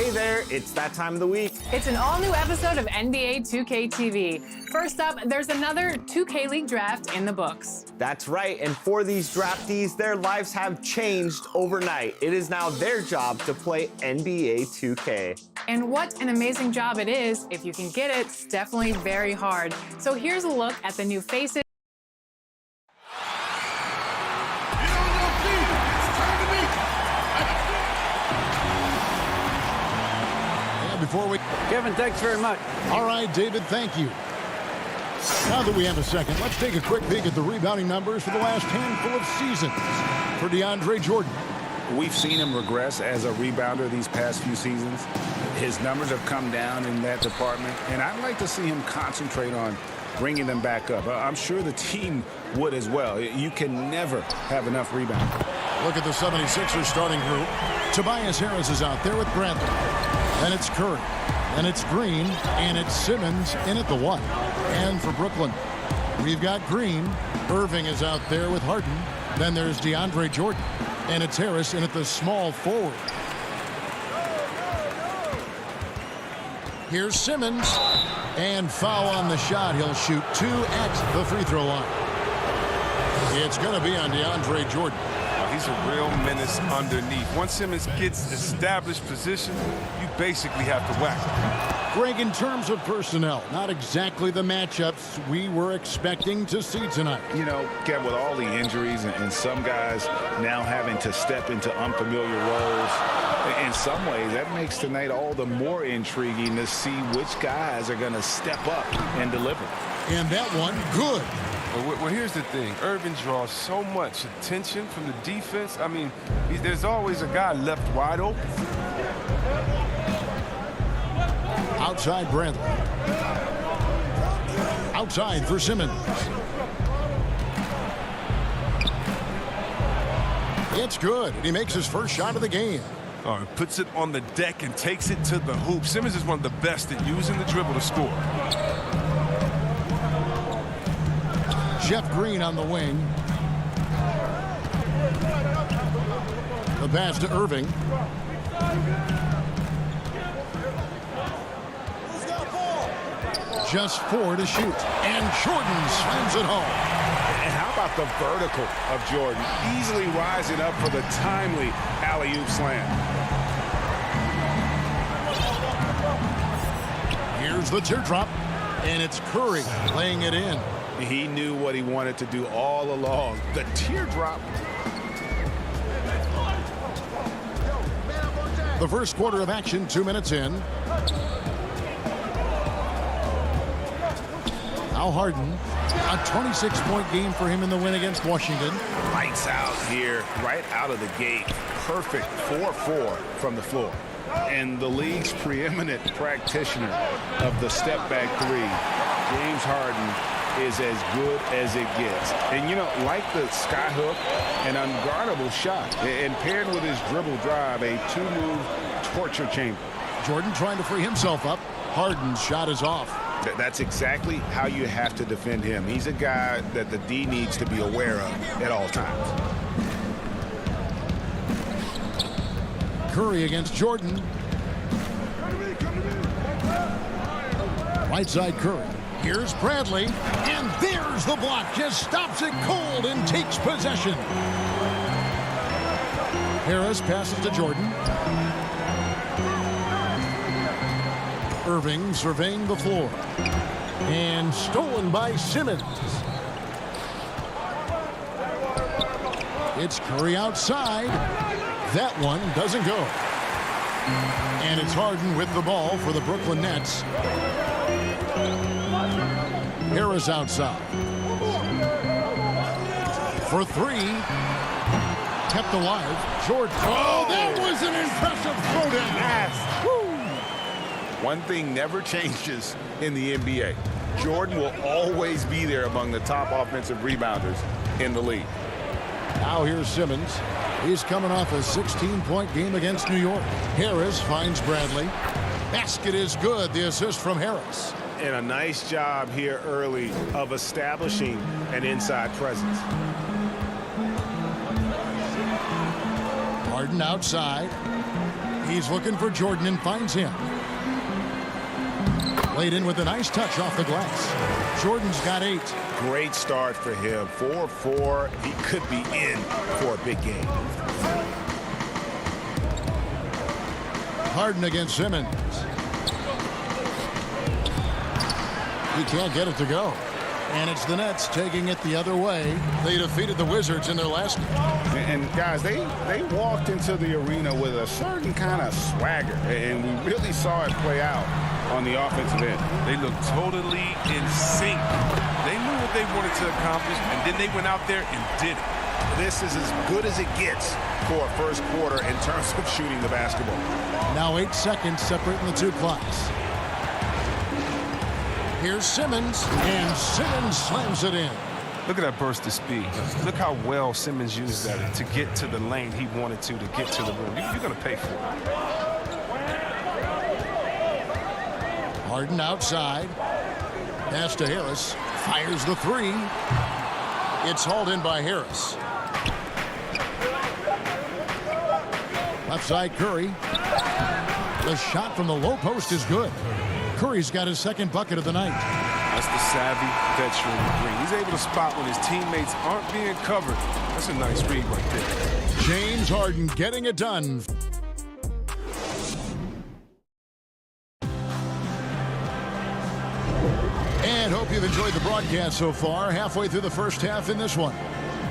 Hey there, it's that time of the week. It's an all-new episode of NBA 2K TV. First up, there's another 2K League draft in the books. That's right, and for these draftees, their lives have changed overnight. It is now their job to play NBA 2K. And what an amazing job it is. If you can get it, it's definitely very hard. So here's a look at the new faces. Kevin, thanks very much. All right, David, thank you. Now that we have a second, let's take a quick peek at the rebounding numbers for the last handful of seasons for DeAndre Jordan. We've seen him regress as a rebounder these past few seasons. His numbers have come down in that department, and I'd like to see him concentrate on bringing them back up. I'm sure the team would as well. You can never have enough rebounding. Look at the 76ers starting group. Tobias Harris is out there with Bradley. Then it's Curry. Then it's Green. And it's Simmons in at the 1. And for Brooklyn, we've got Green. Irving is out there with Harden. Then there's DeAndre Jordan. And it's Harris in at the small forward. Here's Simmons. And foul on the shot. He'll shoot 2 at the free throw line. It's going to be on DeAndre Jordan. He's a real menace underneath. Once Simmons gets established position, you basically have to whack him. Greg, in terms of personnel, not exactly the matchups we were expecting to see tonight. You know, Kev, with all the injuries and some guys now having to step into unfamiliar roles, in some ways that makes tonight all the more intriguing to see which guys are going to step up and deliver. And that one, good. Well, here's the thing. Irving draws so much attention from the defense. I mean, there's always a guy left wide open. Outside Bradley. Outside for Simmons. It's good. He makes his first shot of the game. Oh, puts it on the deck and takes it to the hoop. Simmons is one of the best at using the dribble to score. Jeff Green on the wing. The pass to Irving. Just 4 to shoot. And Jordan slams it home. And how about the vertical of Jordan? Easily rising up for the timely alley-oop slam. Here's the teardrop. And it's Curry laying it in. He knew what he wanted to do all along. The teardrop. The first quarter of action, 2 minutes in. Now Harden. A 26-point game for him in the win against Washington. Lights out here, right out of the gate. Perfect 4-4 from the floor. And the league's preeminent practitioner of the step-back three, James Harden, is as good as it gets. And, you know, like the skyhook, an unguardable shot. And paired with his dribble drive, a 2-move torture chamber. Jordan trying to free himself up. Harden's shot is off. That's exactly how you have to defend him. He's a guy that the D needs to be aware of at all times. Curry against Jordan. Right side Curry. Here's Bradley, and there's the block. Just stops it cold and takes possession. Harris passes to Jordan. Irving surveying the floor. And stolen by Simmons. It's Curry outside. That one doesn't go. And it's Harden with the ball for the Brooklyn Nets. Harris outside. For 3. Kept alive. Jordan. Oh, that was an impressive throwdown. Yes. Woo. One thing never changes in the NBA. Jordan will always be there among the top offensive rebounders in the league. Now here's Simmons. He's coming off a 16-point game against New York. Harris finds Bradley. Basket is good. The assist from Harris. And a nice job here early of establishing an inside presence. Harden outside. He's looking for Jordan and finds him. Laid in with a nice touch off the glass. Jordan's got 8. Great start for him. 4-4. He could be in for a big game. Harden against Simmons. He can't get it to go. And it's the Nets taking it the other way. They defeated the Wizards in their last game. And guys, they walked into the arena with a certain kind of swagger, and we really saw it play out on the offensive end. They looked totally in sync. They knew what they wanted to accomplish, and then they went out there and did it. This is as good as it gets for a first quarter in terms of shooting the basketball. Now 8 seconds separating the two clocks. Here's Simmons, and Simmons slams it in. Look at that burst of speed. Look how well Simmons used that to get to the lane he wanted to get to the rim. You're going to pay for it. Harden outside. Pass to Harris. Fires the 3. It's hauled in by Harris. Left side Curry. The shot from the low post is good. Curry's got his second bucket of the night. That's the savvy veteran Green. He's able to spot when his teammates aren't being covered. That's a nice read right there. James Harden getting it done. And hope you've enjoyed the broadcast so far. Halfway through the first half in this one.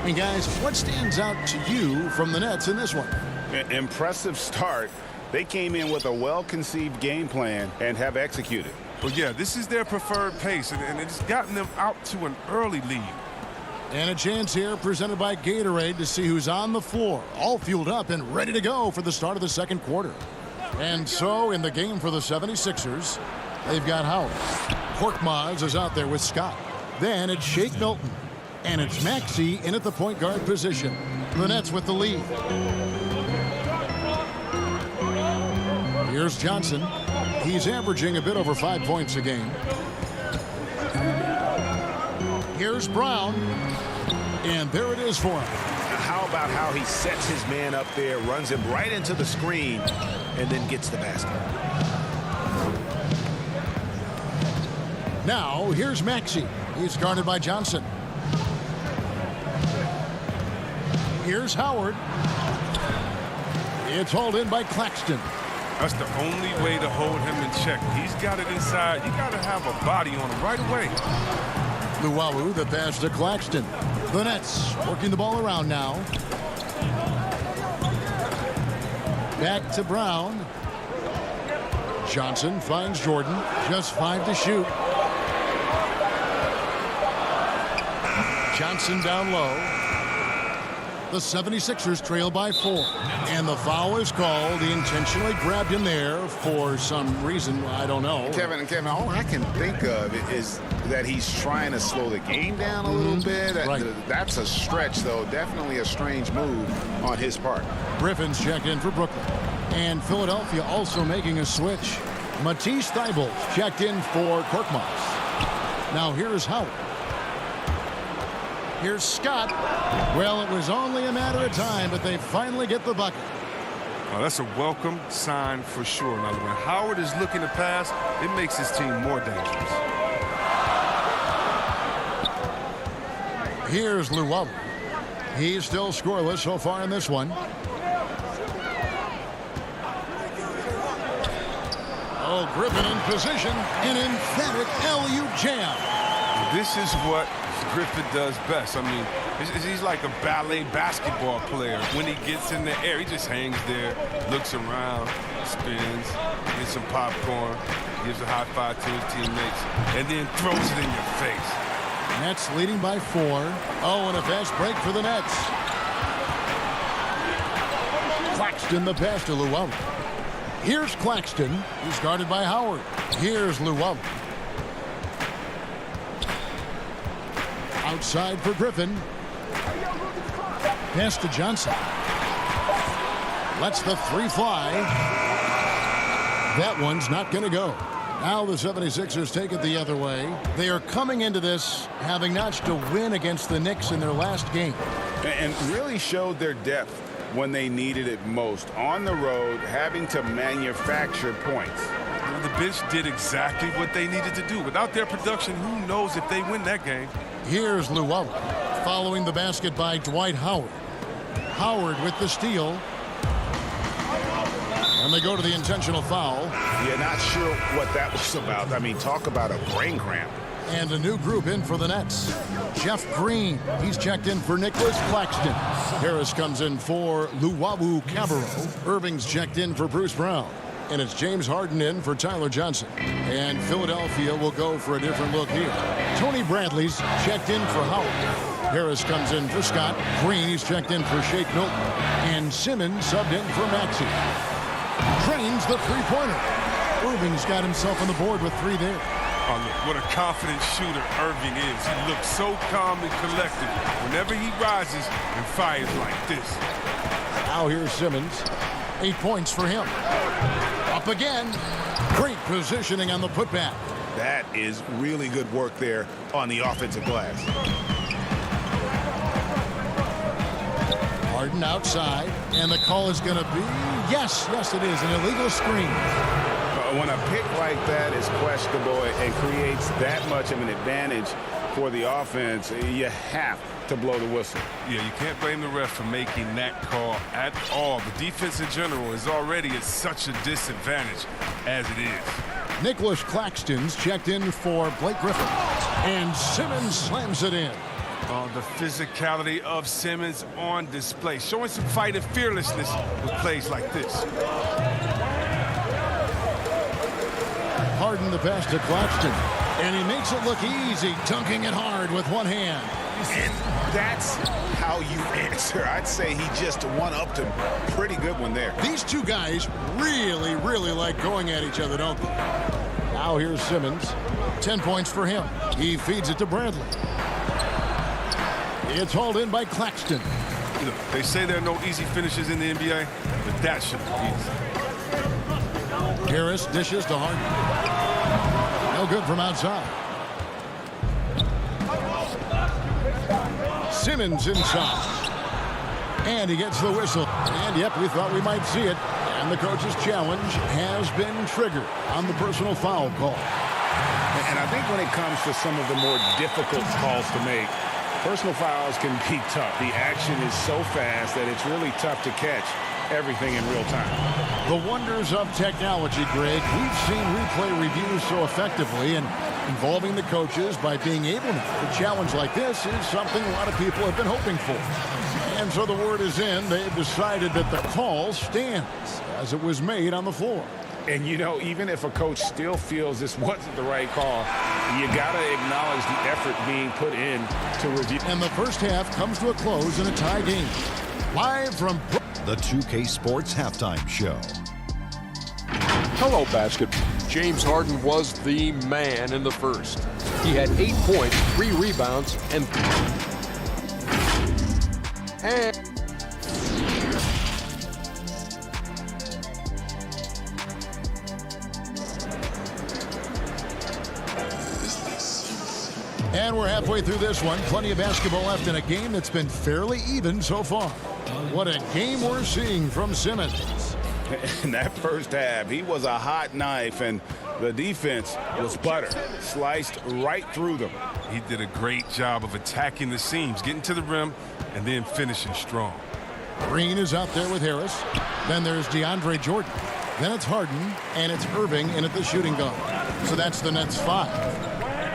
And guys, what stands out to you from the Nets in this one? Impressive start. They came in with a well-conceived game plan and have executed. Well, yeah, this is their preferred pace, and it's gotten them out to an early lead. And a chance here presented by Gatorade to see who's on the floor, all fueled up and ready to go for the start of the second quarter. And so in the game for the 76ers, they've got Howard. Korkmaz is out there with Scott. Then it's Shake Milton. And it's Maxey in at the point guard position. The Nets with the lead. Here's Johnson. He's averaging a bit over 5 points a game. Here's Brown. And there it is for him. How about how he sets his man up there, runs him right into the screen, and then gets the basket. Now, here's Maxey. He's guarded by Johnson. Here's Howard. It's hauled in by Claxton. That's the only way to hold him in check. He's got it inside. You got to have a body on him right away. Luwawu, the pass to Claxton. The Nets working the ball around now. Back to Brown. Johnson finds Jordan. Just 5 to shoot. Johnson down low. The 76ers trail by 4. And the foul is called. He intentionally grabbed him there for some reason. I don't know. Kevin, all I can think of is that he's trying to slow the game down a little bit. Right. That's a stretch, though. Definitely a strange move on his part. Griffin's checked in for Brooklyn. And Philadelphia also making a switch. Matisse Thybulle checked in for Korkmaz. Now here's Howard. Here's Scott. Well, it was only a matter of time, but they finally get the bucket. Oh, that's a welcome sign for sure. Now, when Howard is looking to pass, it makes his team more dangerous. Here's Luwawu. He's still scoreless so far in this one. Oh, Griffin in position. An emphatic LU jam. This is what Griffin does best. I mean, he's like a ballet basketball player. When he gets in the air, he just hangs there, looks around, spins, gets some popcorn, gives a high five to his teammates, and then throws it in your face. Nets leading by 4. Oh, and a fast break for the Nets. Claxton the pass to Luwawu. Here's Claxton. He's guarded by Howard. Here's Luwawu. Outside for Griffin. Pass to Johnson. Lets the 3 fly. That one's not going to go. Now the 76ers take it the other way. They are coming into this having notched a win against the Knicks in their last game. And really showed their depth when they needed it most. On the road, having to manufacture points. The bench did exactly what they needed to do. Without their production, who knows if they win that game. Here's Luwawu following the basket by Dwight Howard. Howard with the steal. And they go to the intentional foul. Yeah, not sure what that was about. I mean, talk about a brain cramp. And a new group in for the Nets. Jeff Green, he's checked in for Nicholas Claxton. Harris comes in for Luwawu Cabarro. Irving's checked in for Bruce Brown. And it's James Harden in for Tyler Johnson. And Philadelphia will go for a different look here. Tony Bradley's checked in for Howard. Harris comes in for Scott. Green, he's checked in for Shake Milton. And Simmons subbed in for Maxey. Drains the three-pointer. Irving's got himself on the board with 3 there. Oh, look, what a confident shooter Irving is. He looks so calm and collected whenever he rises and fires like this. Now here's Simmons. 8 points for him. Up again. Great positioning on the putback. That is really good work there on the offensive glass. Harden outside, and the call is going to be, yes, it is, an illegal screen. When a pick like that is questionable and creates that much of an advantage for the offense, you have to blow the whistle. Yeah, you can't blame the ref for making that call at all. The defense in general is already at such a disadvantage as it is. Nicholas Claxton's checked in for Blake Griffin, and Simmons slams it in. Oh, the physicality of Simmons on display, showing some fight and fearlessness with plays like this. Harden the pass to Claxton, and he makes it look easy, dunking it hard with one hand. And that's how you answer. I'd say he just one-upped him. Pretty good one there. These two guys really, really like going at each other, don't they? Now here's Simmons. 10 points for him. He feeds it to Bradley. It's hauled in by Claxton. Look, they say there are no easy finishes in the NBA, but that should be easy. Harris dishes to Harden. No good from outside. Simmons inside. And he gets the whistle. And yep, we thought we might see it. And the coach's challenge has been triggered on the personal foul call. And I think when it comes to some of the more difficult calls to make, personal fouls can be tough. The action is so fast that it's really tough to catch everything in real time. The wonders of technology, Greg. We've seen replay reviews so effectively, and involving the coaches by being able to challenge like this is something a lot of people have been hoping for. And so the word is in. They've decided that the call stands as it was made on the floor. And, you know, even if a coach still feels this wasn't the right call, you got to acknowledge the effort being put in to review. And the first half comes to a close in a tie game. Live from the 2K Sports Halftime Show. Hello, basketball. James Harden was the man in the first. He had 8 points, 3 rebounds, and And we're halfway through this one. Plenty of basketball left in a game that's been fairly even so far. What a game we're seeing from Simmons. In that first half, he was a hot knife, and the defense was butter. Sliced right through them. He did a great job of attacking the seams, getting to the rim, and then finishing strong. Green is out there with Harris. Then there's DeAndre Jordan. Then it's Harden, and it's Irving in at the shooting guard. So that's the Nets 5.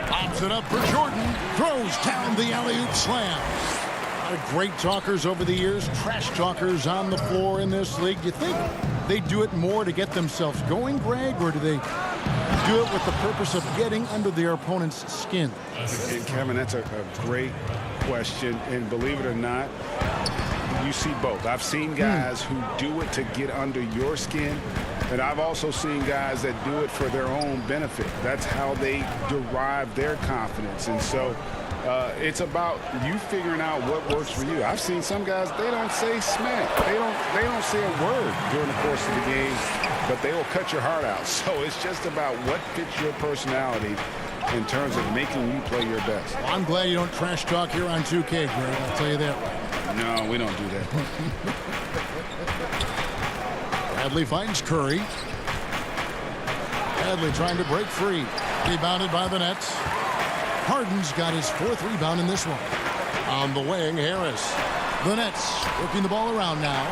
Pops it up for Jordan. Throws down the alley-oop slam. A lot of great talkers over the years. Trash talkers on the floor in this league. Do you think they do it more to get themselves going, Greg, or do they do it with the purpose of getting under their opponent's skin? And Kevin, that's a great question. And believe it or not, you see both. I've seen guys who do it to get under your skin, and I've also seen guys that do it for their own benefit. That's how they derive their confidence. And so it's about you figuring out what works for you. I've seen some guys, they don't say smack. They don't say a word during the course of the game, but they will cut your heart out. So it's just about what fits your personality in terms of making you play your best. Well, I'm glad you don't trash talk here on 2K, Greg. I'll tell you that. No, we don't do that. Bradley finds Curry. Bradley trying to break free. Rebounded by the Nets. Harden's got his 4th rebound in this one. On the wing, Harris. The Nets working the ball around now.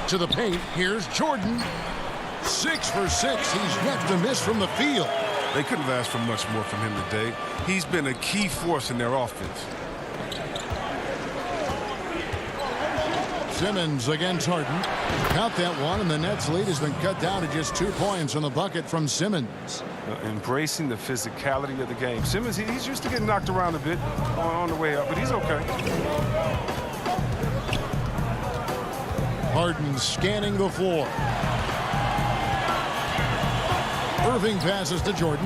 To the paint, here's Jordan. 6 for 6. He's yet to miss from the field. They couldn't have asked for much more from him today. He's been a key force in their offense. Simmons against Harden. Count that one, and the Nets lead has been cut down to just 2 points on the bucket from Simmons. Embracing the physicality of the game. Simmons, he's used to getting knocked around a bit on the way up, but he's okay. Harden scanning the floor. Irving passes to Jordan.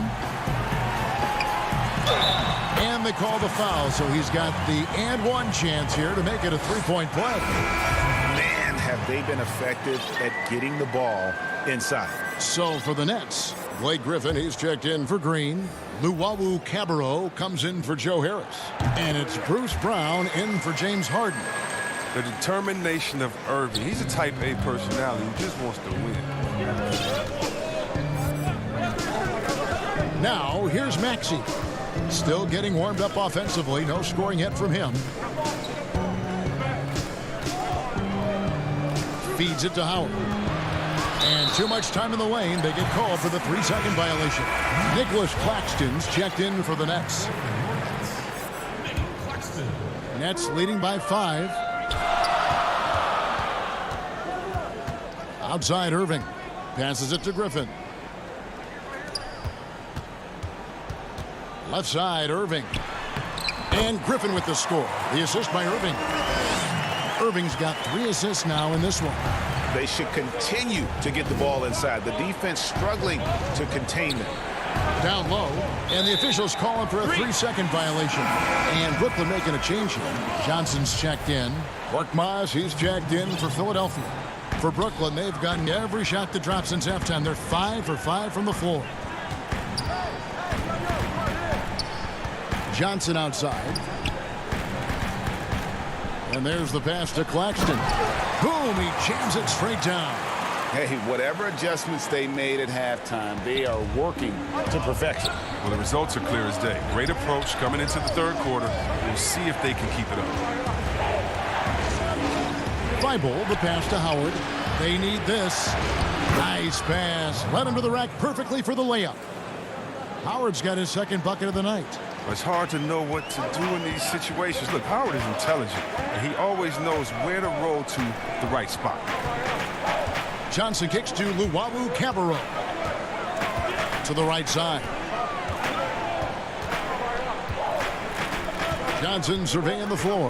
And they call the foul, so he's got the and one chance here to make it a 3-point play. Man, have they been effective at getting the ball inside. So for the Nets, Blake Griffin, he's checked in for Green. Luwawu Cabarrot comes in for Joe Harris. And it's Bruce Brown in for James Harden. The determination of Irving. He's a type A personality who just wants to win. Now, here's Maxey. Still getting warmed up offensively. No scoring yet from him. Feeds it to Howard. And too much time in the lane. They get called for the 3-second violation. Nicholas Claxton's checked in for the Nets. Nets leading by 5. Outside Irving. Passes it to Griffin. Left side, Irving. And Griffin with the score. The assist by Irving. Irving's got 3 assists now in this one. They should continue to get the ball inside. The defense struggling to contain them. Down low, and the officials calling for a 3-second violation. And Brooklyn making a change here. Johnson's checked in. Korkmaz, he's checked in for Philadelphia. For Brooklyn, they've gotten every shot that dropped since halftime. They're 5 for 5 from the floor. Johnson outside. And there's the pass to Claxton. Boom, he jams it straight down. Hey, whatever adjustments they made at halftime, they are working to perfection. Well, the results are clear as day. Great approach coming into the 3rd quarter. We'll see if they can keep it up. Thibault, the pass to Howard. They need this. Nice pass. Led him to the rack perfectly for the layup. Howard's got his 2nd bucket of the night. It's hard to know what to do in these situations. Look, Howard is intelligent, and he always knows where to roll to the right spot. Johnson kicks to Luwawu Cabarrot. To the right side. Johnson surveying the floor.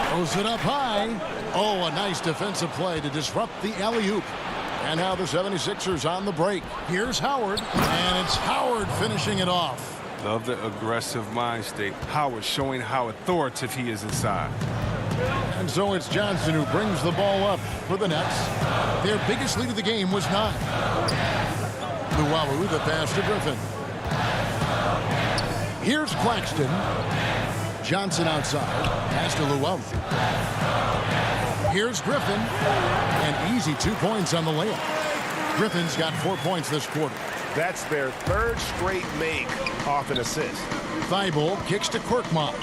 Throws it up high. Oh, a nice defensive play to disrupt the alley-oop. And now the 76ers on the break. Here's Howard, and it's Howard finishing it off. Love the aggressive mind state. Howard showing how authoritative he is inside. And so it's Johnson who brings the ball up for the Nets. Their biggest lead of the game was 9. Luwawu, the pass to Griffin. Here's Claxton. Johnson outside. Pass to Luwawu. Here's Griffin. And easy 2 points on the layup. Griffin's got 4 points this quarter. That's their 3rd straight make off an assist. Thibault kicks to Korkmaz.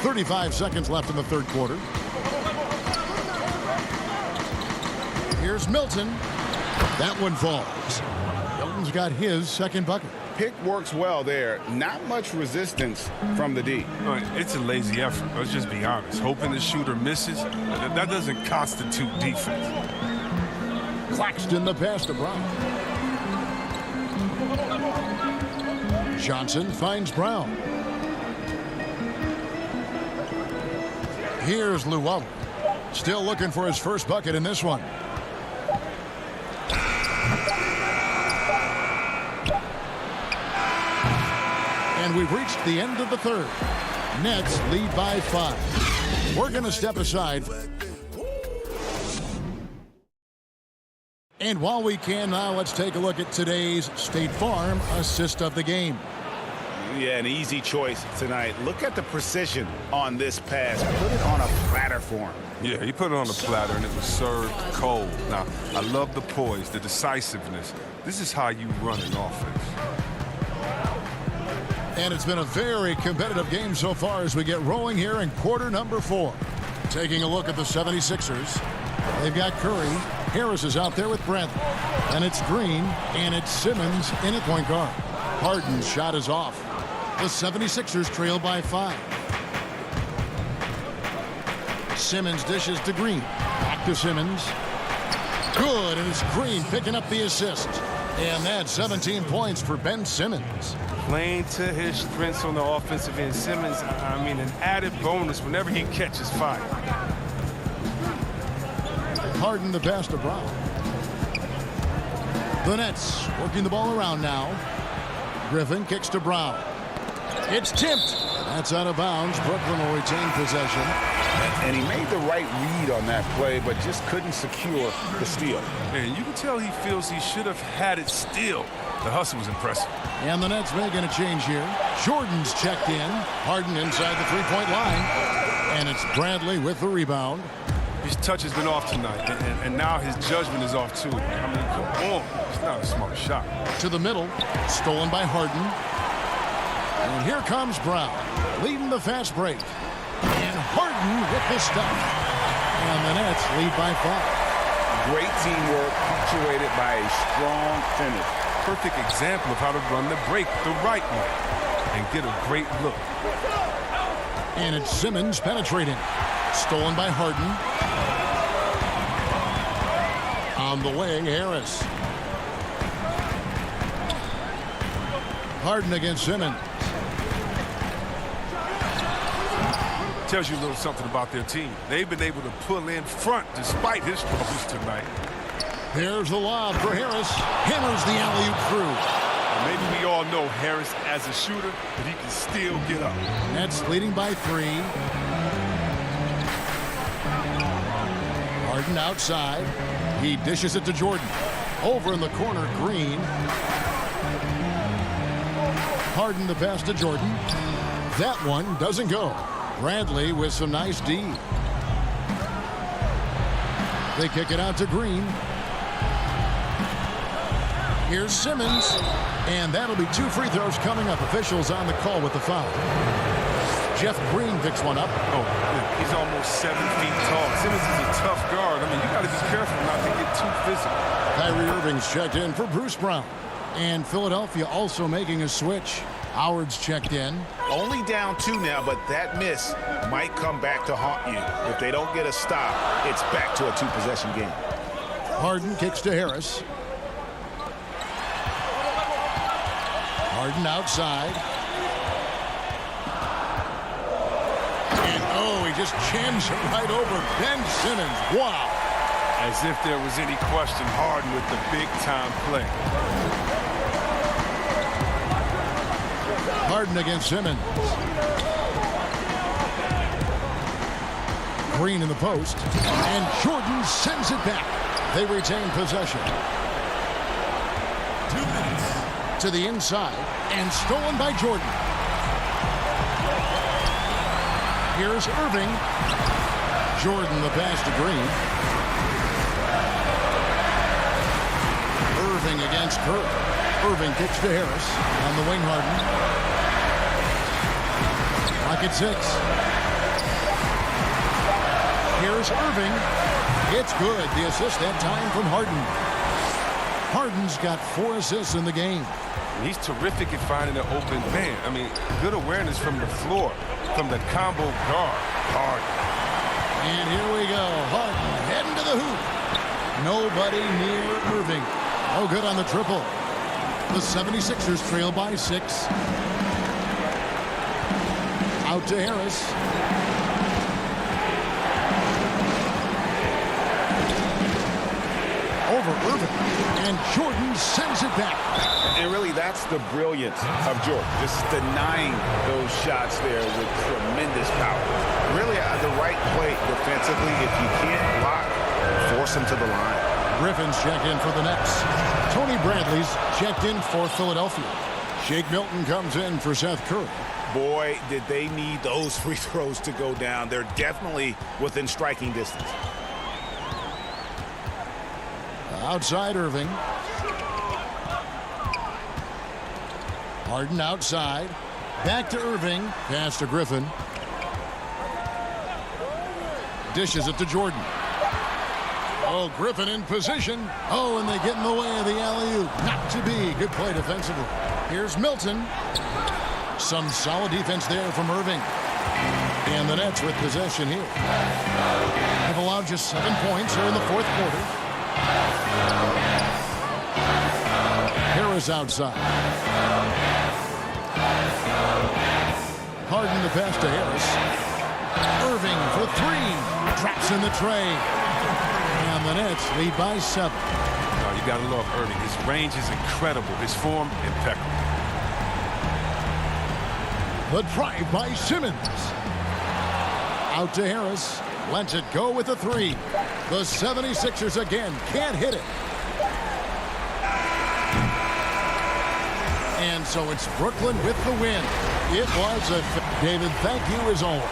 35 seconds left in the 3rd quarter. Here's Milton. That one falls. Milton's got his 2nd bucket. Pick works well there. Not much resistance from the D. It's a lazy effort. Let's just be honest. Hoping the shooter misses, that doesn't constitute defense. Claxton the pass to Brown. Johnson finds Brown. Here's Luwawu. Still looking for his 1st bucket in this one. And we've reached the end of the 3rd. Nets lead by 5. We're going to step aside. And while we can now, let's take a look at today's State Farm assist of the game. Yeah, an easy choice tonight. Look at the precision on this pass. Put it on a platter for him. Yeah, he put it on the platter, and it was served cold. Now, I love the poise, the decisiveness. This is how you run an offense. And it's been a very competitive game so far as we get rolling here in quarter number 4. Taking a look at the 76ers. They've got Curry. Harris is out there with Brent. And it's Green, and it's Simmons in at point guard. Harden's shot is off. The 76ers trail by 5. Simmons dishes to Green. Back to Simmons. Good, and it's Green picking up the assist. And that's 17 points for Ben Simmons. Playing to his strengths on the offensive end. Simmons, I mean, an added bonus whenever he catches fire. Harden the pass to Brown. The Nets working the ball around now. Griffin kicks to Brown. It's tipped. That's out of bounds. Brooklyn will retain possession. And he made the right read on that play, but just couldn't secure the steal. And you can tell he feels he should have had it still. The hustle was impressive. And the Nets making a change here. Jordan's checked in. Harden inside the three-point line. And it's Bradley with the rebound. His touch has been off tonight, and now his judgment is off too. I mean, come on. It's not a smart shot. To the middle. Stolen by Harden. And here comes Brown, leading the fast break. And Harden with the stuff. And the Nets lead by 5. Great teamwork, punctuated by a strong finish. Perfect example of how to run the break the right way and get a great look. And it's Simmons penetrating. Stolen by Harden. On the wing, Harris. Harden against Simmons. Tells you a little something about their team. They've been able to pull in front despite his struggles tonight. There's the lob for Harris. Hammers the alley-oop through. Maybe we all know Harris as a shooter, but he can still get up. Nets leading by 3. Harden outside. He dishes it to Jordan. Over in the corner, Green. Harden the pass to Jordan. That one doesn't go. Bradley with some nice D. They kick it out to Green. Here's Simmons. And that'll be 2 free throws coming up. Officials on the call with the foul. Jeff Green picks one up. Oh, he's almost 7 feet tall. Simmons is a tough guard. I mean, you got to be careful not to get too physical. Kyrie Irving's checked in for Bruce Brown. And Philadelphia also making a switch. Howard's checked in. Only down 2 now, but that miss might come back to haunt you. If they don't get a stop, it's back to a 2-possession game. Harden kicks to Harris. Harden outside. And oh, he just jams it right over Ben Simmons. Wow. As if there was any question, Harden with the big-time play. Harden against Simmons. Green in the post. And Jordan sends it back. They retain possession. 2 minutes. To the inside. And stolen by Jordan. Here's Irving. Jordan the pass to Green. Irving against Curry. Irving kicks to Harris. On the wing, Harden. Pocket 6. Here's Irving. It's good. The assist that time from Harden. Harden's got 4 assists in the game. He's terrific at finding an open man. I mean, good awareness from the floor, from the combo guard. Harden. And here we go. Harden heading to the hoop. Nobody near Irving. No good on the triple. The 76ers trail by 6. Out to Harris. Over Irving. And Jordan sends it back. And really, that's the brilliance of Jordan. Just denying those shots there with tremendous power. Really, the right play defensively. If you can't block, force him to the line. Griffin's checked in for the Nets. Tony Bradley's checked in for Philadelphia. Shake Milton comes in for Seth Curry. Boy, did they need those free throws to go down. They're definitely within striking distance. Outside Irving. Harden outside. Back to Irving. Pass to Griffin. Dishes it to Jordan. Oh, Griffin in position. Oh, and they get in the way of the alley-oop. Not to be. Good play defensively. Here's Milton. Some solid defense there from Irving. And the Nets with possession here. They've allowed just 7 points here in the fourth quarter. Harris outside. Harden the pass to Harris. Irving for 3. Traps in the tray. And the Nets lead by 7. Oh, you gotta love Irving. His range is incredible. His form, impeccable. The drive by Simmons. Out to Harris. Lets it go with the 3. The 76ers again can't hit it. And so it's Brooklyn with the win. It was a... David, thank you as always.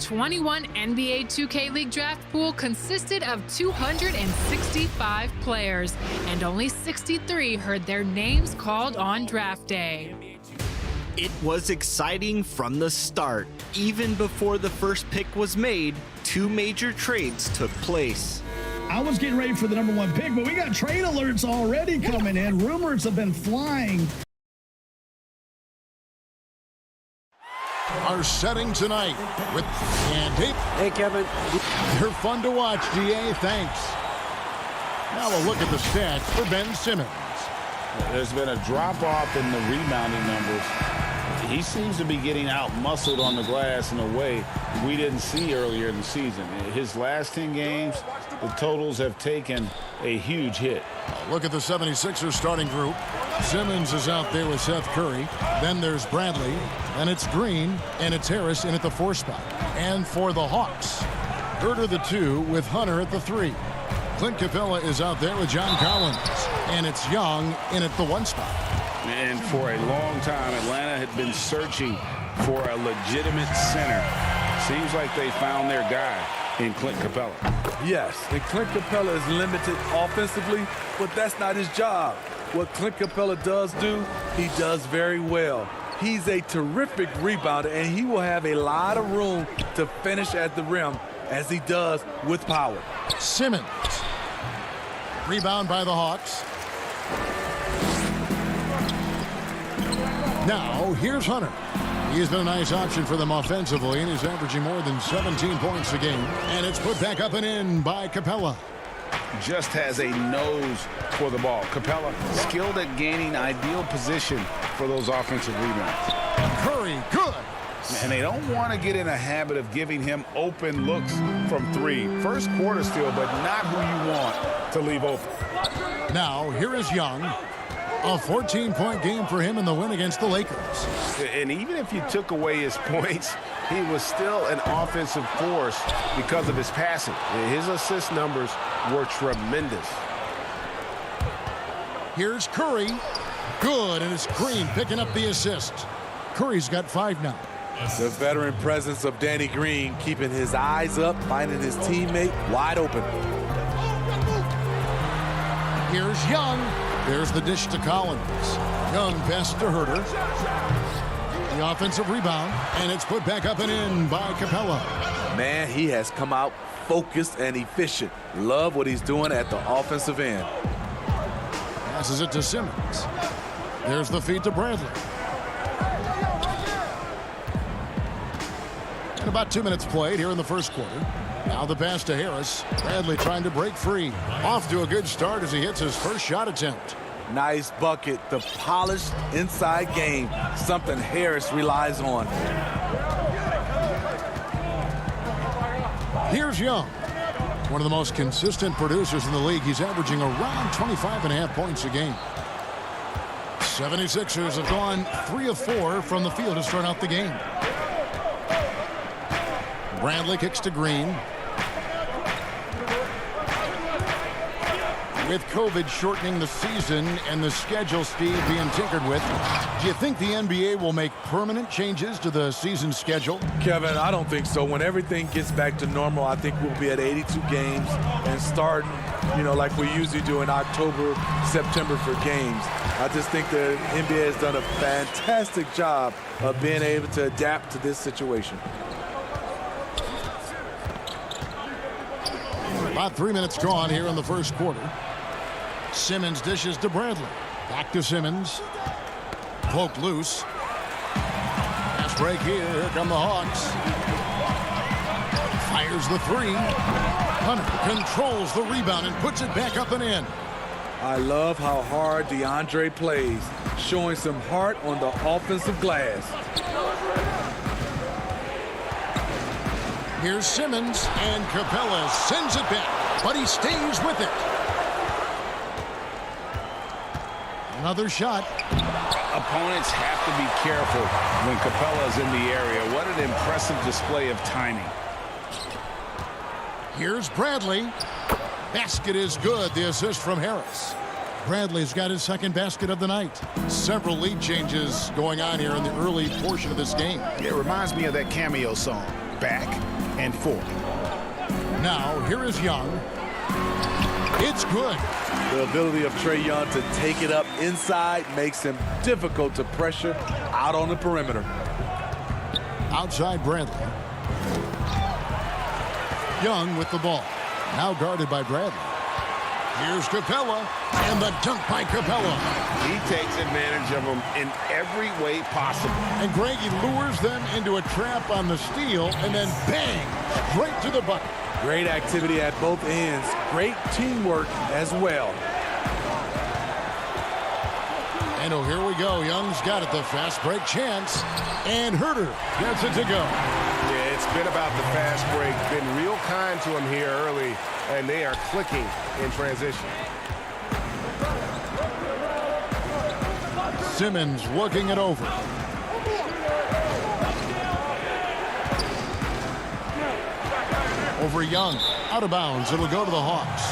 2021 NBA 2K League draft pool consisted of 265 players, and only 63 heard their names called on draft day. It was exciting from the start. Even before the first pick was made, two major trades took place. I was getting ready for the #1 pick, but we got trade alerts already coming in. Rumors have been flying. Our setting tonight with Andy. Hey, Kevin. They're fun to watch, GA. Thanks. Now a look at the stats for Ben Simmons. There's been a drop-off in the rebounding numbers. He seems to be getting out-muscled on the glass in a way we didn't see earlier in the season. His last 10 games, the totals have taken a huge hit. Look at the 76ers starting group. Simmons is out there with Seth Curry. Then there's Bradley. And it's Green. And it's Harris in at the 4 spot. And for the Hawks, Herter the 2 with Hunter at the 3. Clint Capella is out there with John Collins. And it's Young in at the 1 spot. And for a long time, Atlanta had been searching for a legitimate center. Seems like they found their guy in Clint Capella. Yes, and Clint Capella is limited offensively, but that's not his job. What Clint Capella does do, he does very well. He's a terrific rebounder, and he will have a lot of room to finish at the rim, as he does with power. Simmons. Rebound by the Hawks. Now, here's Hunter. He's been a nice option for them offensively, and he's averaging more than 17 points a game. And it's put back up and in by Capella. Just has a nose for the ball. Capella skilled at gaining ideal position for those offensive rebounds. Curry, good. And they don't want to get in a habit of giving him open looks from 3. First quarter still, but not who you want to leave open. Now, here is Young. A 14-point game for him in the win against the Lakers. And even if you took away his points, he was still an offensive force because of his passing. His assist numbers were tremendous. Here's Curry. Good, and it's Green picking up the assist. Curry's got 5 now. The veteran presence of Danny Green keeping his eyes up, finding his teammate wide open. Here's Young. There's the dish to Collins. Young pass to Herter. The offensive rebound, and it's put back up and in by Capella. Man, he has come out focused and efficient. Love what he's doing at the offensive end. Passes it to Simmons. There's the feed to Bradley. And about 2 minutes played here in the first quarter. Now the pass to Harris. Bradley trying to break free. Off to a good start as he hits his first shot attempt. Nice bucket. The polished inside game. Something Harris relies on. Here's Young. One of the most consistent producers in the league. He's averaging around 25.5 points a game. 76ers have gone 3 of 4 from the field to start out the game. Bradley kicks to Green. With COVID shortening the season and the schedule, Steve, being tinkered with, do you think the NBA will make permanent changes to the season schedule? Kevin, I don't think so. When everything gets back to normal, I think we'll be at 82 games and starting, like we usually do in October, September for games. I just think the NBA has done a fantastic job of being able to adapt to this situation. About 3 minutes gone here in the first quarter. Simmons dishes to Bradley. Back to Simmons. Poke loose. Fast break here. Here come the Hawks. Fires the 3. Hunter controls the rebound and puts it back up and in. I love how hard DeAndre plays, showing some heart on the offensive glass. Here's Simmons, and Capella sends it back, but he stays with it. Another shot. Opponents have to be careful when Capella's in the area. What an impressive display of timing. Here's Bradley. Basket is good. The assist from Harris. Bradley's got his second basket of the night. Several lead changes going on here in the early portion of this game. It reminds me of that cameo song, Back and Forth. Now, here is Young. It's good. The ability of Trae Young to take it up inside makes him difficult to pressure out on the perimeter. Outside Bradley. Young with the ball. Now guarded by Bradley. Here's Capella, and the dunk by Capella. He takes advantage of them in every way possible. And Greg, he lures them into a trap on the steal, and then bang, straight to the bucket. Great activity at both ends. Great teamwork as well. And oh, here we go. Young's got it, the fast break chance. And Herter gets it to go. Yeah, it's been about the fast break. Been real kind to him here early, and they are clicking in transition. Simmons working it over. Over Young, out of bounds. It'll go to the Hawks.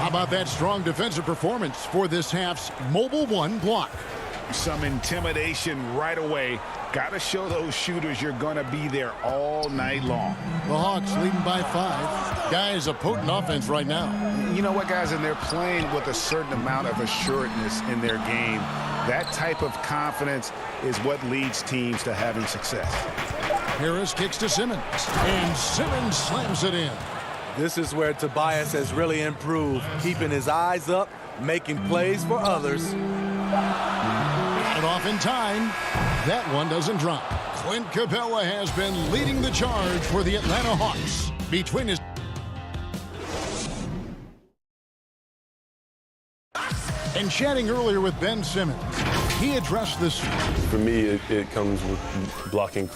How about that strong defensive performance for this half's Mobile One block? Some intimidation right away. Got to show those shooters you're going to be there all night long. The Hawks leading by 5. Guys, a potent offense right now. You know what, guys? And they're playing with a certain amount of assuredness in their game. That type of confidence is what leads teams to having success. Harris kicks to Simmons, and Simmons slams it in. This is where Tobias has really improved, keeping his eyes up, making plays for others. Got it off in time. That one doesn't drop. Clint Capella has been leading the charge for the Atlanta Hawks. Between his and chatting earlier with Ben Simmons, he addressed this. For me, it comes with blocking.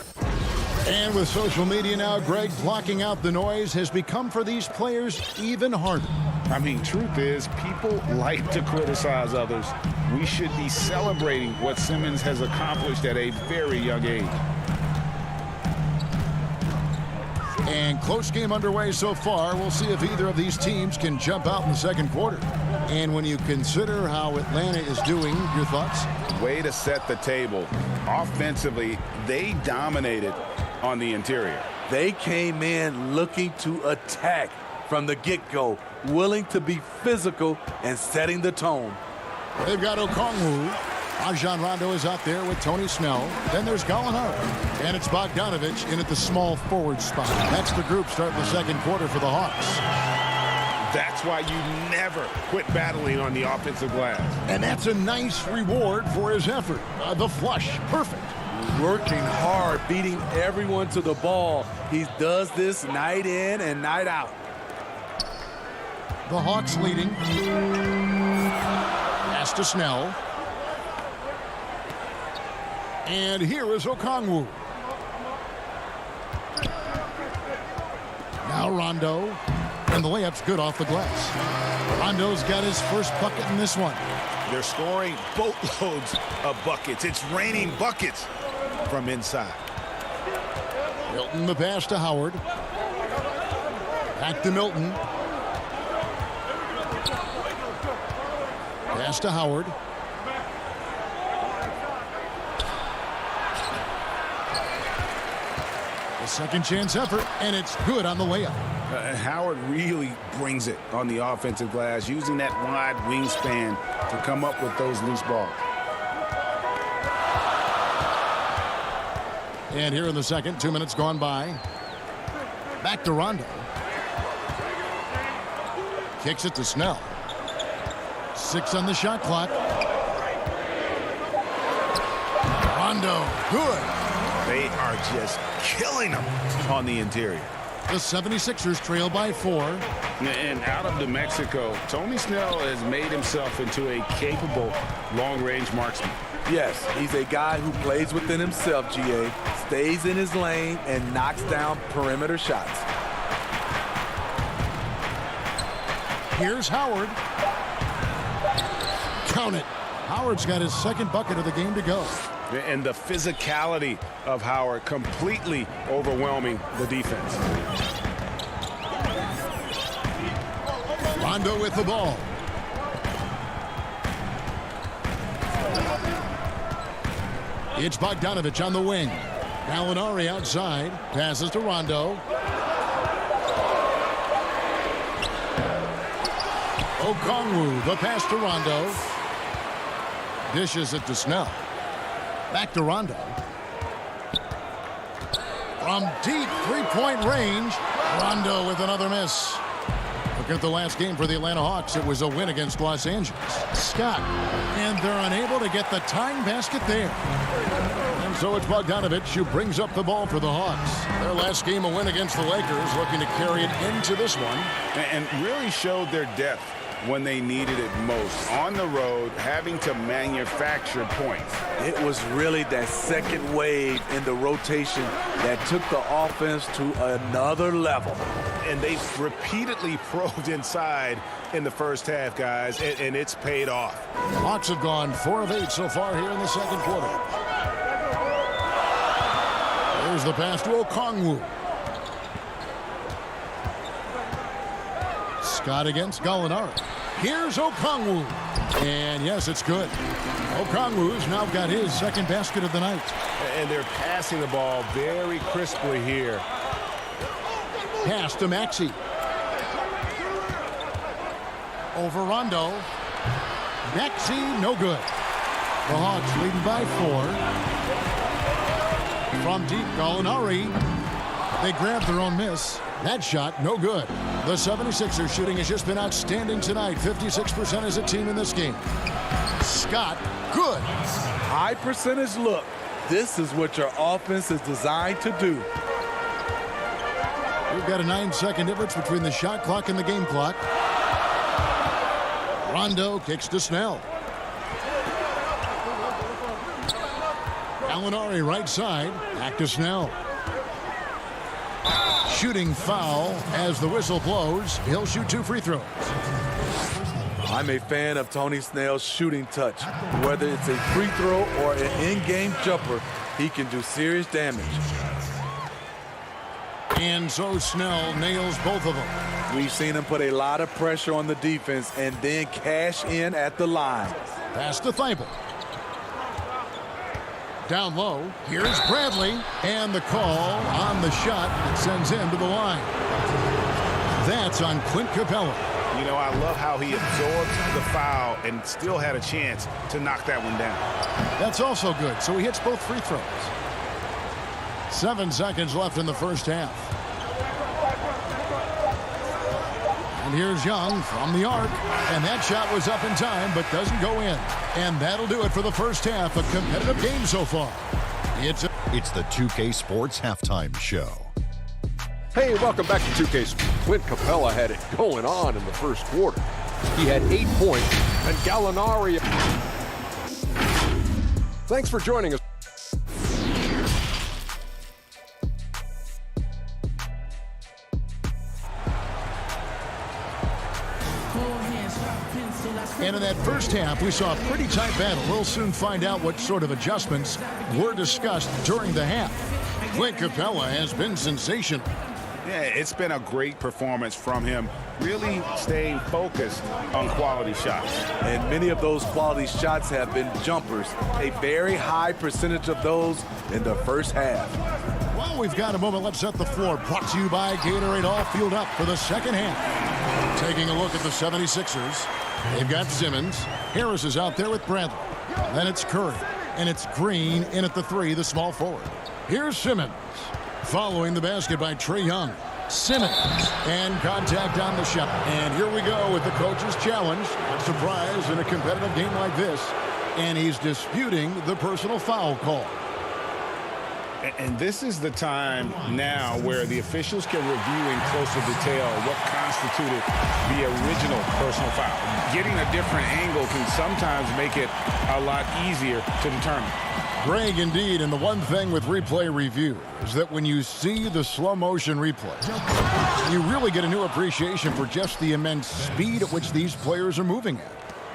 And with social media now, Greg, blocking out the noise has become for these players even harder. I mean, truth is, people like to criticize others. We should be celebrating what Simmons has accomplished at a very young age. And close game underway so far. We'll see if either of these teams can jump out in the second quarter. And when you consider how Atlanta is doing, your thoughts? Way to set the table. Offensively, they dominated on the interior. They came in looking to attack from the get-go, willing to be physical and setting the tone. They've got Okongwu. Rajon Rondo is out there with Tony Snell. Then there's Gallinari. And it's Bogdanovich in at the small forward spot. That's the group starting the second quarter for the Hawks. That's why you never quit battling on the offensive glass. And that's a nice reward for his effort. The flush, perfect. Working hard, beating everyone to the ball. He does this night in and night out. The Hawks leading. Pass to Snell. And here is Okongwu. Now Rondo. And the layup's good off the glass. Rondo's got his first bucket in this one. They're scoring boatloads of buckets. It's raining buckets from inside. Milton the pass to Howard. Back to Milton. Pass to Howard. A second chance effort, and it's good on the layup. Howard really brings it on the offensive glass, using that wide wingspan to come up with those loose balls. And here in the second, 2 minutes gone by. Back to Rondo. Kicks it to Snell. 6 on the shot clock. Rondo, good. They are just killing them on the interior. The 76ers trail by 4. And out of New Mexico, Tony Snell has made himself into a capable long-range marksman. Yes, he's a guy who plays within himself, GA, stays in his lane, and knocks down perimeter shots. Here's Howard. Count it. Howard's got his second bucket of the game to go. And the physicality of Howard completely overwhelming the defense. Rondo with the ball. It's Bogdanovich on the wing. Gallinari outside. Passes to Rondo. Okongwu, the pass to Rondo. Dishes it to Snell. Back to Rondo. From deep three-point range, Rondo with another miss. Looking at the last game for the Atlanta Hawks, it was a win against Los Angeles. Scott, and they're unable to get the tying basket there. And so it's Bogdanovich who brings up the ball for the Hawks. Their last game, a win against the Lakers, looking to carry it into this one. And really showed their depth when they needed it most. On the road, having to manufacture points. It was really that second wave in the rotation that took the offense to another level. And they repeatedly probed inside in the first half, guys, and it's paid off. The Hawks have gone 4 of 8 so far here in the second quarter. There's the pass to Okongwu. Scott against Gallinari. Here's Okongwu. And yes, it's good. Okongwu's now got his second basket of the night. And they're passing the ball very crisply here. Pass to Maxey. Over Rondo. Maxey, no good. The Hawks leading by 4. From deep, Gallinari. They grabbed their own miss. That shot, no good. The 76ers shooting has just been outstanding tonight. 56% as a team in this game. Scott, good. High percentage look. This is what your offense is designed to do. We've got a 9-second difference between the shot clock and the game clock. Rondo kicks to Snell. Gallinari right side. Back to Snell. shooting foul as the whistle blows. He'll shoot 2 free throws. I'm a fan of Tony Snell's shooting touch. Whether it's a free throw or an in-game jumper, he can do serious damage. And so Snell nails both of them. We've seen him put a lot of pressure on the defense and then cash in at the line. Pass to Thibault. Down low, here's Bradley, and the call on the shot that sends him to the line. That's on Clint Capella. You know, I love how he absorbed the foul and still had a chance to knock that one down. That's also good, so he hits both free throws. 7 seconds left in the first half. And here's Young from the arc, and that shot was up in time but doesn't go in. And that'll do it for the first half. A competitive game so far. It's the 2K Sports Halftime Show. Hey, welcome back to 2K Sports. Clint Capella had it going on in the first quarter. He had 8 points, and Gallinari. Thanks for joining us. And in that first half, we saw a pretty tight battle. We'll soon find out what sort of adjustments were discussed during the half. Clint Capella has been sensational. Yeah, it's been a great performance from him, really staying focused on quality shots. And many of those quality shots have been jumpers. A very high percentage of those in the first half. Well, we've got a moment. Let's set the floor. Brought to you by Gatorade, all fueled up for the second half. Taking a look at the 76ers. They've got Simmons. Harris is out there with Bradley. Then it's Curry. And it's Green in at the 3, the small forward. Here's Simmons. Following the basket by Trae Young. Simmons. And contact on the shot. And here we go with the coach's challenge. Not surprised in a competitive game like this. And he's disputing the personal foul call. And this is the time now where the officials can review in closer detail what constituted the original personal foul. Getting a different angle can sometimes make it a lot easier to determine. Greg, indeed, and the one thing with replay review is that when you see the slow motion replay, you really get a new appreciation for just the immense speed at which these players are moving at.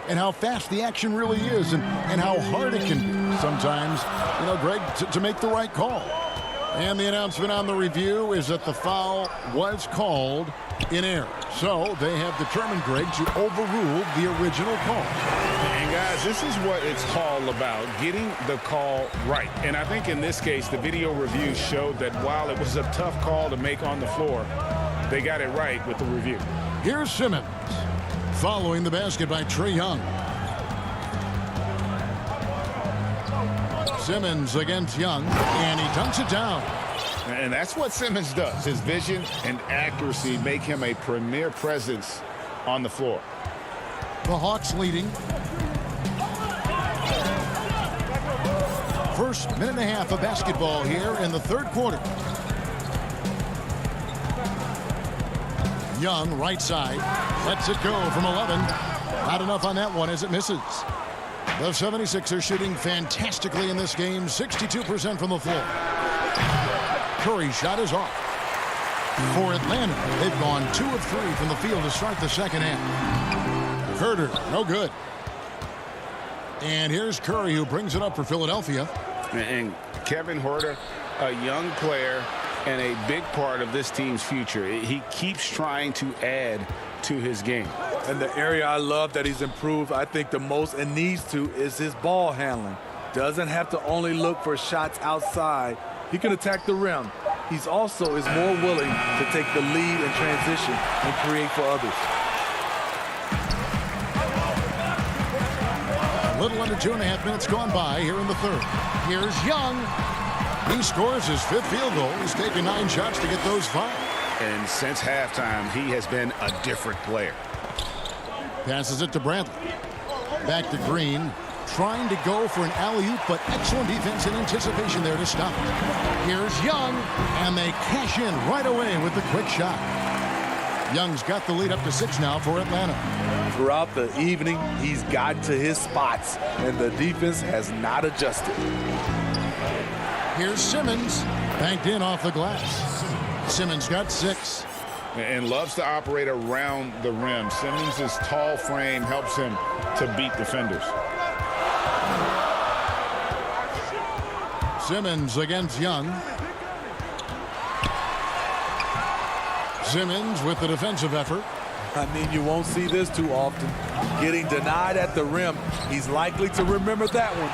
And how fast the action really is, and how hard it can be sometimes, you know, Greg, to make the right call. And the announcement on the review is that the foul was called in error. So they have determined, Greg, to overrule the original call. And guys, this is what it's all about, getting the call right. And I think in this case, the video review showed that while it was a tough call to make on the floor, they got it right with the review. Here's Simmons. Following the basket by Trae Young. Simmons against Young, and he dunks it down. And that's what Simmons does. His vision and accuracy make him a premier presence on the floor. The Hawks leading. First minute and a half of basketball here in the third quarter. Young, right side, lets it go from 11. Not enough on that one as it misses. The 76ers shooting fantastically in this game, 62% from the floor. Curry's shot is off. For Atlanta, they've gone 2 of 3 from the field to start the second half. Herter, no good. And here's Curry, who brings it up for Philadelphia. And Kevin Huerter, a young player and a big part of this team's future. He keeps trying to add to his game. And the area I love that he's improved, I think the most and needs to, is his ball handling. Doesn't have to only look for shots outside. He can attack the rim. He's also is more willing to take the lead in transition and create for others. A little under 2.5 minutes gone by here in the third. Here's Young. He scores his 5th field goal. He's taken 9 shots to get those 5. And since halftime, he has been a different player. Passes it to Bradley. Back to Green. Trying to go for an alley-oop, but excellent defense and anticipation there to stop it. Here's Young, and they cash in right away with the quick shot. Young's got the lead up to 6 now for Atlanta. Throughout the evening, he's gotten to his spots, and the defense has not adjusted. Here's Simmons, banked in off the glass. Simmons got 6. And loves to operate around the rim. Simmons' tall frame helps him to beat defenders. Simmons against Young. Simmons with the defensive effort. I mean, you won't see this too often. Getting denied at the rim. He's likely to remember that one.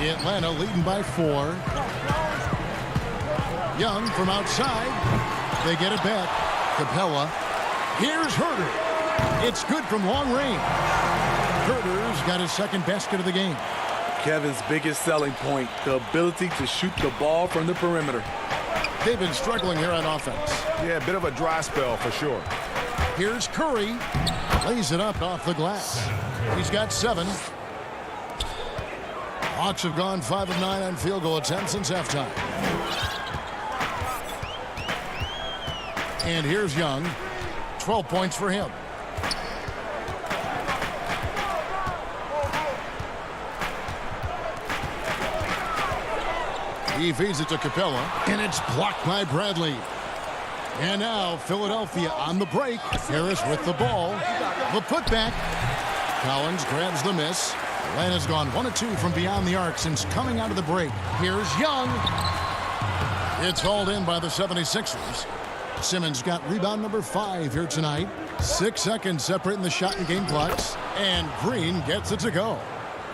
Atlanta leading by 4. Young from outside. They get it back. Capella. Here's Herter. It's good from long range. Herter's got his second basket of the game. Kevin's biggest selling point, the ability to shoot the ball from the perimeter. They've been struggling here on offense. Yeah, a bit of a dry spell for sure. Here's Curry. Lays it up off the glass. He's got 7. Hawks have gone 5 of 9 on field goal attempts since halftime. And here's Young. 12 points for him. He feeds it to Capella, and it's blocked by Bradley. And now Philadelphia on the break. Harris with the ball. The putback. Collins grabs the miss. Atlanta's gone 1 of 2 from beyond the arc since coming out of the break. Here's Young. It's hauled in by the 76ers. Simmons got rebound number 5 here tonight. 6 seconds separating the shot and game clocks. And Green gets it to go.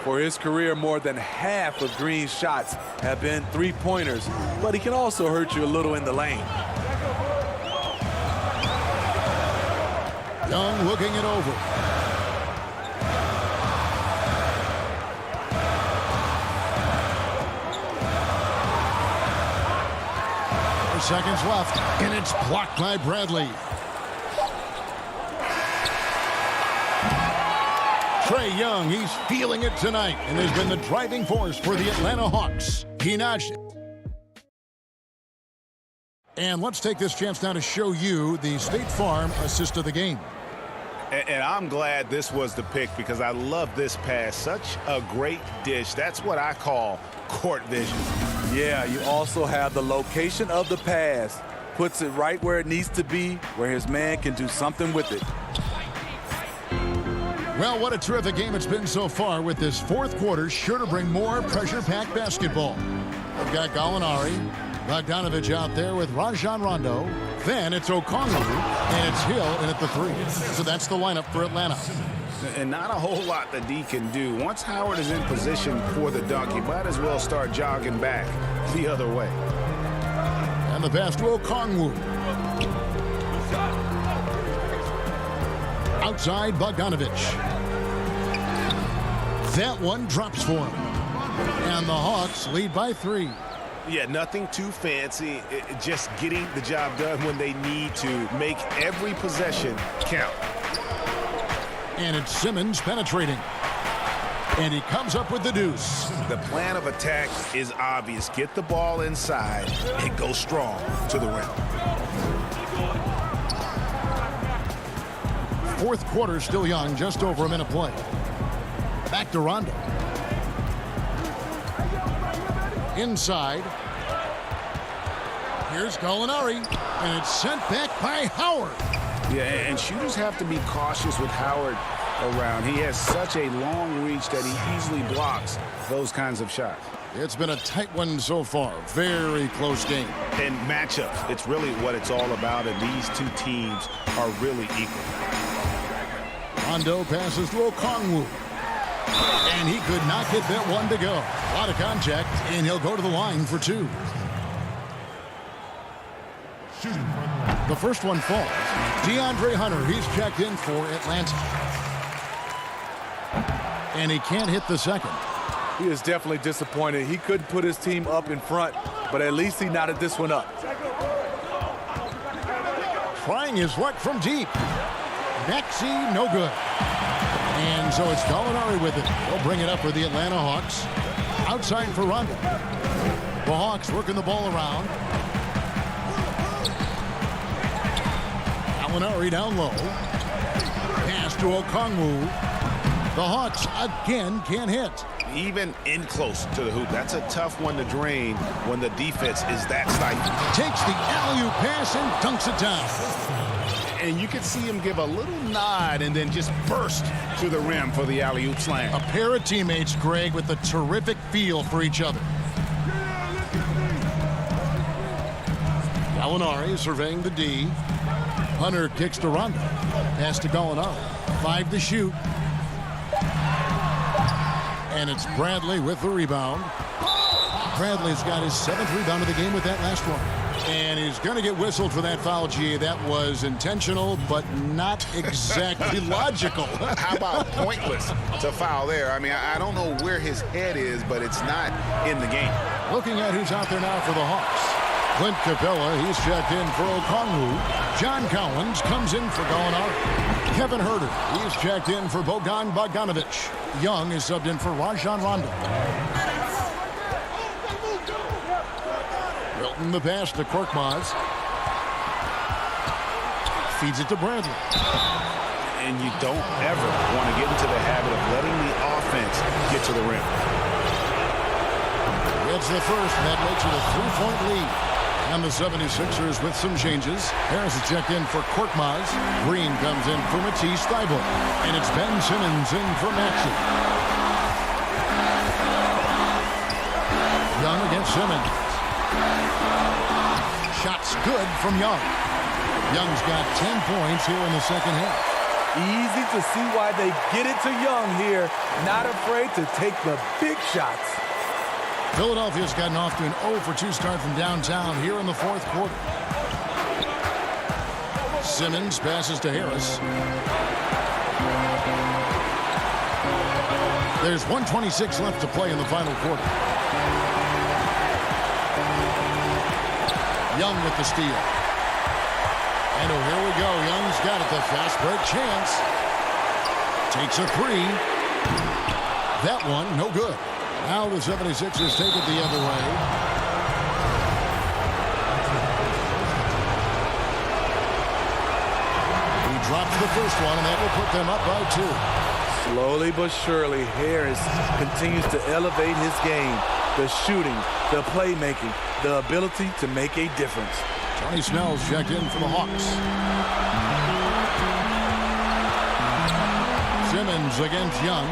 For his career, more than half of Green's shots have been three-pointers, but he can also hurt you a little in the lane. Young looking it over. Seconds left, and it's blocked by Bradley. Trae Young, he's feeling it tonight, and has been the driving force for the Atlanta Hawks. He notched it. And let's take this chance now to show you the State Farm assist of the game. And I'm glad this was the pick because I love this pass. Such a great dish. That's what I call court vision. Yeah, you also have the location of the pass. Puts it right where it needs to be, where his man can do something with it. Well, what a terrific game it's been so far, with this fourth quarter sure to bring more pressure-packed basketball. We've got Gallinari, Bogdanovich out there with Rajon Rondo. Then it's Okongwu, and it's Hill in at the 3. So that's the lineup for Atlanta. And not a whole lot that D can do. Once Howard is in position for the dunk, he might as well start jogging back the other way. And the pass to Okongwu. Outside Bogdanovich. That one drops for him. And the Hawks lead by 3. Yeah, nothing too fancy. Just getting the job done when they need to. Make every possession count. And it's Simmons penetrating. And he comes up with the deuce. The plan of attack is obvious. Get the ball inside and go strong to the rim. Fourth quarter still young, just over a minute play. Back to Rondo. Inside. Here's Gallinari, and it's sent back by Howard. Yeah, and shooters have to be cautious with Howard around. He has such a long reach that he easily blocks those kinds of shots. It's been a tight one so far. Very close game. And matchups, it's really what it's all about, and these two teams are really equal. Rondo passes to Okongwu. And he could not get that one to go. A lot of contact, and he'll go to the line for 2. The first one falls. DeAndre Hunter, he's checked in for Atlanta. And he can't hit the second. He is definitely disappointed. He couldn't put his team up in front, but at least he knotted this one up. Trying his luck from deep. Maxey, no good. And so it's Gallinari with it. He'll bring it up for the Atlanta Hawks. Outside for Rondo. The Hawks working the ball around. Gallinari down low. Pass to Okongwu. The Hawks again can't hit. even in close to the hoop. That's a tough one to drain when the defense is that stifling. Takes the alley-oop pass and dunks it down. And you can see him give a little nod and then just burst to the rim for the alley-oop slam. A pair of teammates, Greg, with a terrific feel for each other. Gallinari surveying the D. Hunter kicks to Rondo. Pass to Gallinari. 5 to shoot. And it's Bradley with the rebound. Bradley's got his 7th rebound of the game with that last one. And he's going to get whistled for that foul, G. That was intentional, but not exactly logical. How about pointless to foul there? I mean, I don't know where his head is, but it's not in the game. Looking at who's out there now for the Hawks. Clint Capella, he's checked in for Okongwu. John Collins comes in for Gallinari. Kevin Herter, he's checked in for Bogdan Bogdanovic. Young is subbed in for Rajon Rondo. Milton the pass to Korkmaz. Feeds it to Bradley. And you don't ever want to get into the habit of letting the offense get to the rim. It's the first, and that makes it a 3-point lead. And the 76ers with some changes. Harris is checked in for Korkmaz. Green comes in for Matisse Thybulle. And it's Ben Simmons in for Maxey. Young against Simmons. Shots good from Young. Young's got 10 points here in the second half. Easy to see why they get it to Young here. Not afraid to take the big shots. Philadelphia's gotten off to an 0-for-2 start from downtown here in the fourth quarter. Simmons passes to Harris. There's 1:26 left to play in the final quarter. Young with the steal. And oh, here we go. Young's got it. The fast break chance. Takes a three. That one, no good. Now the 76ers take it the other way. He drops the first one, and that will put them up by 2. Slowly but surely, Harris continues to elevate his game. The shooting, the playmaking, the ability to make a difference. Tony Snell's checked in for the Hawks. Simmons against Young.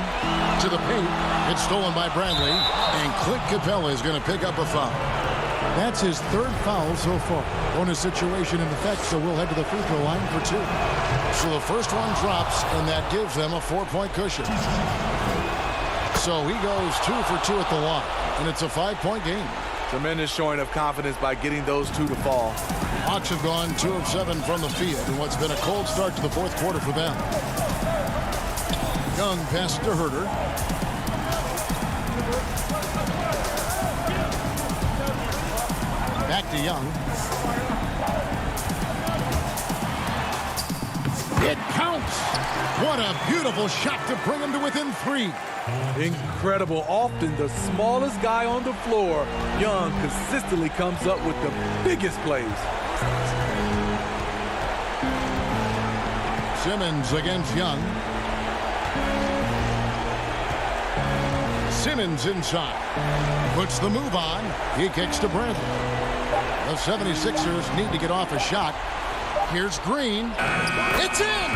To the paint. It's stolen by Bradley. And Clint Capella is going to pick up a foul. That's his 3rd foul so far. Bonus situation in effect, so we'll head to the free throw line for 2. So the first one drops, and that gives them a 4-point cushion. So he goes 2 for 2 at the line, and it's a 5-point game. Tremendous showing of confidence by getting those 2 to fall. Hawks have gone 2 of 7 from the field in what's been a cold start to the fourth quarter for them. Young passes to Herter. Back to Young. It counts. What a beautiful shot to bring him to within 3. Incredible. Often the smallest guy on the floor, Young consistently comes up with the biggest plays. Simmons against Young. Simmons inside. Puts the move on. He kicks to Bradley. The 76ers need to get off a shot. Here's Green. It's in!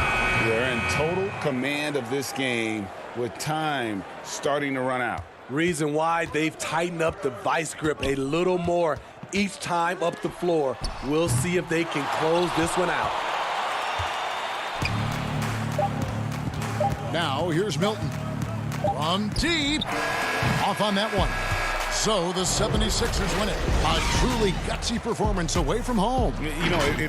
They're in total command of this game with time starting to run out. Reason why they've tightened up the vice grip a little more each time up the floor. We'll see if they can close this one out. Now here's Milton. From deep. Off on that one. So the 76ers win it. A truly gutsy performance away from home. You know,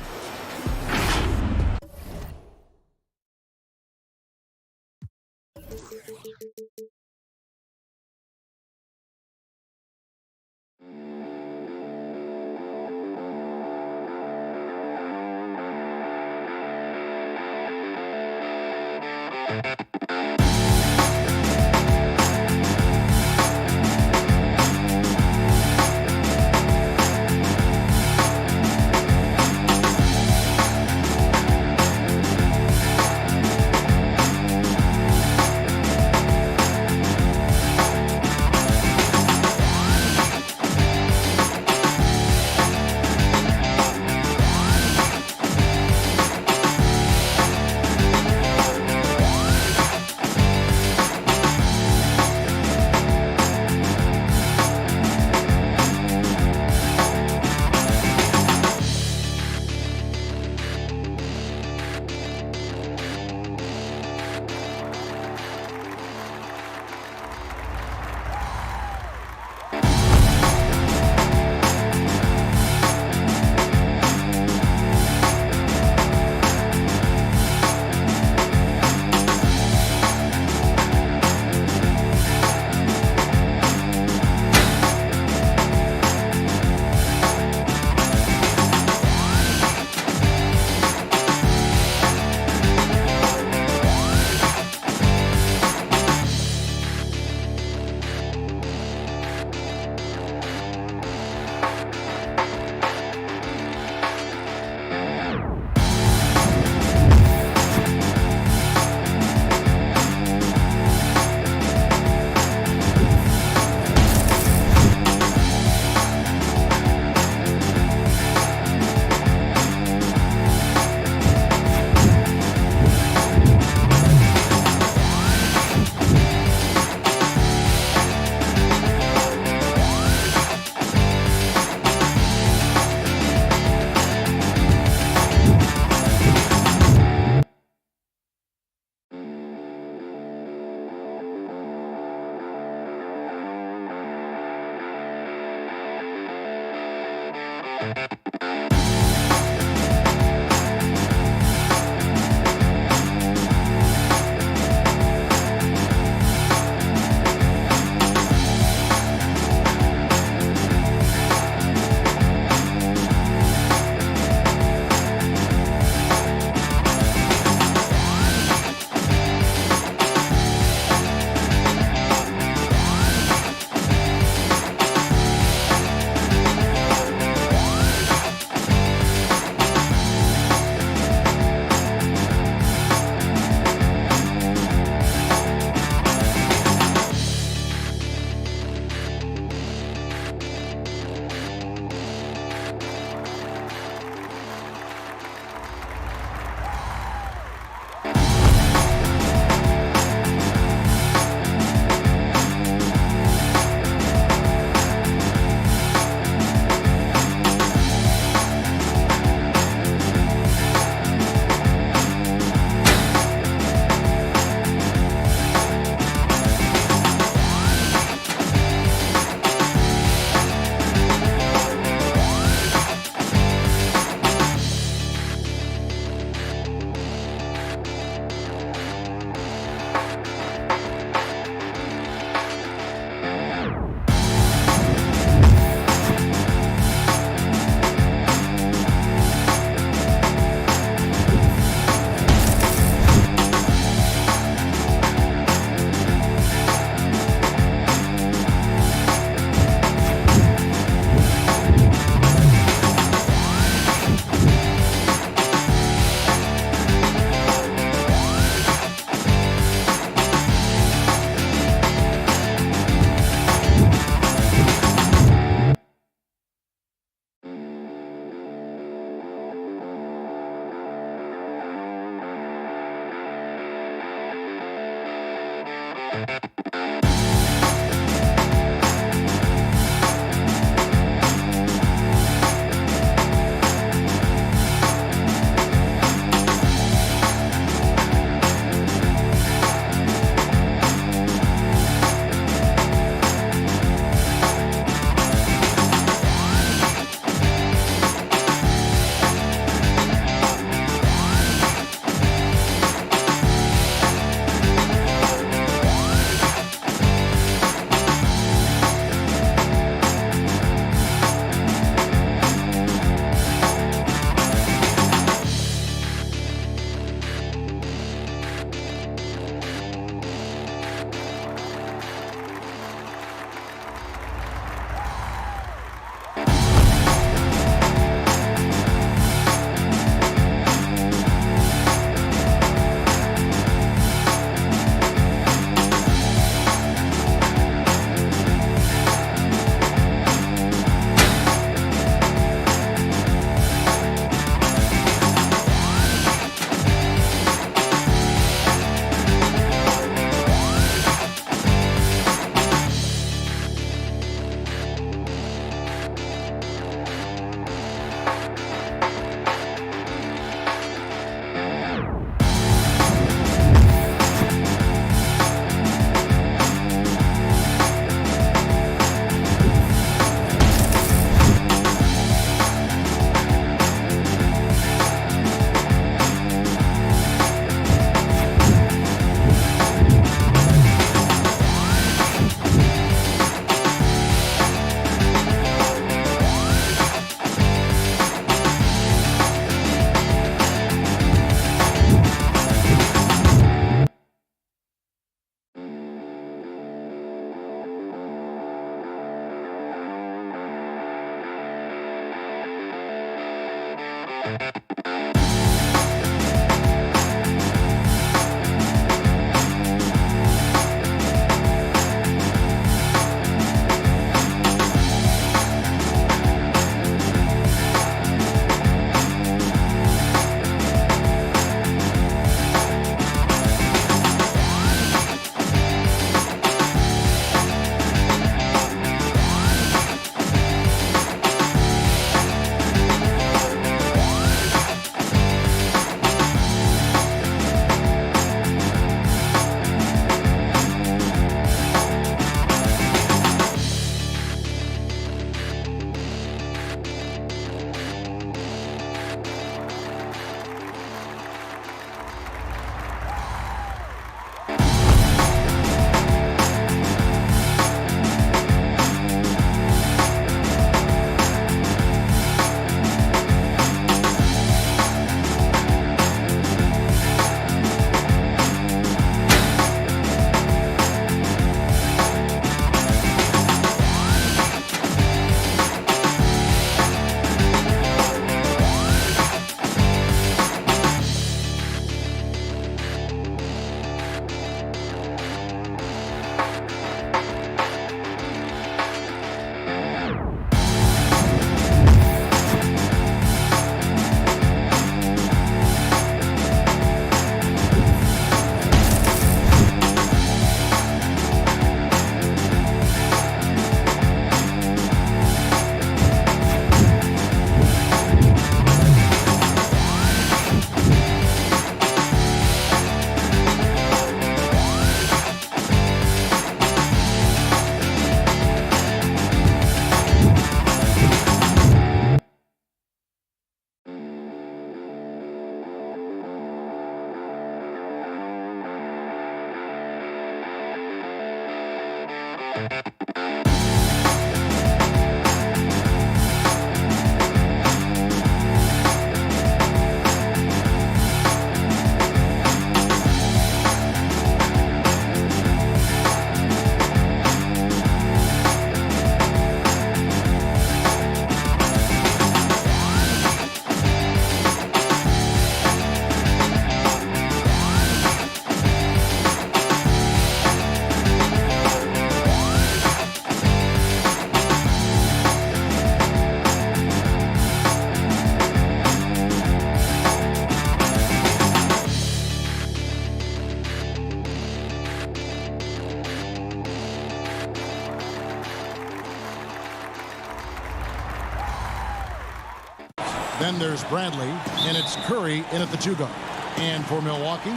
Then there's Bradley, and it's Curry in at the 2 guard. And for Milwaukee,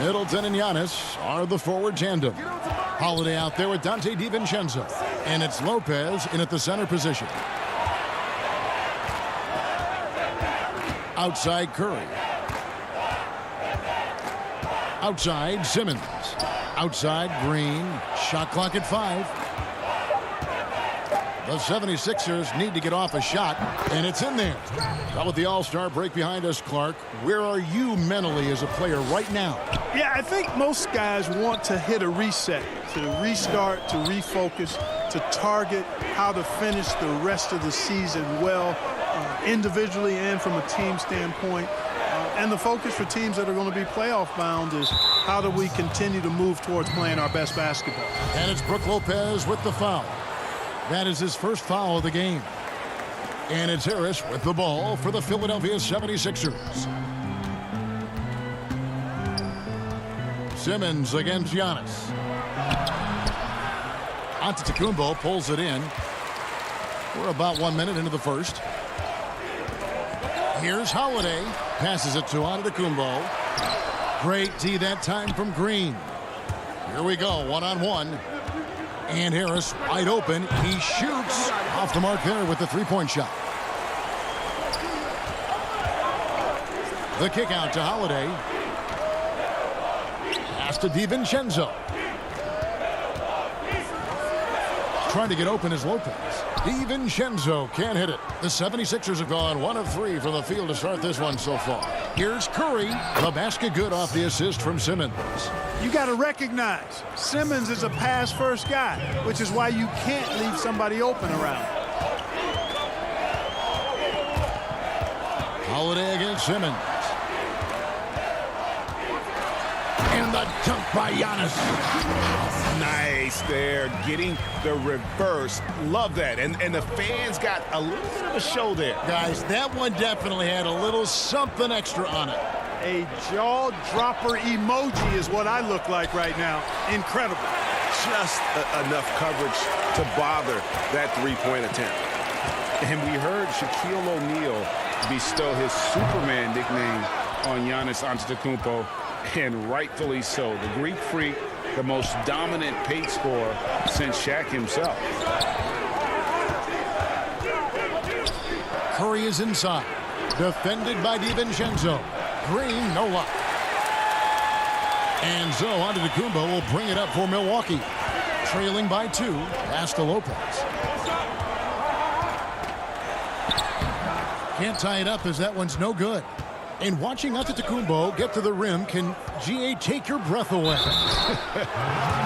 Middleton and Giannis are the forward tandem. Holiday out there with Dante DiVincenzo. And it's Lopez in at the center position. Outside Curry. Outside Simmons. Outside Green. Shot clock at 5. The 76ers need to get off a shot, and it's in there. Now with the All-Star break behind us, Clark, where are you mentally as a player right now? Yeah, I think most guys want to hit a reset, to restart, to refocus, to target how to finish the rest of the season well, individually and from a team standpoint. And the focus for teams that are going to be playoff bound is how do we continue to move towards playing our best basketball. And it's Brook Lopez with the foul. That is his first foul of the game. And it's Harris with the ball for the Philadelphia 76ers. Simmons against Giannis. Antetokounmpo pulls it in. We're about 1 minute into the first. Here's Holiday. Passes it to Antetokounmpo. Great D that time from Green. Here we go, one-on-one. And Harris wide open. He shoots off the mark there with the three-point shot. The kick out to Holiday. Pass to DiVincenzo. Trying to get open is Lopez. DiVincenzo can't hit it. The 76ers have gone 1 of 3 from the field to start this one so far. Here's Curry. The basket good off the assist from Simmons. You got to recognize Simmons is a pass-first guy, which is why you can't leave somebody open around. Holiday against Simmons. And the dunk by Giannis. Nice there, getting the reverse. Love that. And the fans got a little bit of a show there. Guys, that one definitely had a little something extra on it. A jaw-dropper emoji is what I look like right now. Incredible. Just enough coverage to bother that three-point attempt. And we heard Shaquille O'Neal bestow his Superman nickname on Giannis Antetokounmpo, and rightfully so. The Greek Freak, the most dominant paint scorer since Shaq himself. Curry is inside. Defended by DiVincenzo. Green, no luck. And so Antetokounmpo will bring it up for Milwaukee. Trailing by 2. Pass to Lopez. Can't tie it up as that one's no good. And watching Antetokounmpo get to the rim can, GA, take your breath away.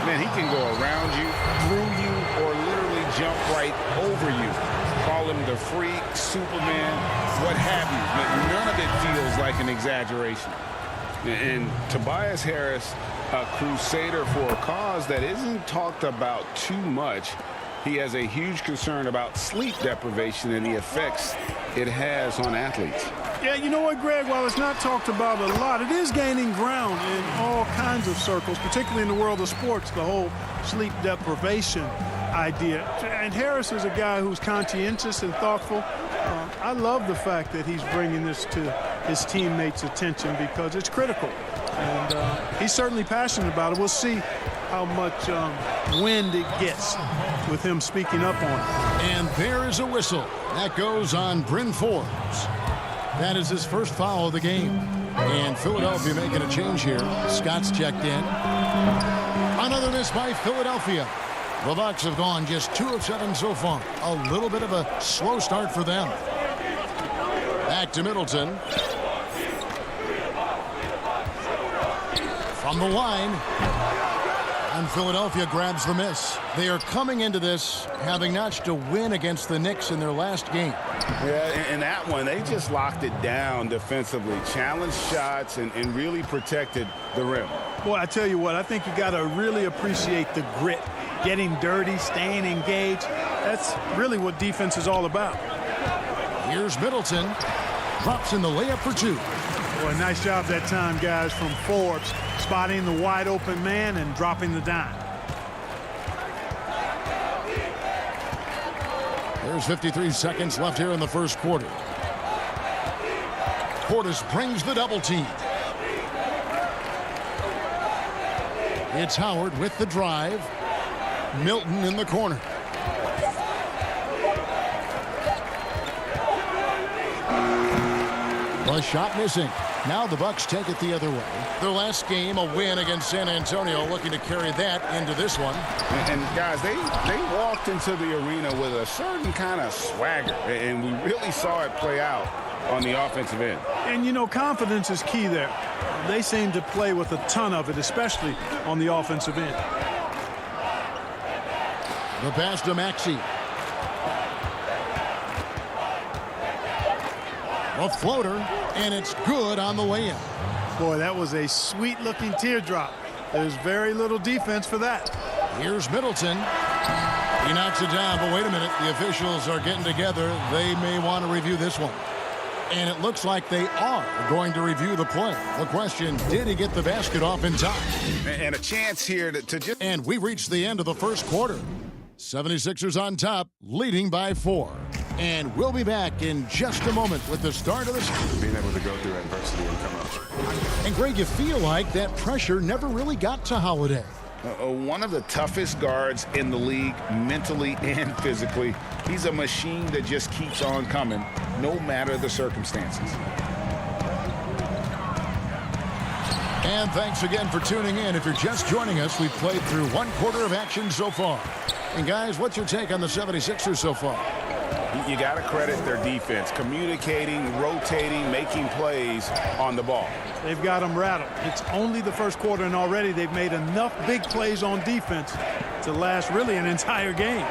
Man, he can go around you, through you, or literally jump right over you. Call him the freak, Superman, what have you. But none of it feels like an exaggeration. And Tobias Harris, a crusader for a cause that isn't talked about too much. He has a huge concern about sleep deprivation and the effects it has on athletes. Yeah, you know what, Greg? While it's not talked about a lot, it is gaining ground in all kinds of circles, particularly in the world of sports, the whole sleep deprivation idea. And Harris is a guy who's conscientious and thoughtful. I love the fact that he's bringing this to his teammates' attention because it's critical. And he's certainly passionate about it. We'll see how much wind it gets with him speaking up on it. And there is a whistle. That goes on Bryn Forbes. That is his first foul of the game. And Philadelphia making a change here. Scott's checked in. Another miss by Philadelphia. The Bucks have gone just 2 of 7 so far. A little bit of a slow start for them. Back to Middleton. From the line. And Philadelphia grabs the miss. They are coming into this having notched a win against the Knicks in their last game. Yeah, in that one, they just locked it down defensively, challenged shots, and really protected the rim. Boy, I tell you what, I think you got to really appreciate the grit, getting dirty, staying engaged. That's really what defense is all about. Here's Middleton. Drops in the layup for 2. Boy, nice job that time, guys, from Forbes, spotting the wide open man and dropping the dime. There's 53 seconds left here in the first quarter. Portis brings the double team. It's Howard with the drive. Milton in the corner. The shot missing. Now the Bucks take it the other way. Their last game, a win against San Antonio, looking to carry that into this one. And guys, they walked into the arena with a certain kind of swagger, and we really saw it play out on the offensive end. And, you know, confidence is key there. They seem to play with a ton of it, especially on the offensive end. The pass to Maxey. A floater, and it's good on the way in. Boy, that was a sweet-looking teardrop. There's very little defense for that. Here's Middleton. He knocks it down, but wait a minute. The officials are getting together. They may want to review this one. And it looks like they are going to review the play. The question, did he get the basket off in time? And a chance here to just... And we reached the end of the first quarter. 76ers on top, leading by 4. And we'll be back in just a moment with the start of the season. Being able to go through adversity and come out. And Greg, you feel like that pressure never really got to Holiday. One of the toughest guards in the league, mentally and physically. He's a machine that just keeps on coming, no matter the circumstances. And thanks again for tuning in. If you're just joining us, we've played through one quarter of action so far. And guys, what's your take on the 76ers so far? You got to credit their defense, communicating, rotating, making plays on the ball. They've got them rattled. It's only the first quarter, and already they've made enough big plays on defense to last really an entire game.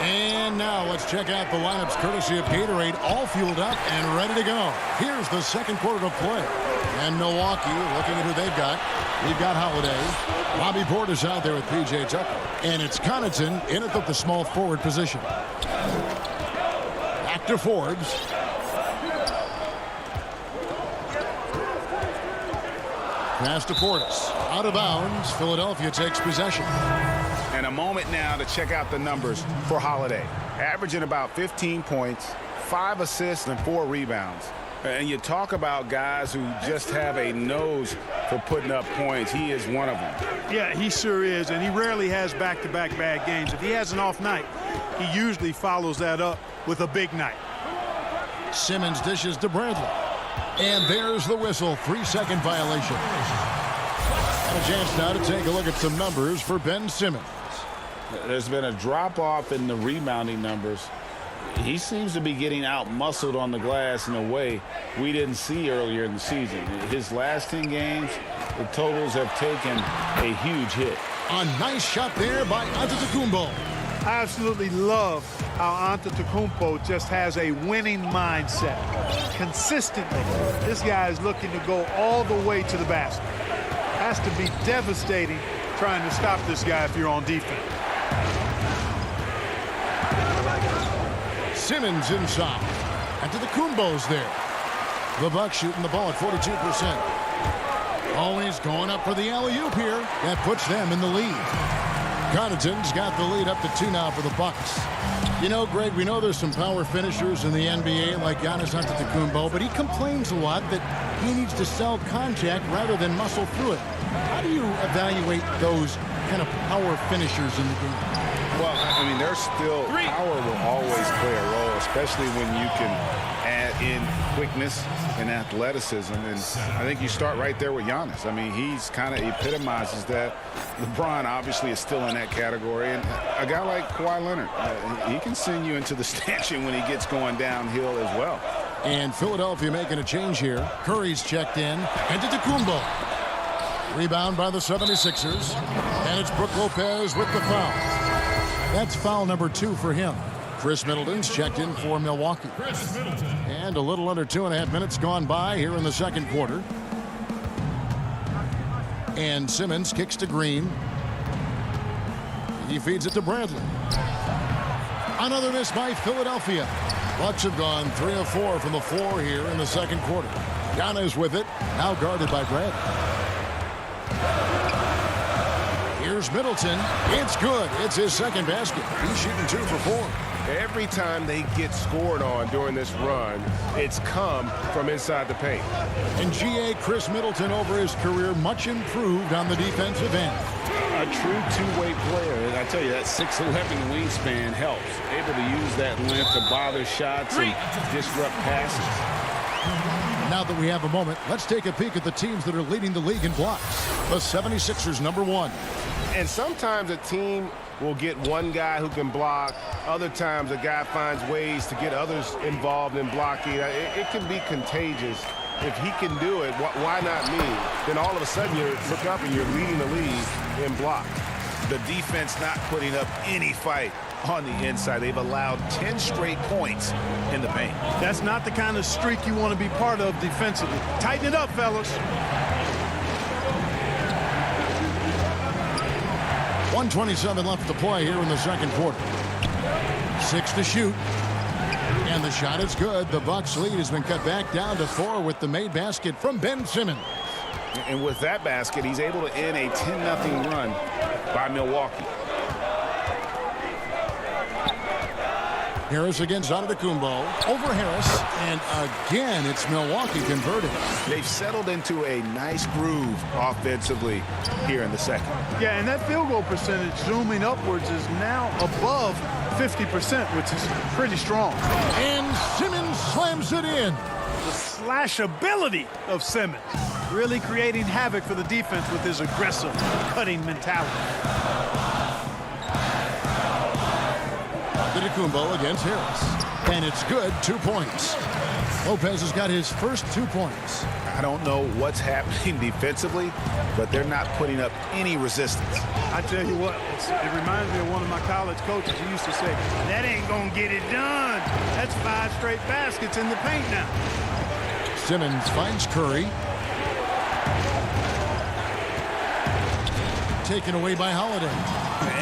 And now let's check out the lineups courtesy of Gatorade, all fueled up and ready to go. Here's the second quarter of play. And Milwaukee, looking at who they've got. We've got Holiday. Bobby Portis out there with P.J. Tucker. And it's Connaughton in at the small forward position. Back to Forbes. Pass to Portis. Out of bounds. Philadelphia takes possession. And a moment now to check out the numbers for Holiday. Averaging about 15 points, 5 assists, and 4 rebounds. And you talk about guys who just have a nose for putting up points. He is one of them. Yeah, he sure is, and he rarely has back-to-back bad games. If he has an off night, he usually follows that up with a big night. Simmons dishes to Bradley. And there's the whistle. 3-second violation. And a chance now to take a look at some numbers for Ben Simmons. There's been a drop-off in the rebounding numbers. He seems to be getting out-muscled on the glass in a way we didn't see earlier in the season. His last 10 games, the totals have taken a huge hit. A nice shot there by Antetokounmpo. I absolutely love how Antetokounmpo just has a winning mindset. Consistently, this guy is looking to go all the way to the basket. Has to be devastating trying to stop this guy if you're on defense. Simmons inside. Antetokounmpo's there. The Bucks shooting the ball at 42%. Always going up for the alley-oop here. That puts them in the lead. Connaughton's got the lead up to 2 now for the Bucks. You know, Greg, we know there's some power finishers in the NBA like Giannis Antetokounmpo, but he complains a lot that he needs to sell contact rather than muscle through it. How do you evaluate those kind of power finishers in the game? Well, I mean, there's still power will always play a role, especially when you can add in quickness and athleticism. And I think you start right there with Giannis. I mean, he's kind of epitomizes that. LeBron obviously is still in that category. And a guy like Kawhi Leonard, he can send you into the stanchion when he gets going downhill as well. And Philadelphia making a change here. Curry's checked in. Antetokounmpo. Rebound by the 76ers. And it's Brook Lopez with the foul. That's foul number 2 for him. Chris Middleton's checked in for Milwaukee. And a little under 2.5 minutes gone by here in the second quarter. And Simmons kicks to Green. He feeds it to Bradley. Another miss by Philadelphia. Bucks have gone 3 of 4 from the floor here in the second quarter. Giannis with it, now guarded by Bradley. Here's Middleton. It's good. It's his second basket. He's shooting 2 for 4. Every time they get scored on during this run, it's come from inside the paint. And GA Chris Middleton over his career much improved on the defensive end. A true two-way player. And I tell you, that 6'11" wingspan helps. Able to use that length to bother shots and disrupt passes. Now that we have a moment, let's take a peek at the teams that are leading the league in blocks. The 76ers, number 1. And sometimes a team will get one guy who can block. Other times a guy finds ways to get others involved in blocking. It can be contagious. If he can do it, why not me? Then all of a sudden you look up and you're leading the league in block. The defense not putting up any fight on the inside. They've allowed 10 straight points in the paint. That's not the kind of streak you want to be part of defensively. Tighten it up, fellas. 1:27 left to play here in the second quarter. 6 to shoot. And the shot is good. The Bucks lead has been cut back down to 4 with the made basket from Ben Simmons. And with that basket, he's able to end a 10-0 run by Milwaukee. Harris against Antetokounmpo. Over Harris. And again, it's Milwaukee converting. They've settled into a nice groove offensively here in the second. Yeah, and that field goal percentage zooming upwards is now above 50%, which is pretty strong. And Simmons slams it in. The slashability of Simmons, really creating havoc for the defense with his aggressive cutting mentality. Antetokounmpo against Harris. And it's good, 2 points. Lopez has got his first 2 points. I don't know what's happening defensively, but they're not putting up any resistance. I tell you what, it reminds me of one of my college coaches. He used to say, that ain't gonna get it done. That's 5 straight baskets in the paint now. Simmons finds Curry. Taken away by Holiday.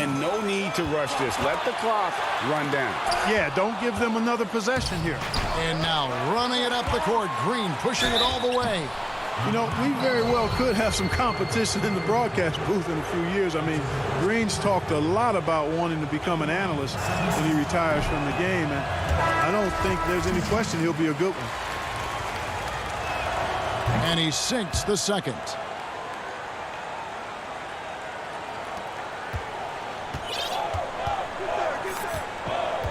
And no need to rush this. Let the clock run down. Yeah, don't give them another possession here. And now running it up the court. Green pushing it all the way. You know, we very well could have some competition in the broadcast booth in a few years. I mean, Green's talked a lot about wanting to become an analyst when he retires from the game. And I don't think there's any question he'll be a good one. And he sinks the second.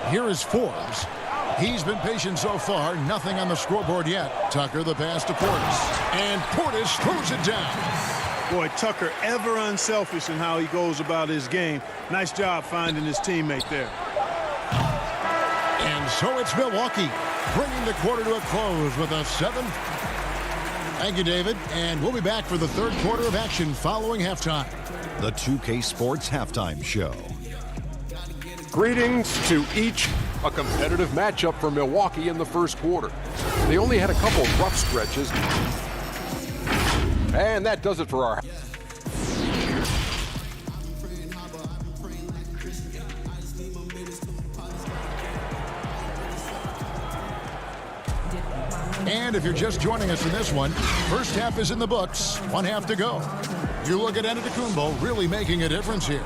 Here is Forbes. He's been patient so far. Nothing on the scoreboard yet. Tucker the pass to Portis. And Portis throws it down. Boy, Tucker ever unselfish in how he goes about his game. Nice job finding his teammate there. And so it's Milwaukee bringing the quarter to a close with a 7. Thank you, David. And we'll be back for the third quarter of action following halftime. The 2K Sports Halftime Show. Greetings to each. A competitive matchup for Milwaukee in the first quarter. They only had a couple of rough stretches. And that does it for our... And if you're just joining us in this one, first half is in the books. 1 half to go. You look at Antetokounmpo really making a difference here.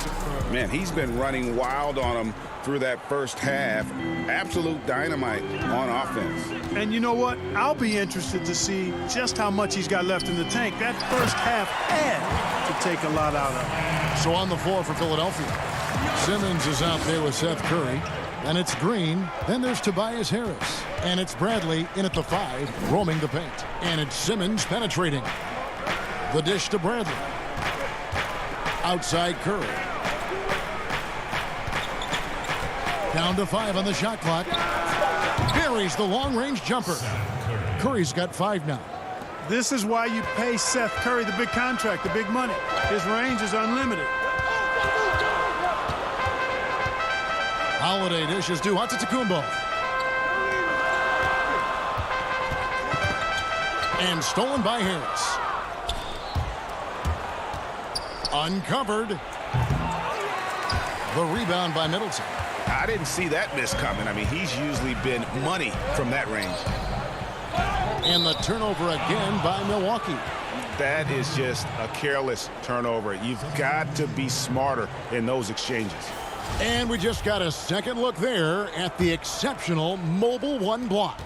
Man, he's been running wild on him through that first half. Absolute dynamite on offense. And you know what? I'll be interested to see just how much he's got left in the tank. That first half had to take a lot out of him. So on the floor for Philadelphia, Simmons is out there with Seth Curry. And it's Green. Then there's Tobias Harris. And it's Bradley in at the 5, roaming the paint. And it's Simmons penetrating. The dish to Bradley. Outside Curry. Down to 5 on the shot clock. Buries the long-range jumper. Curry's got 5 now. This is why you pay Seth Curry the big contract, the big money. His range is unlimited. Holiday dishes to Antetokounmpo. And stolen by Harris. Uncovered. The rebound by Middleton. I didn't see that miss coming. I mean, he's usually been money from that range. And the turnover again by Milwaukee. That is just a careless turnover. You've got to be smarter in those exchanges. And we just got a second look there at the exceptional Mobile One block.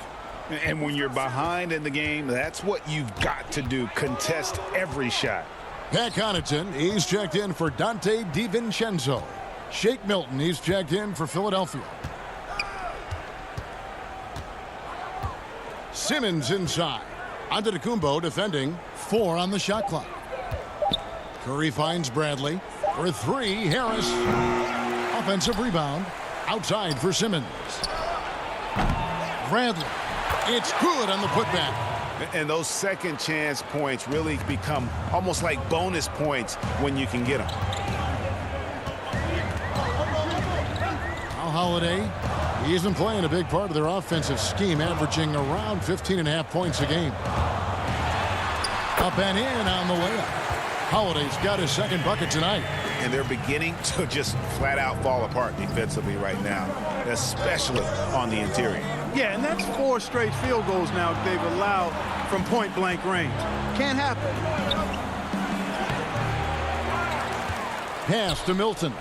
And when you're behind in the game, that's what you've got to do. Contest every shot. Pat Connaughton, he's checked in for Dante DiVincenzo. Shake Milton, he's checked in for Philadelphia. Simmons inside. Antetokounmpo defending. 4 on the shot clock. Curry finds Bradley. For 3, Harris. Offensive rebound. Outside for Simmons. Bradley. It's good on the putback. And those second chance points really become almost like bonus points when you can get them. Al Holiday, he isn't playing a big part of their offensive scheme, averaging around 15.5 points a game. Up and in on the layup. Holiday's got his second bucket tonight. And they're beginning to just flat out fall apart defensively right now, especially on the interior. Yeah, and that's 4 straight field goals now they've allowed from point-blank range. Can't happen. Pass to Milton.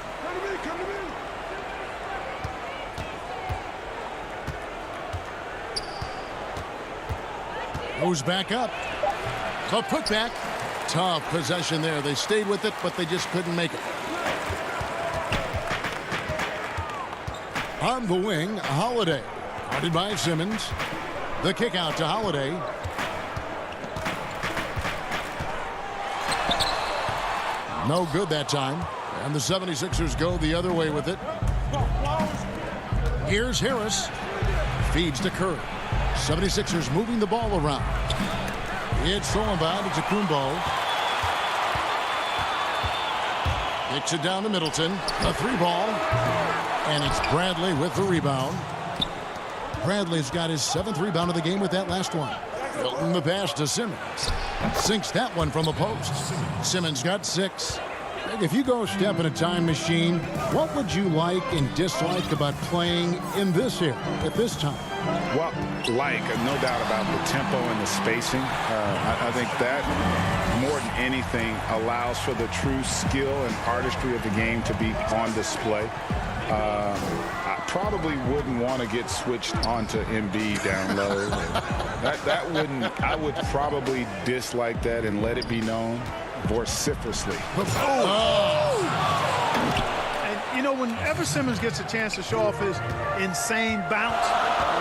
Goes back up. The putback. Tough possession there. They stayed with it, but they just couldn't make it. On the wing, Holiday. Guarded by Simmons. The kick out to Holiday. No good that time. And the 76ers go the other way with it. Here's Harris. Feeds to Curry. 76ers moving the ball around. It's thrown by Antetokounmpo. Kicks it down to Middleton. A 3-ball. And it's Bradley with the rebound. Bradley's got his 7th rebound of the game with that last one. Milton the pass to Simmons. Sinks that one from the post. Simmons got 6. If you go step in a time machine, what would you like and dislike about playing in this era at this time? Well, no doubt about the tempo and the spacing. I think that, more than anything, allows for the true skill and artistry of the game to be on display. I probably wouldn't want to get switched onto Embiid down low. I would probably dislike that and let it be known vociferously. And, you know, whenever Simmons gets a chance to show off his insane bounce,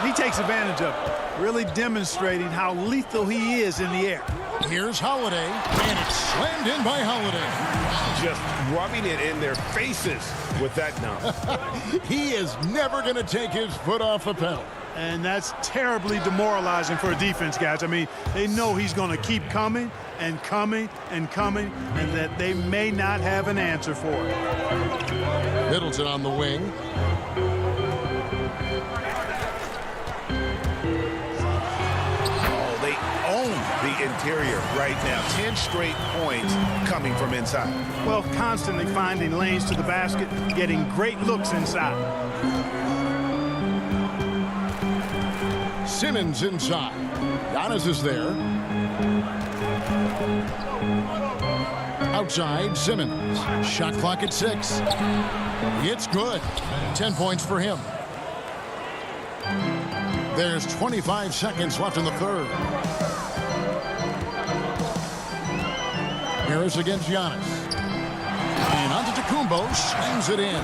he takes advantage of it, really demonstrating how lethal he is in the air. Here's Holiday, and it's slammed in by Holiday. Just rubbing it in their faces with that dunk. He is never going to take his foot off the pedal. And that's terribly demoralizing for a defense, guys. I mean, they know he's going to keep coming and coming and coming, and that they may not have an answer for it. Middleton on the wing. Oh, they own the interior right now. 10 straight points coming from inside. Well, constantly finding lanes to the basket, getting great looks inside. Simmons inside. Giannis is there. Outside, Simmons. Shot clock at 6. It's good. 10 points for him. There's 25 seconds left in the third. Harris against Giannis. And Antetokounmpo slams it in.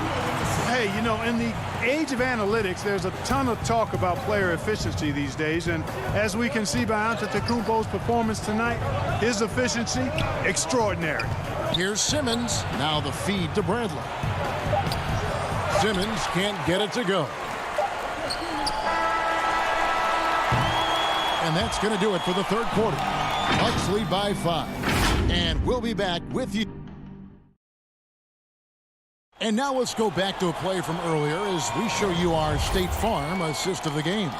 Hey, you know, in the age of analytics, there's a ton of talk about player efficiency these days. And as we can see by Antetokounmpo's performance tonight, his efficiency, extraordinary. Here's Simmons. Now the feed to Bradley. Simmons can't get it to go. And that's going to do it for the third quarter. Bucks lead by 5. And we'll be back with you. And now let's go back to a play from earlier as we show you our State Farm assist of the game.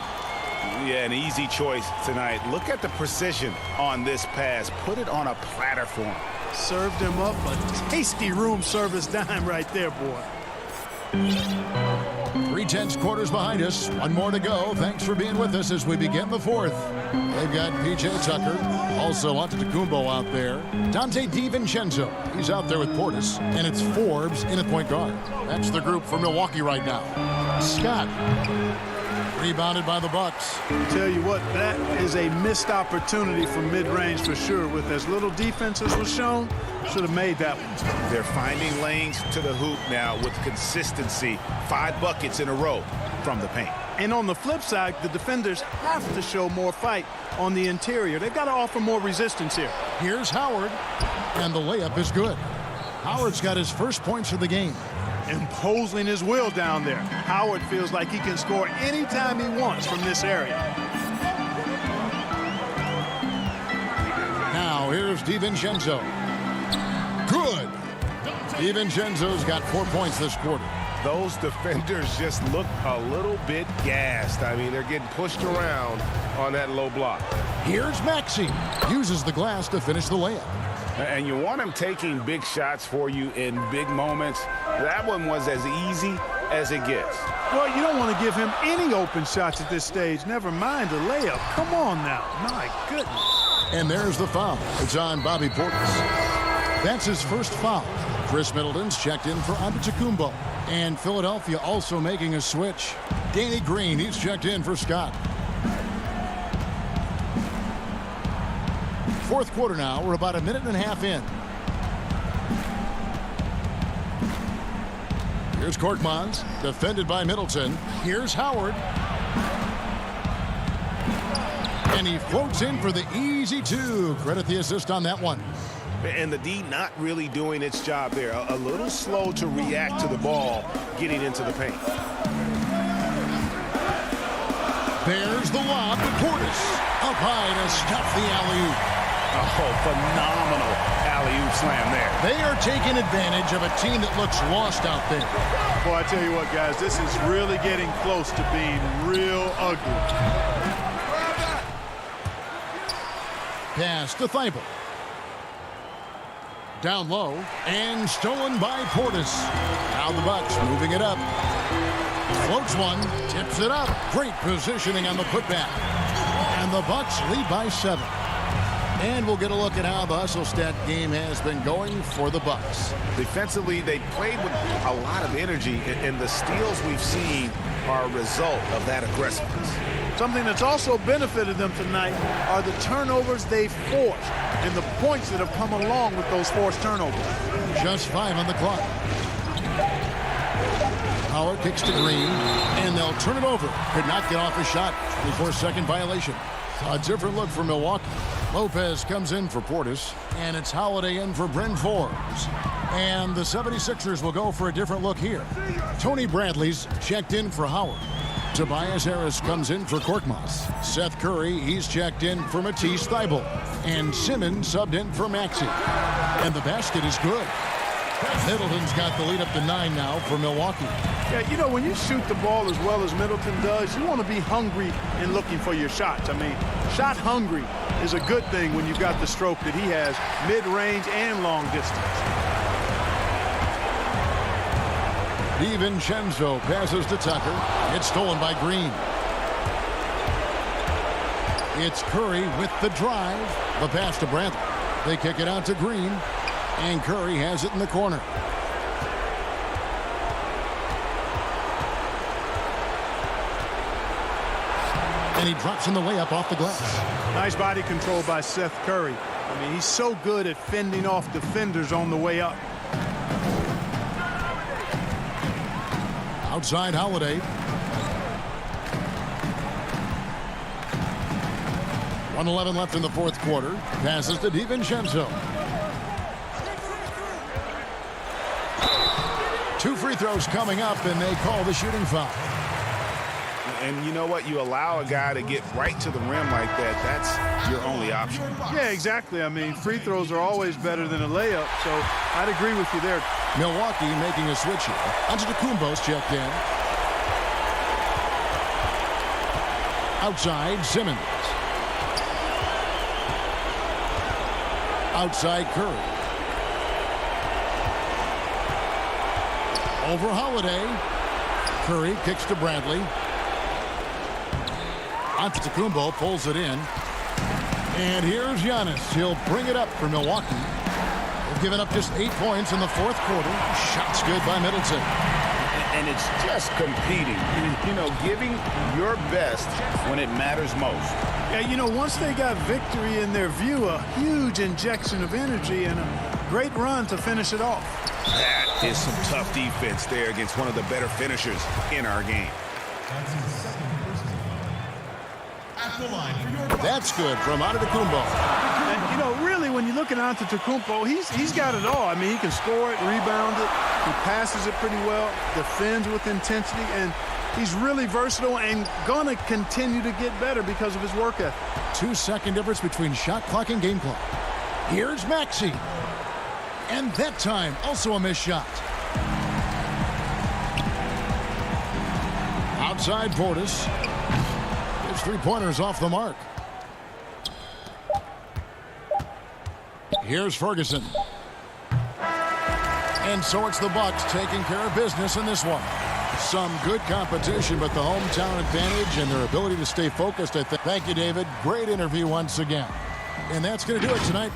Yeah, an easy choice tonight. Look at the precision on this pass. Put it on a platter for him. Served him up a tasty room service dime right there, boy. 3/10 quarters behind us. One more to go. Thanks for being with us as we begin the fourth. They've got P.J. Tucker, Also Antetokounmpo out there. Dante DiVincenzo, he's out there with Portis. And it's Forbes in at point guard. That's the group for Milwaukee right now. Scott. Rebounded by the Bucks. Tell you what, that is a missed opportunity from mid-range for sure. With as little defense as was shown, should have made that one. They're finding lanes to the hoop now with consistency. 5 buckets in a row from the paint. And on the flip side, the defenders have to show more fight on the interior. They've got to offer more resistance here. Here's Howard, and the layup is good. Howard's got his first points of the game. Imposing his will down there. Howard feels like he can score anytime he wants from this area. Now here's DiVincenzo. Good. DiVincenzo's got 4 points this quarter. Those defenders just look a little bit gassed. I mean, they're getting pushed around on that low block. Here's Maxey. Uses the glass to finish the layup. And you want him taking big shots for you in big moments. That one was as easy as it gets. Well, you don't want to give him any open shots at this stage. Never mind a layup. Come on now. My goodness. And there's the foul. It's on Bobby Portis. That's his first foul. Chris Middleton's checked in for Antetokounmpo. And Philadelphia also making a switch. Danny Green, he's checked in for Scott. Fourth quarter now. We're about a minute and a half in. Here's Korkmaz, defended by Middleton. Here's Howard. And he floats in for the easy 2. Credit the assist on that one. And the D not really doing its job there. A little slow to react to the ball getting into the paint. There's the lob to Portis. Up high to stop the alley-oop. Oh, phenomenal alley-oop slam there. They are taking advantage of a team that looks lost out there. Boy, I tell you what, guys, this is really getting close to being real ugly. Pass to Thibault. Down low and stolen by Portis. Now the Bucks moving it up. Floats one, tips it up. Great positioning on the putback. And the Bucks lead by 7. And we'll get a look at how the hustle stat game has been going for the Bucks. Defensively, they played with a lot of energy, and the steals we've seen are a result of that aggressiveness. Something that's also benefited them tonight are the turnovers they've forced and the points that have come along with those forced turnovers. Just 5 on the clock. Howard kicks to Green, and they'll turn it over. Could not get off a shot. 24-second violation. A different look for Milwaukee. Lopez comes in for Portis, and it's Holiday in for Bryn Forbes. And the 76ers will go for a different look here. Tony Bradley's checked in for Howard. Tobias Harris comes in for Korkmaz. Seth Curry, he's checked in for Matisse Thybulle. And Simmons subbed in for Maxey. And the basket is good. Middleton's got the lead up to 9 now for Milwaukee. Yeah, you know, when you shoot the ball as well as Middleton does, you want to be hungry in looking for your shots. I mean, shot hungry is a good thing when you've got the stroke that he has, mid-range and long distance. DiVincenzo passes to Tucker. It's stolen by Green. It's Curry with the drive. The pass to Bradley. They kick it out to Green. And Curry has it in the corner. And he drops in the layup off the glass. Nice body control by Seth Curry. I mean, he's so good at fending off defenders on the way up. Outside Holiday. 1:11 left in the fourth quarter. Passes to DiVincenzo. 2 free throws coming up, and they call the shooting foul. And you know what? You allow a guy to get right to the rim like that. That's your only option. Yeah, exactly. I mean, free throws are always better than a layup, so I'd agree with you there. Milwaukee making a switch here. Antetokounmpo's checked in. Outside, Simmons. Outside, Curry. Over Holiday. Curry kicks to Bradley. Antetokounmpo pulls it in. And here's Giannis. He'll bring it up for Milwaukee. They've given up just 8 points in the fourth quarter. Shots good by Middleton. And it's just competing, you know, giving your best when it matters most. Yeah, you know, once they got victory in their view, a huge injection of energy and a great run to finish it off. That is some tough defense there against one of the better finishers in our game. That's good from Antetokounmpo. And, you know, really, when you look at Antetokounmpo, he's got it all. I mean, he can score it, rebound it, he passes it pretty well, defends with intensity, and he's really versatile and going to continue to get better because of his work ethic. 2-second difference between shot clock and game clock. Here's Maxey. And that time, also a missed shot. Outside Portis. His three-pointers off the mark. Here's Ferguson. And so it's the Bucks taking care of business in this one. Some good competition, but the hometown advantage and their ability to stay focused, I think. Thank you, David. Great interview once again. And that's going to do it tonight.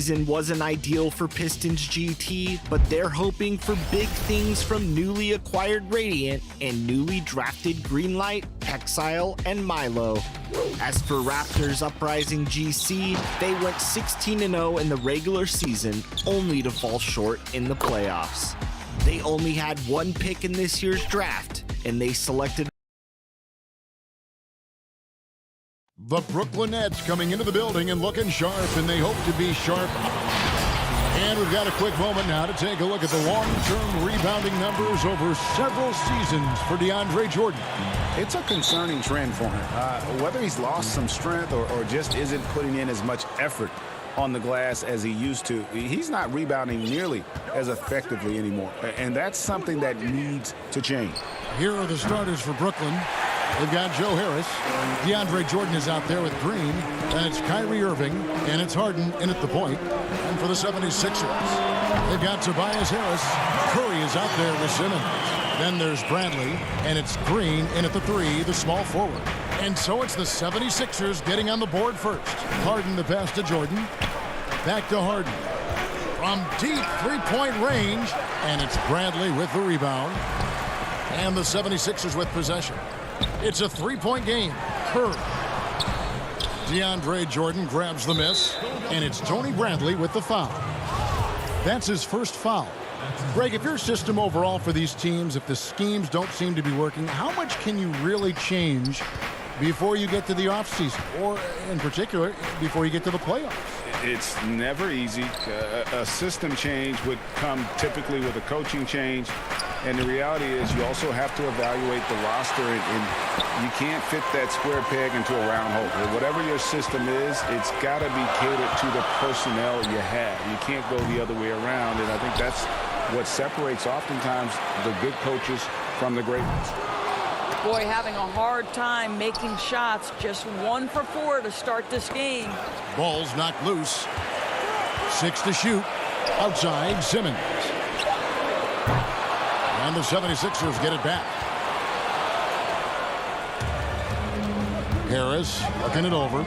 season wasn't ideal for Pistons GT, but they're hoping for big things from newly acquired Radiant and newly drafted Greenlight, Exile, and Milo. As for Raptors Uprising GC, they went 16-0 in the regular season, only to fall short in the playoffs. They only had one pick in this year's draft, and they selected The Brooklyn Nets coming into the building and looking sharp, and they hope to be sharp. And we've got a quick moment now to take a look at the long-term rebounding numbers over several seasons for DeAndre Jordan. It's a concerning trend for him. Whether he's lost some strength or just isn't putting in as much effort on the glass as he used to, he's not rebounding nearly as effectively anymore. And that's something that needs to change. Here are the starters for Brooklyn. They've got Joe Harris. DeAndre Jordan is out there with Green. And it's Kyrie Irving. And it's Harden in at the point. And for the 76ers, they've got Tobias Harris. Curry is out there with Simmons. Then there's Bradley. And it's Green in at the 3, the small forward. And so it's the 76ers getting on the board first. Harden the pass to Jordan. Back to Harden. From deep three-point range. And it's Bradley with the rebound. And the 76ers with possession. It's a three-point game. Curry. DeAndre Jordan grabs the miss. And it's Tony Bradley with the foul. That's his first foul. Greg, if your system overall for these teams, if the schemes don't seem to be working, how much can you really change before you get to the offseason? Or, in particular, before you get to the playoffs? It's never easy. A system change would come typically with a coaching change. And the reality is you also have to evaluate the roster, and you can't fit that square peg into a round hole. Whatever your system is, it's got to be catered to the personnel you have. You can't go the other way around, and I think that's what separates oftentimes the good coaches from the great ones. Boy, having a hard time making shots. Just 1 for 4 to start this game. Ball's knocked loose. 6 to shoot. Outside, Simmons. And the 76ers get it back. Harris looking it over.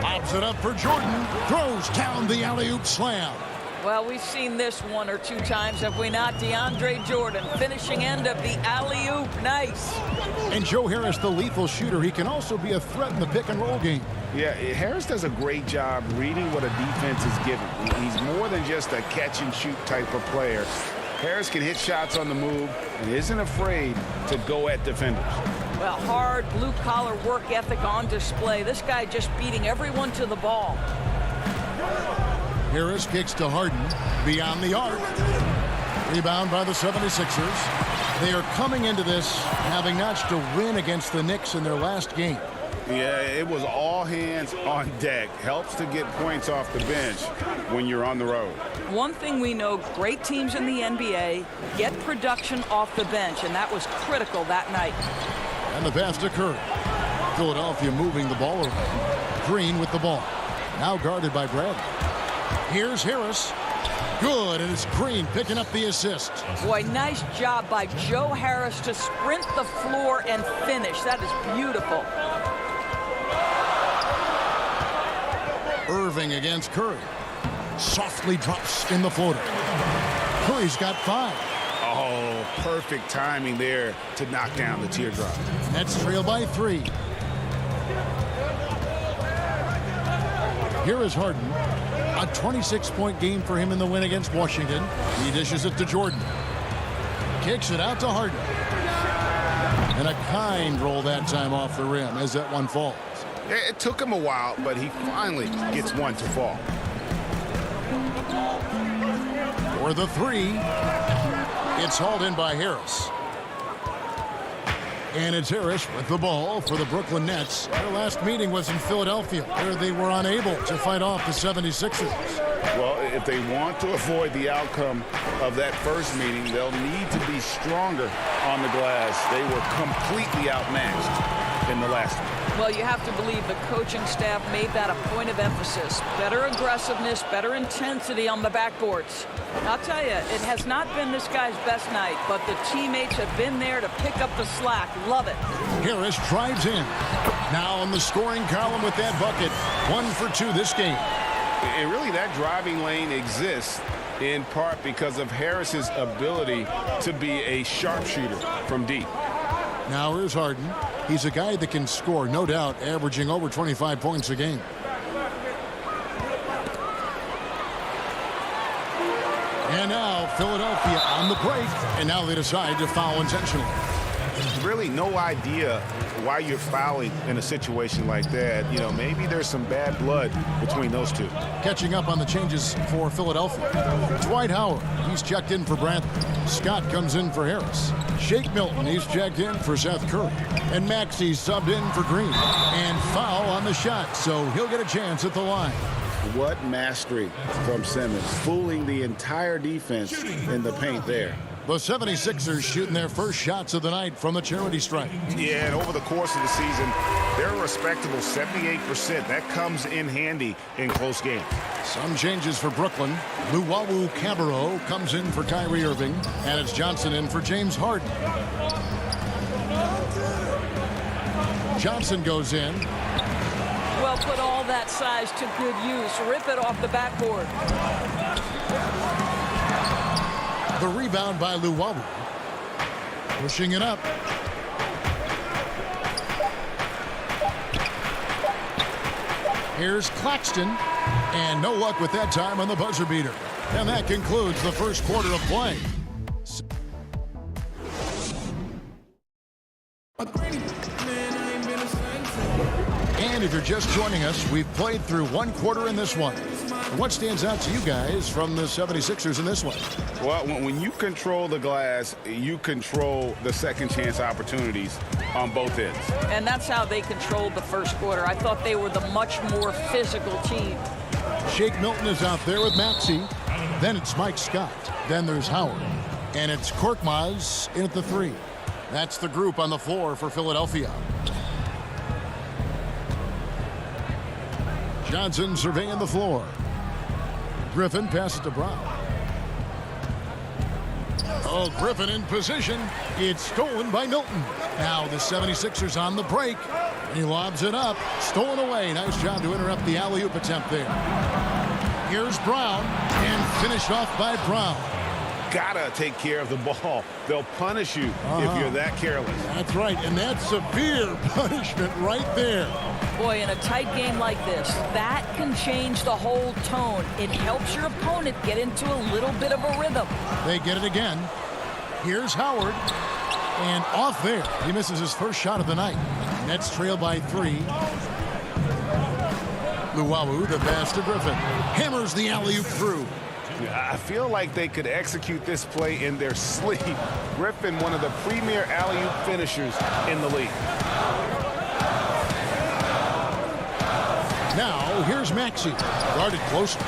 Pops it up for Jordan. Throws down the alley-oop slam. Well, we've seen this 1 or 2 times, have we not? DeAndre Jordan, finishing end of the alley-oop. Nice. And Joe Harris, the lethal shooter, he can also be a threat in the pick-and-roll game. Yeah, Harris does a great job reading what a defense is given. He's more than just a catch-and-shoot type of player. Harris can hit shots on the move and isn't afraid to go at defenders. Well, hard blue-collar work ethic on display. This guy just beating everyone to the ball. Harris kicks to Harden beyond the arc. Rebound by the 76ers. They are coming into this having notched a win against the Knicks in their last game. Yeah, it was all hands on deck. Helps to get points off the bench when you're on the road. One thing we know, great teams in the NBA get production off the bench, and that was critical that night. And the pass to Curry. Philadelphia moving the ball around. Green with the ball. Now guarded by Bradley. Here's Harris. Good, and it's Green picking up the assist. Boy, nice job by Joe Harris to sprint the floor and finish. That is beautiful. Irving against Curry. Softly drops in the floater. Curry's got 5. Oh, perfect timing there to knock down the teardrop. Nets trail by 3. Here is Harden. A 26-point game for him in the win against Washington. He dishes it to Jordan. Kicks it out to Harden. And a kind roll that time off the rim as that one falls. It took him a while, but he finally gets one to fall. For the 3. It's hauled in by Harris. And it's Harris with the ball for the Brooklyn Nets. Their last meeting was in Philadelphia, where they were unable to fight off the 76ers. Well, if they want to avoid the outcome of that first meeting, they'll need to be stronger on the glass. They were completely outmatched in the last one. Well, you have to believe the coaching staff made that a point of emphasis. Better aggressiveness, better intensity on the backboards. I'll tell you, it has not been this guy's best night, but the teammates have been there to pick up the slack. Love it. Harris drives in. Now on the scoring column with that bucket. 1 for 2 this game. And really, that driving lane exists in part because of Harris's ability to be a sharpshooter from deep. Now here's Harden. He's a guy that can score, no doubt, averaging over 25 points a game. And now Philadelphia on the break, and now they decide to foul intentionally. Really no idea why you're fouling in a situation like that. You know, maybe there's some bad blood between those two. Catching up on the changes for Philadelphia. Dwight Howard, he's checked in for Bradley. Scott comes in for Harris. Shake Milton, he's checked in for Seth Curry. And Maxey subbed in for Green. And foul on the shot, so he'll get a chance at the line. What mastery from Simmons, fooling the entire defense in the paint there. The 76ers shooting their first shots of the night from the charity stripe. Yeah, and over the course of the season, they're a respectable 78%. That comes in handy in close games. Some changes for Brooklyn. Luwawu Cabarrot comes in for Kyrie Irving, and it's Johnson in for James Harden. Johnson goes in. Well, put all that size to good use. Rip it off the backboard. The rebound by Luwawu. Pushing it up. Here's Claxton. And no luck with that time on the buzzer beater. And that concludes the first quarter of play. And if you're just joining us, we've played through one quarter in this one. What stands out to you guys from the 76ers in this one? Well, when you control the glass, you control the second chance opportunities on both ends. And that's how they controlled the first quarter. I thought they were the much more physical team. Shake Milton is out there with Maxey. Then it's Mike Scott. Then there's Howard. And it's Korkmaz in at the three. That's the group on the floor for Philadelphia. Johnson surveying the floor. Griffin passes to Brown. Oh, Griffin in position. It's stolen by Milton. Now the 76ers on the break. He lobs it up. Stolen away. Nice job to interrupt the alley-oop attempt there. Here's Brown. And finished off by Brown. Gotta take care of the ball. They'll punish you if you're that careless. That's right. And that's severe punishment right there. Boy, in a tight game like this, that can change the whole tone. It helps your opponent get into a little bit of a rhythm. They get it again. Here's Howard. And off there. He misses his first shot of the night. Nets trail by 3. Luwawu, the pass to Griffin. Hammers the alley-oop through. I feel like they could execute this play in their sleep. Griffin, one of the premier alley-oop finishers in the league. Now, here's Maxey, guarded closely.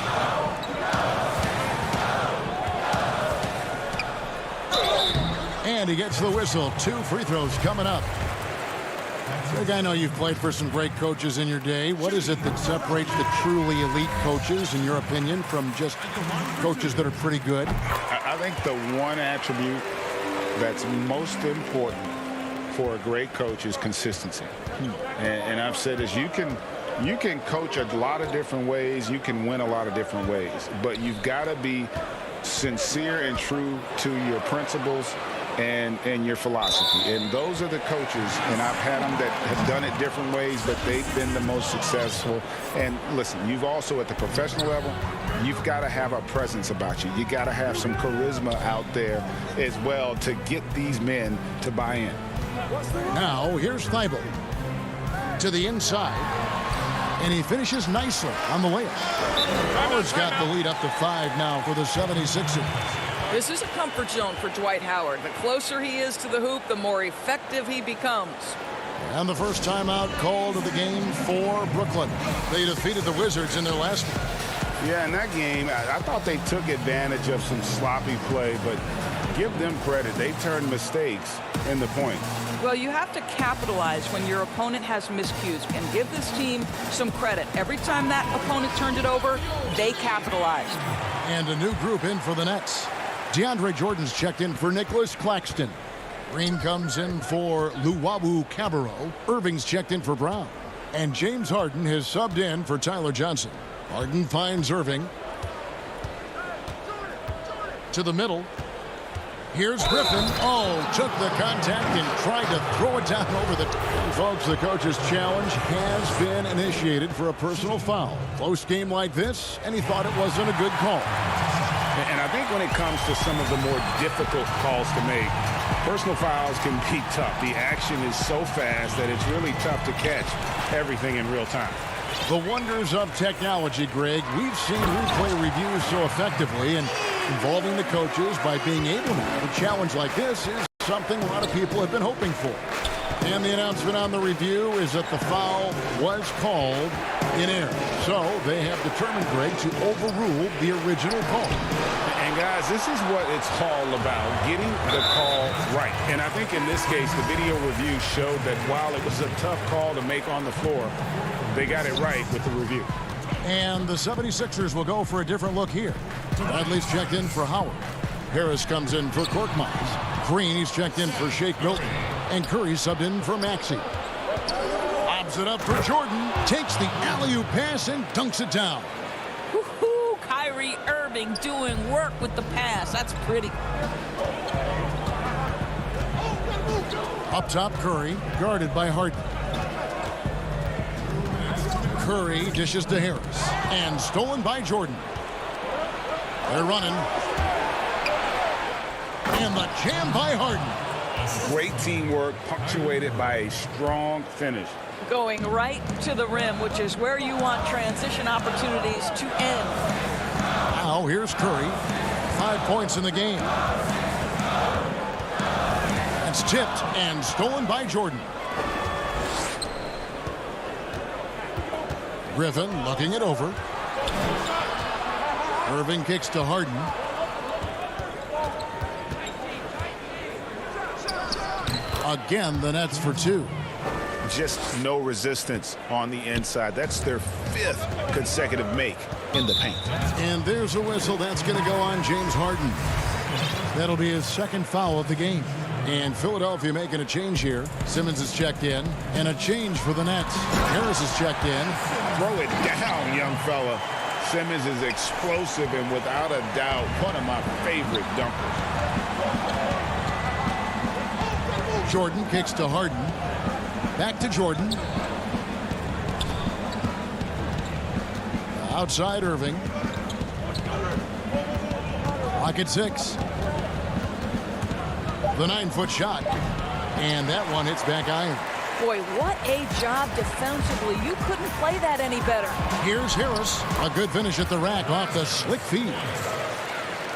And he gets the whistle. 2 free throws coming up. Greg, I know you've played for some great coaches in your day. What is it that separates the truly elite coaches, in your opinion, from just coaches that are pretty good? I think the one attribute that's most important for a great coach is consistency. And I've said this, you can coach a lot of different ways. You can win a lot of different ways. But you've got to be sincere and true to your principles and your philosophy. And those are the coaches, and I've had them that have done it different ways, but they've been the most successful. And listen, you've also, at the professional level, you've got to have a presence about you. You got to have some charisma out there as well to get these men to buy in. Now, here's Thibault to the inside, and he finishes nicely on the layup. Howard's got the lead up to 5 now for the 76ers. This is a comfort zone for Dwight Howard. The closer he is to the hoop, the more effective he becomes. And the first timeout called of the game for Brooklyn. They defeated the Wizards in their last one. Yeah, in that game, I thought they took advantage of some sloppy play, but give them credit. They turned mistakes into points. Well, you have to capitalize when your opponent has miscues, and give this team some credit. Every time that opponent turned it over, they capitalized. And a new group in for the Nets. DeAndre Jordan's checked in for Nicholas Claxton. Green comes in for Luwawu Cabarrot. Irving's checked in for Brown. And James Harden has subbed in for Tyler Johnson. Harden finds Irving. To the middle. Here's Griffin. Oh, took the contact and tried to throw it down over the... Folks, the coach's challenge has been initiated for a personal foul. Close game like this, and he thought it wasn't a good call. And I think when it comes to some of the more difficult calls to make, personal fouls can be tough. The action is so fast that it's really tough to catch everything in real time. The wonders of technology, Greg. We've seen replay reviews so effectively, and involving the coaches by being able to have a challenge like this is something a lot of people have been hoping for. And the announcement on the review is that the foul was called in error. So they have determined, Greg, to overrule the original call. And guys, this is what it's all about, getting the call right. And I think in this case, the video review showed that while it was a tough call to make on the floor, they got it right with the review. And the 76ers will go for a different look here. Bradley's checked in for Howard. Harris comes in for Korkmaz. Green, he's checked in for Shake Milton. And Curry subbed in for Maxey. Lobs it up for Jordan. Takes the alley-oop pass and dunks it down. Woo-hoo, Kyrie Irving doing work with the pass. That's pretty. Up top, Curry, guarded by Harden. Curry dishes to Harris. And stolen by Jordan. They're running. And the jam by Harden. Great teamwork punctuated by a strong finish. Going right to the rim, which is where you want transition opportunities to end. Now here's Curry. 5 points in the game. It's tipped and stolen by Jordan. Griffin looking it over. Irving kicks to Harden. Again, the Nets for 2. Just no resistance on the inside. That's their 5th consecutive make in the paint. And there's a whistle. That's going to go on James Harden. That'll be his 2nd foul of the game. And Philadelphia making a change here. Simmons is checked in. And a change for the Nets. Harris is checked in. Throw it down, young fella. Simmons is explosive and without a doubt one of my favorite dunkers. Jordan kicks to Harden. Back to Jordan. Outside Irving. Clock at 6. The 9-foot shot. And that one hits back iron. Boy, what a job defensively. You couldn't play that any better. Here's Harris. A good finish at the rack off the slick feed.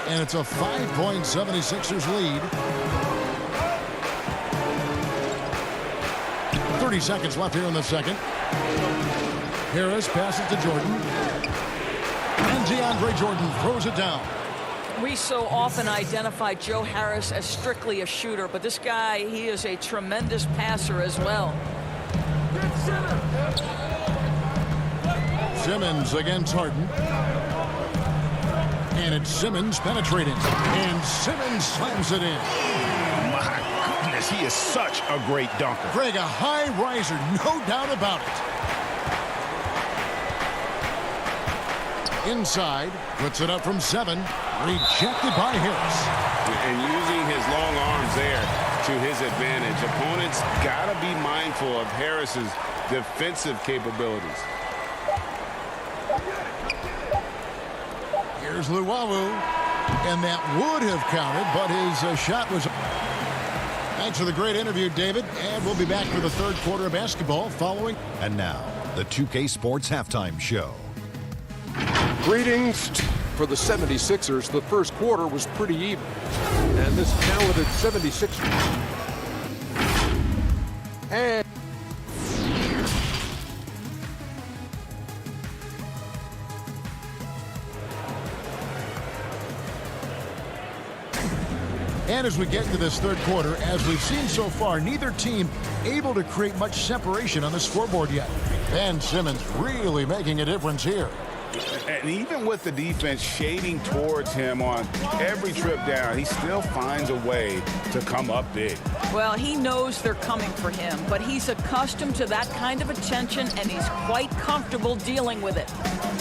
And it's a 5-point 76ers lead. 30 seconds left here in the second. Harris passes to Jordan. And DeAndre Jordan throws it down. We so often identify Joe Harris as strictly a shooter, but this guy, he is a tremendous passer as well. Simmons against Harden. And it's Simmons penetrating. And Simmons slams it in. My goodness, he is such a great dunker. Greg, a high riser, no doubt about it. Inside, puts it up from 7. Rejected by Harris. And using his long arms there to his advantage. Opponents got to be mindful of Harris's defensive capabilities. Here's Luwawu. And that would have counted, but his shot was... Thanks for the great interview, David. And we'll be back for the 3rd quarter of basketball following. And now, the 2K Sports Halftime Show. Greetings. For the 76ers, the first quarter was pretty even. And this talented 76ers. And as we get to this 3rd quarter, as we've seen so far, neither team able to create much separation on the scoreboard yet. Ben Simmons really making a difference here. And even with the defense shading towards him on every trip down, he still finds a way to come up big. Well, he knows they're coming for him, but he's accustomed to that kind of attention, and he's quite comfortable dealing with it.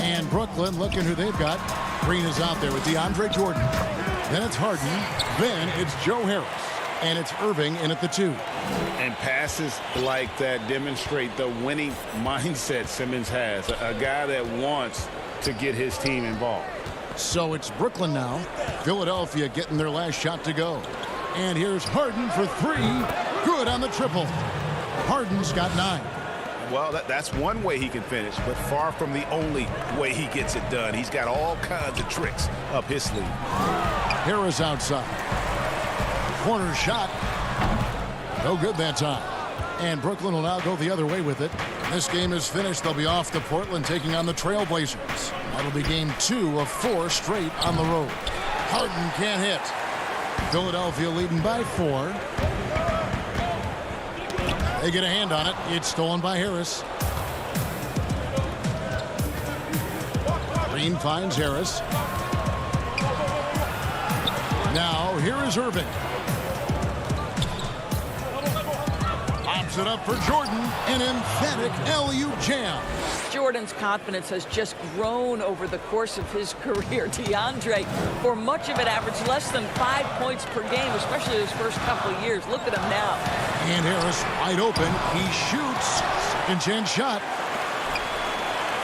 And Brooklyn looking who they've got. Green is out there with DeAndre Jordan. Then it's Harden. Then it's Joe Harris. And it's Irving in at the 2. And passes like that demonstrate the winning mindset Simmons has. A guy that wants to get his team involved. So it's Brooklyn now. Philadelphia getting their last shot to go. And here's Harden for 3. Good on the triple. Harden's got 9. Well, that's one way he can finish, but far from the only way he gets it done. He's got all kinds of tricks up his sleeve. Harris outside. Corner shot. No good that time. And Brooklyn will now go the other way with it. This game is finished. They'll be off to Portland taking on the Trailblazers. That'll be game 2 of 4 straight on the road. Harden can't hit. Philadelphia leading by 4. They get a hand on it. It's stolen by Harris. Green finds Harris. Now here is Irving. Pops it up for Jordan. An emphatic LU jam. Jordan's confidence has just grown over the course of his career. DeAndre, for much of it, averaged less than 5 points per game, especially his first couple of years. Look at him now. And Harris wide open. He shoots. Second chance shot.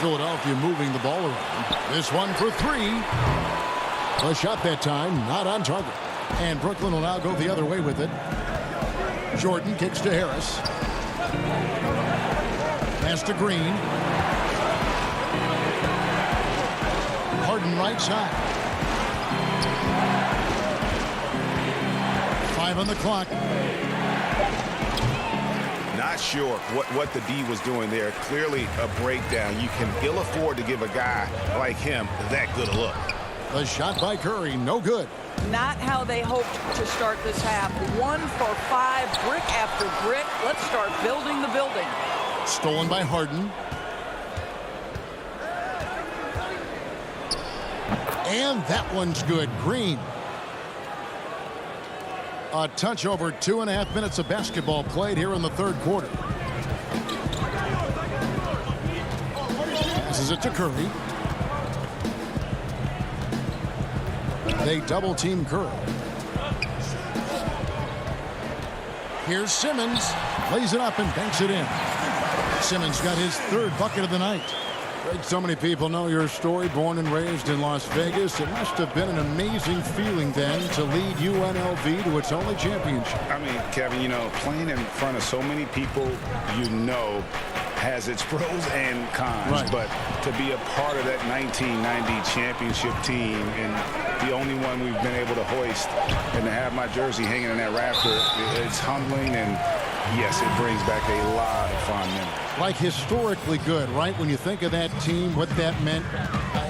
Philadelphia moving the ball around. This one for 3. A shot that time, not on target. And Brooklyn will now go the other way with it. Jordan kicks to Harris. Pass to Green. Harden right side. 5 on the clock. Not sure what the D was doing there. Clearly a breakdown. You can ill afford to give a guy like him that good a look. The shot by Curry, no good. Not how they hoped to start this half. 1 for 5, brick after brick. Let's start building the building. Stolen by Harden. And that one's good. Green. A touch over 2.5 minutes of basketball played here in the third quarter. Passes it to Curry. They double team Curry. Here's Simmons. Lays it up and banks it in. Simmons got his 3rd bucket of the night. So many people know your story. Born and raised in Las Vegas. It must have been an amazing feeling then to lead UNLV to its only championship. I mean, Kevin, you know, playing in front of so many people you know has its pros and cons. Right. But to be a part of that 1990 championship team and the only one we've been able to hoist and to have my jersey hanging in that rafter, it's humbling, and yes, it brings back a lot of fond memories. Like historically good, right? When you think of that team, what that meant,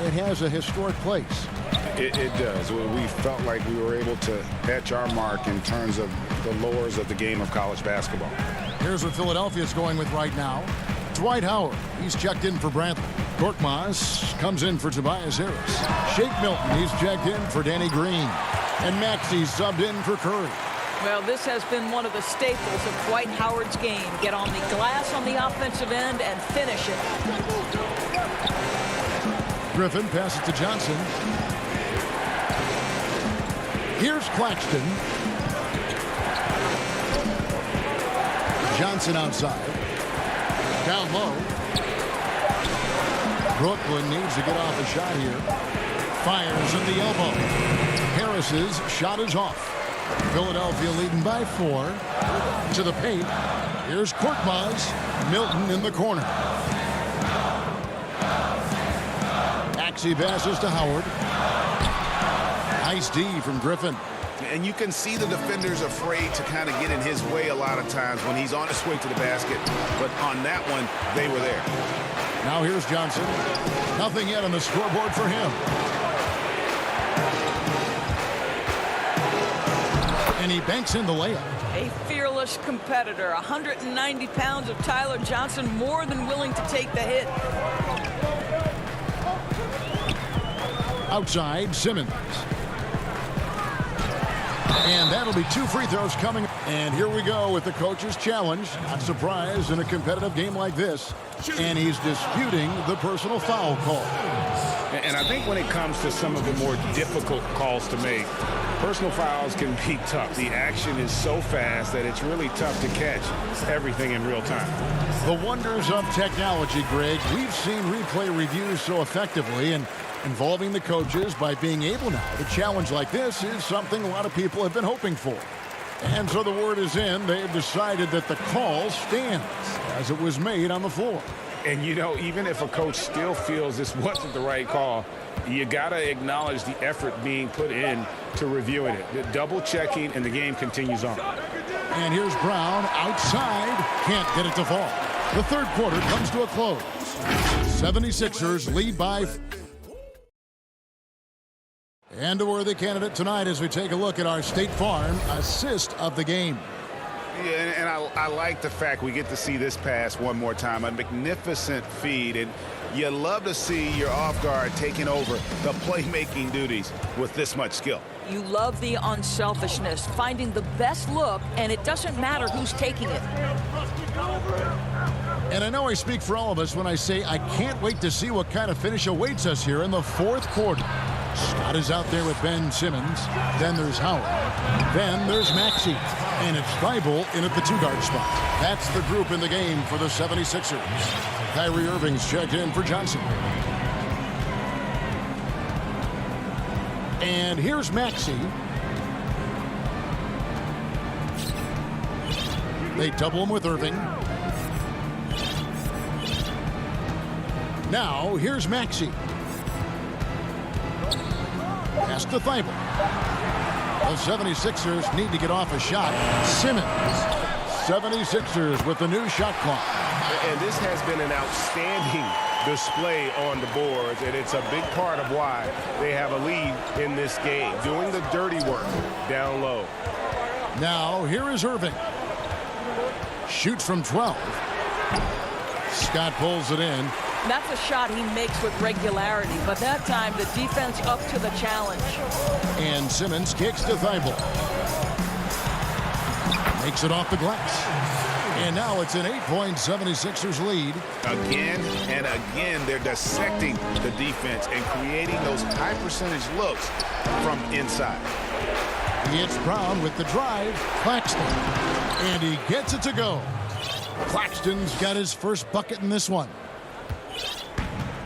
it has a historic place. It does. We felt like we were able to etch our mark in terms of the lures of the game of college basketball. Here's what Philadelphia's going with right now. Dwight Howard, he's checked in for Brantley. Korkmaz comes in for Tobias Harris. Shake Milton, he's checked in for Danny Green. And Maxey's subbed in for Curry. Well, this has been one of the staples of Dwight Howard's game. Get on the glass on the offensive end and finish it. Griffin passes to Johnson. Here's Claxton. Johnson outside. Down low. Brooklyn needs to get off a shot here. Fires at the elbow. Harris's shot is off. Philadelphia leading by 4. To the paint. Here's Korkmaz. Milton in the corner. Maxey passes to Howard. Nice D from Griffin. And you can see the defenders afraid to kind of get in his way a lot of times when he's on his way to the basket. But on that one, they were there. Now here's Johnson. Nothing yet on the scoreboard for him. And he banks in the layup. A fearless competitor. 190 pounds of Tyler Johnson, more than willing to take the hit. Outside, Simmons. And that'll be 2 free throws coming. And here we go with the coach's challenge. Not surprised in a competitive game like this. And he's disputing the personal foul call. And I think when it comes to some of the more difficult calls to make, personal fouls can be tough. The action is so fast that it's really tough to catch everything in real time. The wonders of technology, Greg. We've seen replay reviews so effectively, and involving the coaches by being able now to challenge like this is something a lot of people have been hoping for. And so the word is in. They've decided that the call stands as it was made on the floor. And, you know, even if a coach still feels this wasn't the right call, you got to acknowledge the effort being put in to reviewing it. The double checking, and the game continues on. And here's Brown outside. Can't get it to fall. The third quarter comes to a close. 76ers lead by... And a worthy candidate tonight as we take a look at our State Farm assist of the game. Yeah, and I like the fact we get to see this pass one more time. A magnificent feed, and you love to see your off guard taking over the playmaking duties with this much skill. You love the unselfishness, finding the best look, and it doesn't matter who's taking it. And I know I speak for all of us when I say I can't wait to see what kind of finish awaits us here in the fourth quarter. Scott is out there with Ben Simmons. Then there's Howard. Then there's Maxey. And it's Thibault in at the 2-guard spot. That's the group in the game for the 76ers. Kyrie Irving's checked in for Johnson. And here's Maxey. They double him with Irving. Now, here's Maxey. Pass to Thibault. The 76ers need to get off a shot. Simmons. 76ers with the new shot clock. And this has been an outstanding display on the boards, and it's a big part of why they have a lead in this game, doing the dirty work down low. Now, here is Irving. Shoots from 12. Scott pulls it in. That's a shot he makes with regularity, but that time the defense up to the challenge. And Simmons kicks to Thibault. Makes it off the glass. And now it's an 8-point 76ers lead. Again and again, they're dissecting the defense and creating those high percentage looks from inside. It's Brown with the drive. Claxton. And he gets it to go. Claxton's got his first bucket in this one.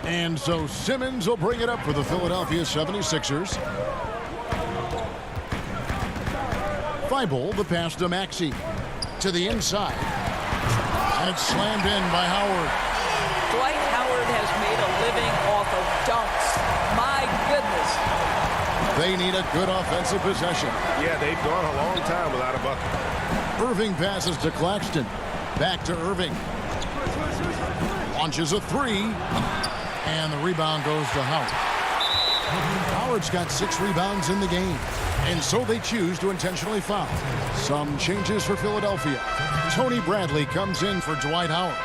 And so Simmons will bring it up for the Philadelphia 76ers. Thibault, the pass to Maxey. To the inside. And it's slammed in by Howard. Dwight Howard has made a living off of dunks. My goodness. They need a good offensive possession. Yeah, they've gone a long time without a bucket. Irving passes to Claxton. Back to Irving. Launches a three. And the rebound goes to Howard. Howard's got 6 rebounds in the game. And so they choose to intentionally foul. Some changes for Philadelphia. Tony Bradley comes in for Dwight Howard.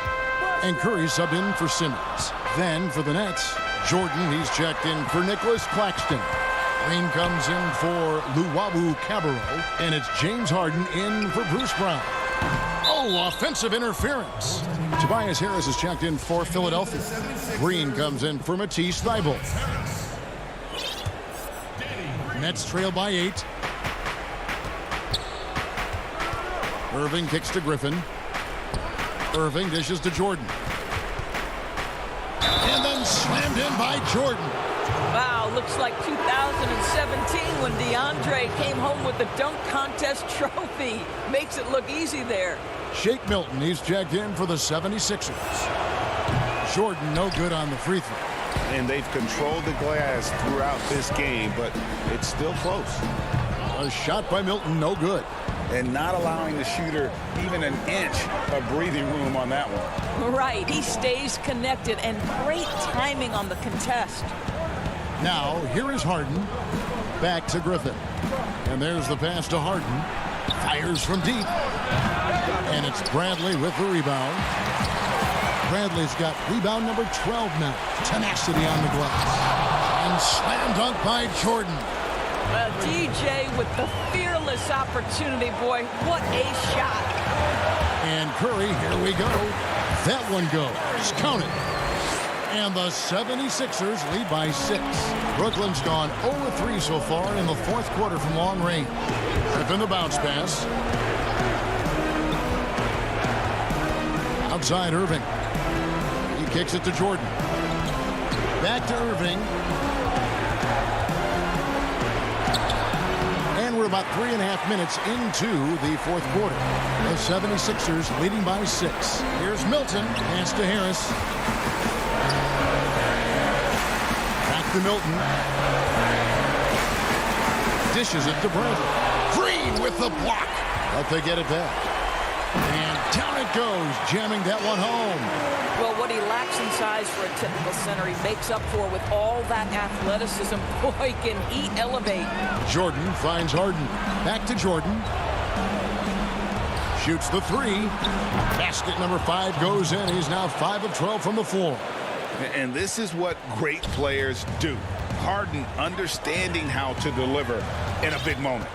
And Curry subbed in for Simmons. Then for the Nets, Jordan, he's checked in for Nicholas Claxton. Green comes in for Luwawu Cabarrot. And it's James Harden in for Bruce Brown. Oh, offensive interference. Tobias Harris is checked in for Philadelphia. Green comes in for Matisse Thybulle. Nets trail by 8. Irving kicks to Griffin. Irving dishes to Jordan. And then slammed in by Jordan. Wow, looks like 2017 when DeAndre came home with the dunk contest trophy. Makes it look easy there. Shake Milton, he's checked in for the 76ers. Jordan no good on the free throw. And they've controlled the glass throughout this game, but it's still close. A shot by Milton, no good. And not allowing the shooter even an inch of breathing room on that one. Right, he stays connected, and great timing on the contest. Now, here is Harden. Back to Griffin. And there's the pass to Harden. Fires from deep. And it's Bradley with the rebound. Bradley's got rebound number 12 now. Tenacity on the glass. And slam dunk by Jordan. DJ with the fearless tremendous opportunity, boy. What a shot. And Curry, here we go. That one goes. Count it. And the 76ers lead by 6. Brooklyn's gone 0-3 so far in the fourth quarter from long range. Griffin the bounce pass. Outside Irving. He kicks it to Jordan. Back to Irving. And we're about 3.5 minutes into the fourth quarter. The 76ers leading by 6. Here's Milton. Pass to Harris. Back to Milton. Dishes it to Bradley. Green with the block. But they get it back. And down it goes, jamming that one home. Well, what he lacks in size for a typical center, he makes up for with all that athleticism. Boy, can he elevate. Jordan finds Harden. Back to Jordan. Shoots the 3. Basket number 5 goes in. He's now 5 of 12 from the floor. And this is what great players do. Harden understanding how to deliver in a big moment.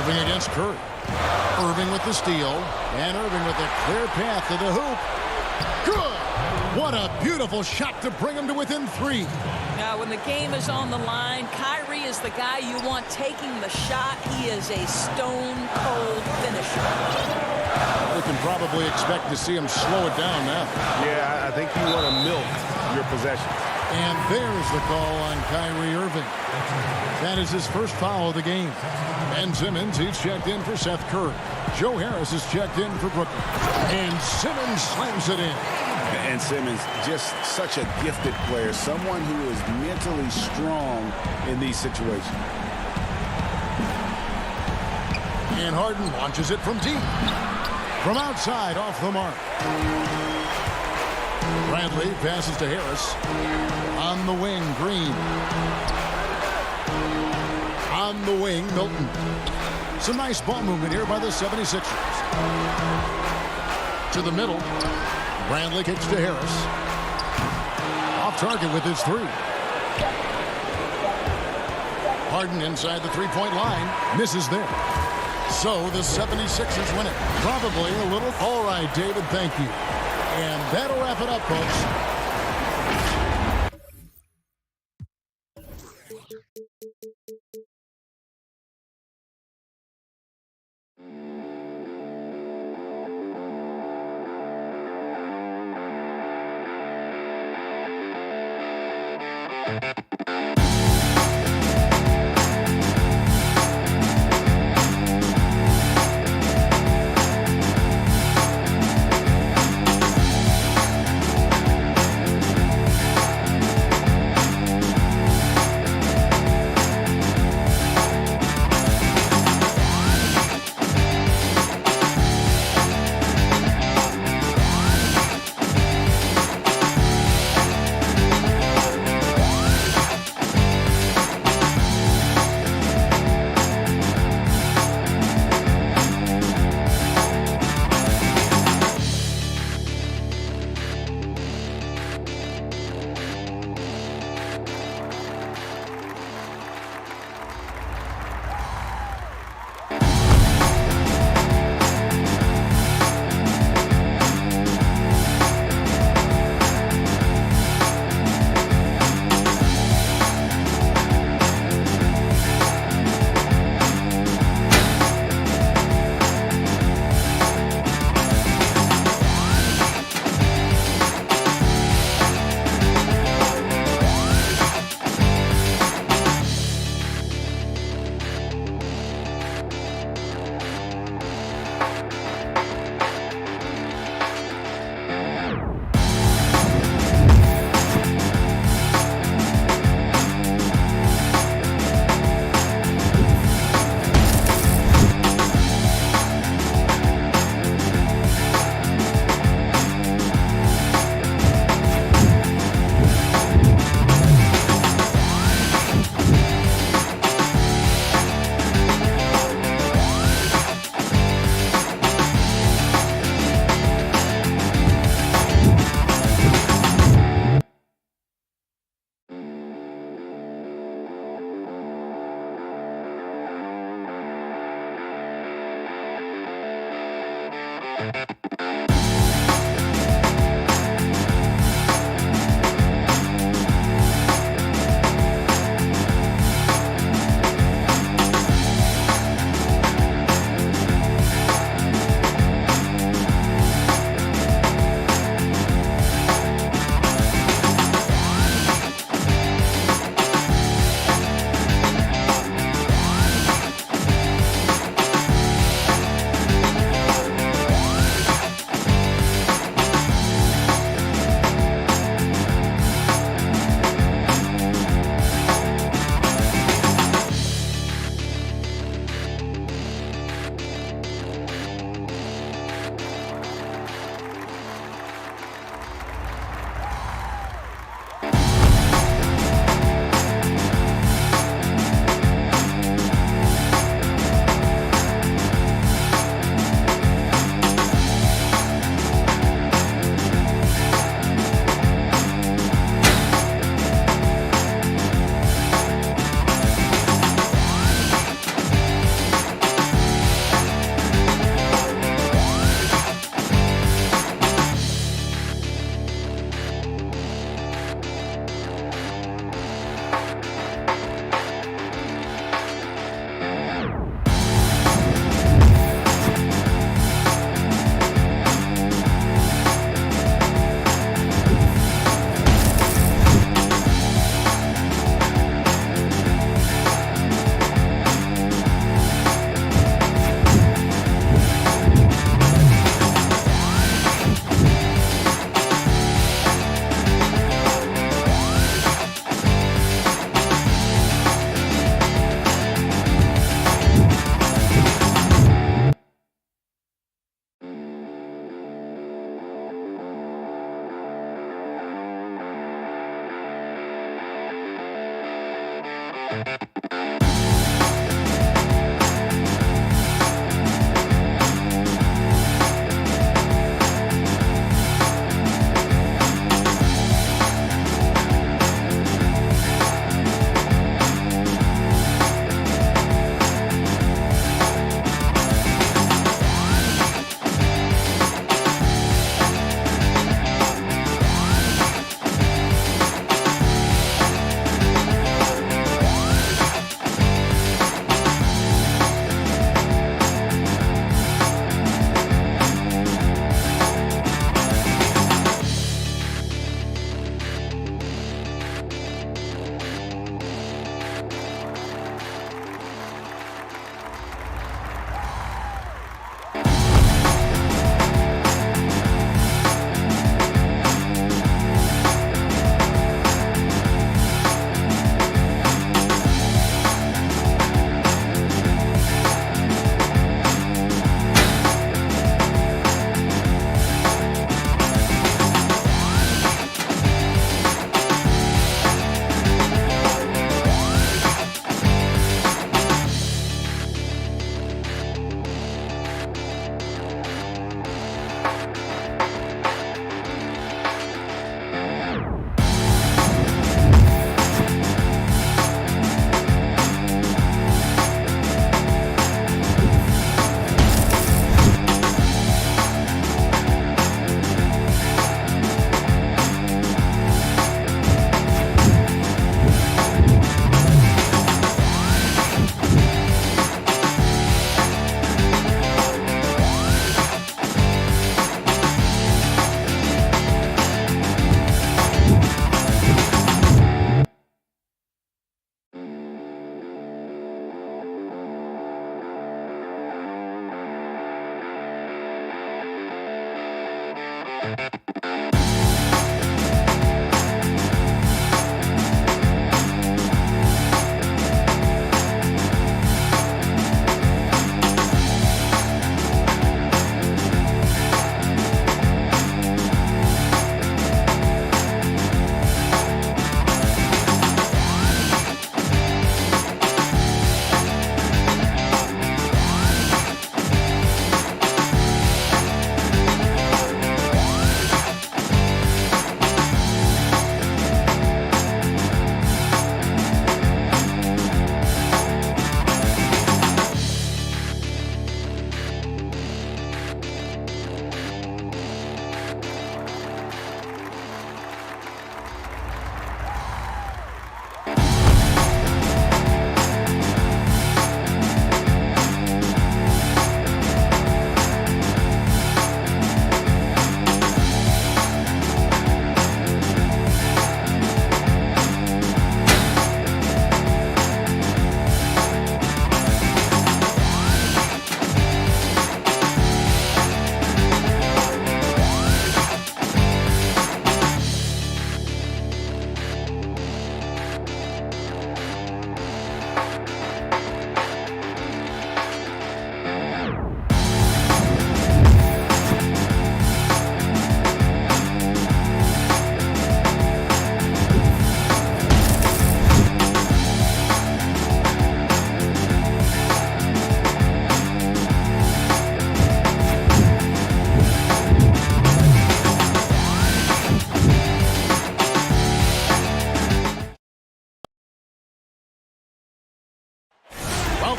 Irving against Curry. Irving with the steal. And Irving with a clear path to the hoop. Good! What a beautiful shot to bring him to within 3. Now, when the game is on the line, Kyrie is the guy you want taking the shot. He is a stone-cold finisher. We can probably expect to see him slow it down now. Yeah, I think you want to milk your possessions. And there's the call on Kyrie Irving. That is his first foul of the game. Ben Simmons, he's checked in for Seth Curry. Joe Harris is checked in for Brooklyn. And Simmons slams it in. And Simmons, just such a gifted player, someone who is mentally strong in these situations. And Harden launches it from deep. From outside, off the mark. Bradley passes to Harris. On the wing, Green. On the wing, Milton. Some nice ball movement here by the 76ers. To the middle. Bradley kicks to Harris. Off target with his 3. Harden inside the three-point line. Misses there. So the 76ers win it. Probably a little. All right, David, thank you. And that'll wrap it up, folks.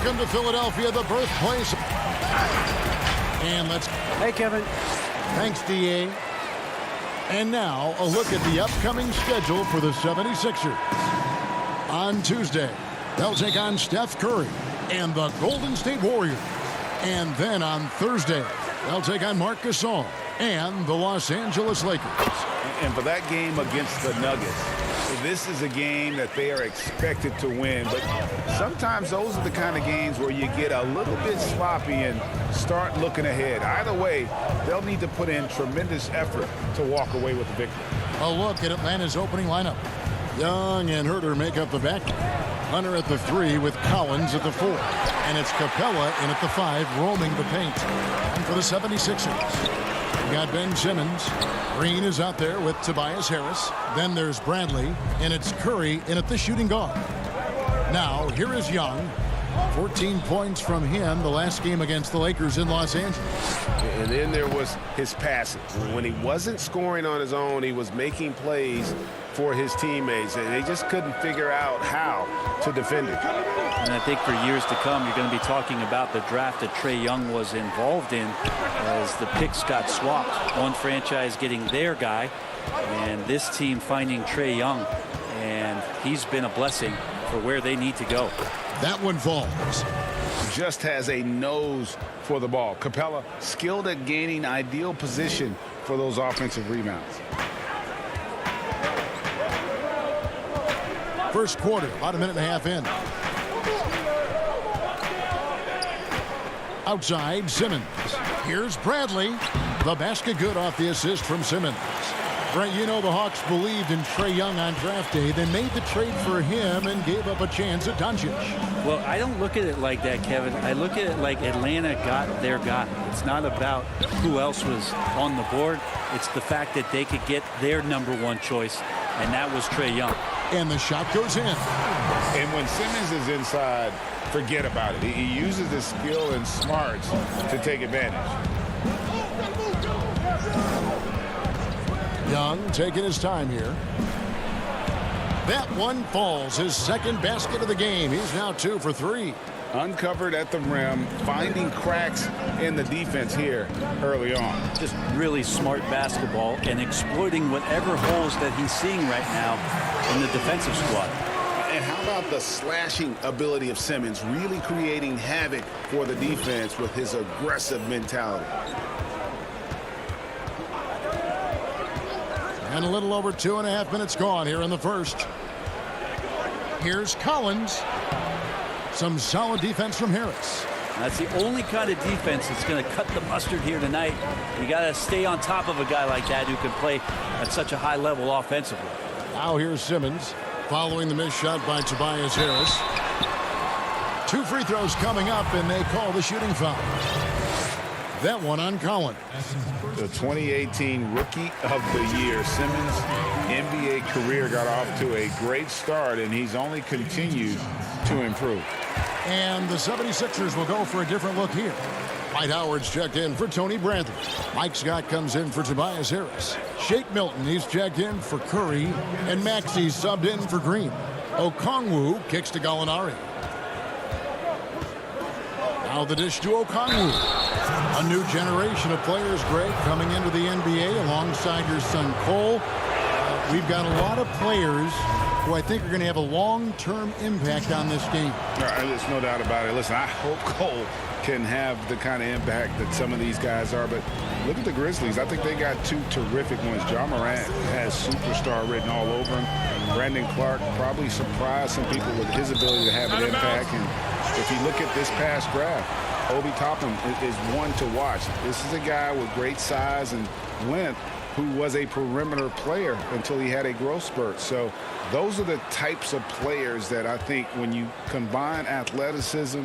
Welcome to Philadelphia, the birthplace. And let's... Hey, Kevin. Thanks, D.A. And now, a look at the upcoming schedule for the 76ers. On Tuesday, they'll take on Steph Curry and the Golden State Warriors. And then on Thursday, they'll take on Marc Gasol and the Los Angeles Lakers. And for that game against the Nuggets, this is a game that they are expected to win. But sometimes those are the kind of games where you get a little bit sloppy and start looking ahead. Either way, they'll need to put in tremendous effort to walk away with the victory. A look at Atlanta's opening lineup. Young and Herter make up the back. Hunter at the 3 with Collins at the 4. And it's Capella in at the 5, roaming the paint. And for the 76ers, we got Ben Simmons. Green is out there with Tobias Harris. Then there's Bradley, and it's Curry in at the shooting guard. Now, here is Young. 14 points from him the last game against the Lakers in Los Angeles. And then there was his passes. When he wasn't scoring on his own, he was making plays for his teammates, and they just couldn't figure out how to defend it. And I think for years to come, you're going to be talking about the draft that Trae Young was involved in as the picks got swapped. One franchise getting their guy, and this team finding Trae Young, and he's been a blessing for where they need to go. That one falls. Just has a nose for the ball. Capella skilled at gaining ideal position for those offensive rebounds. First quarter, about a minute and a half in. Outside, Simmons. Here's Bradley. The basket good off the assist from Simmons. Brent, you know the Hawks believed in Trae Young on draft day. They made the trade for him and gave up a chance at Doncic. Well, I don't look at it like that, Kevin. I look at it like Atlanta got their guy. It's not about who else was on the board. It's the fact that they could get their #1 choice, and that was Trae Young. And the shot goes in. And when Simmons is inside, forget about it. He uses his skill and smarts to take advantage. Young taking his time here. That one falls, his second basket of the game. He's now 2 for 3. Uncovered at the rim, finding cracks in the defense here early on. Just really smart basketball and exploiting whatever holes that he's seeing right now in the defensive squad. And how about the slashing ability of Simmons, really creating havoc for the defense with his aggressive mentality. And a little over 2.5 minutes gone here in the first. Here's Collins. Some solid defense from Harris. That's the only kind of defense that's going to cut the mustard here tonight. You got to stay on top of a guy like that who can play at such a high level offensively. Now here's Simmons following the missed shot by Tobias Harris. 2 free throws coming up, and they call the shooting foul. That one on Collins. The 2018 Rookie of the Year. Simmons' NBA career got off to a great start, and he's only continued to improve. And the 76ers will go for a different look here. Dwight Howard's checked in for Tony Bradley. Mike Scott comes in for Tobias Harris. Shake Milton, he's checked in for Curry. And Maxey's subbed in for Green. Okongwu kicks to Gallinari. Now the dish to Okongwu. A new generation of players, Greg, coming into the NBA alongside your son Cole. We've got a lot of players who I think are going to have a long-term impact on this game. There's no doubt about it. Listen, I hope Cole can have the kind of impact that some of these guys are, but look at the Grizzlies. I think they got 2 terrific ones. Ja Morant has superstar written all over him. Brandon Clark probably surprised some people with his ability to have an impact. And if you look at this past draft, Obi Toppin is one to watch. This is a guy with great size and length who was a perimeter player until he had a growth spurt. So those are the types of players that I think when you combine athleticism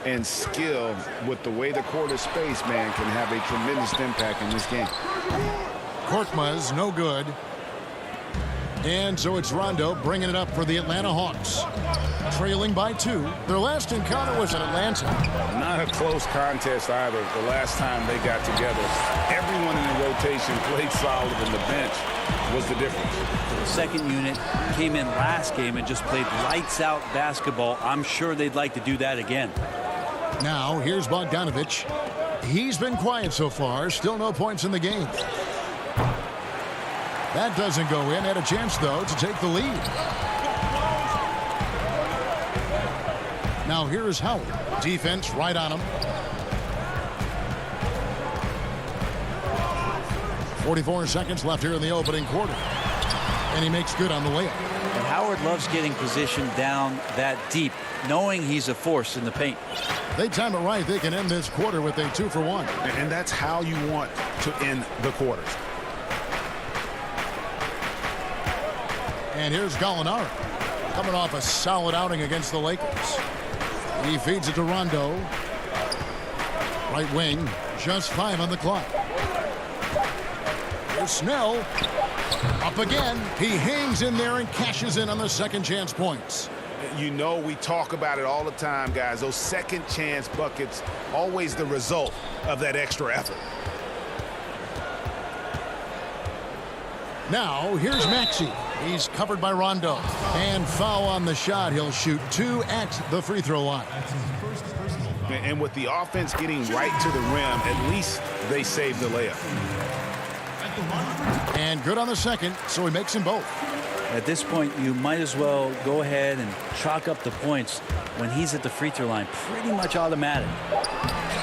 and skill with the way the court is spaced, man, can have a tremendous impact in this game. Korkmaz, no good. And so it's Rondo bringing it up for the Atlanta Hawks. Trailing by 2. Their last encounter was in Atlanta. Not a close contest either. The last time they got together, everyone in the rotation played solid, and the bench was the difference. The second unit came in last game and just played lights out basketball. I'm sure they'd like to do that again. Now, here's Bogdanovich. He's been quiet so far. Still no points in the game. That doesn't go in. Had a chance, though, to take the lead. Now, here is Howard. Defense right on him. 44 seconds left here in the opening quarter. And he makes good on the layup. And Howard loves getting positioned down that deep, knowing he's a force in the paint. They time it right. They can end this quarter with a 2-for-1. And that's how you want to end the quarters. And here's Gallinari, coming off a solid outing against the Lakers. He feeds it to Rondo. Right wing, just 5 on the clock. Here's Snell. Up again. He hangs in there and cashes in on the second chance points. You know, we talk about it all the time, guys. Those second chance buckets, always the result of that extra effort. Now, here's Maxey. He's covered by Rondo. And foul on the shot. He'll shoot 2 at the free throw line. And with the offense getting right to the rim, at least they saved the layup. And good on the second, so he makes them both. At this point, you might as well go ahead and chalk up the points when he's at the free throw line. Pretty much automatic.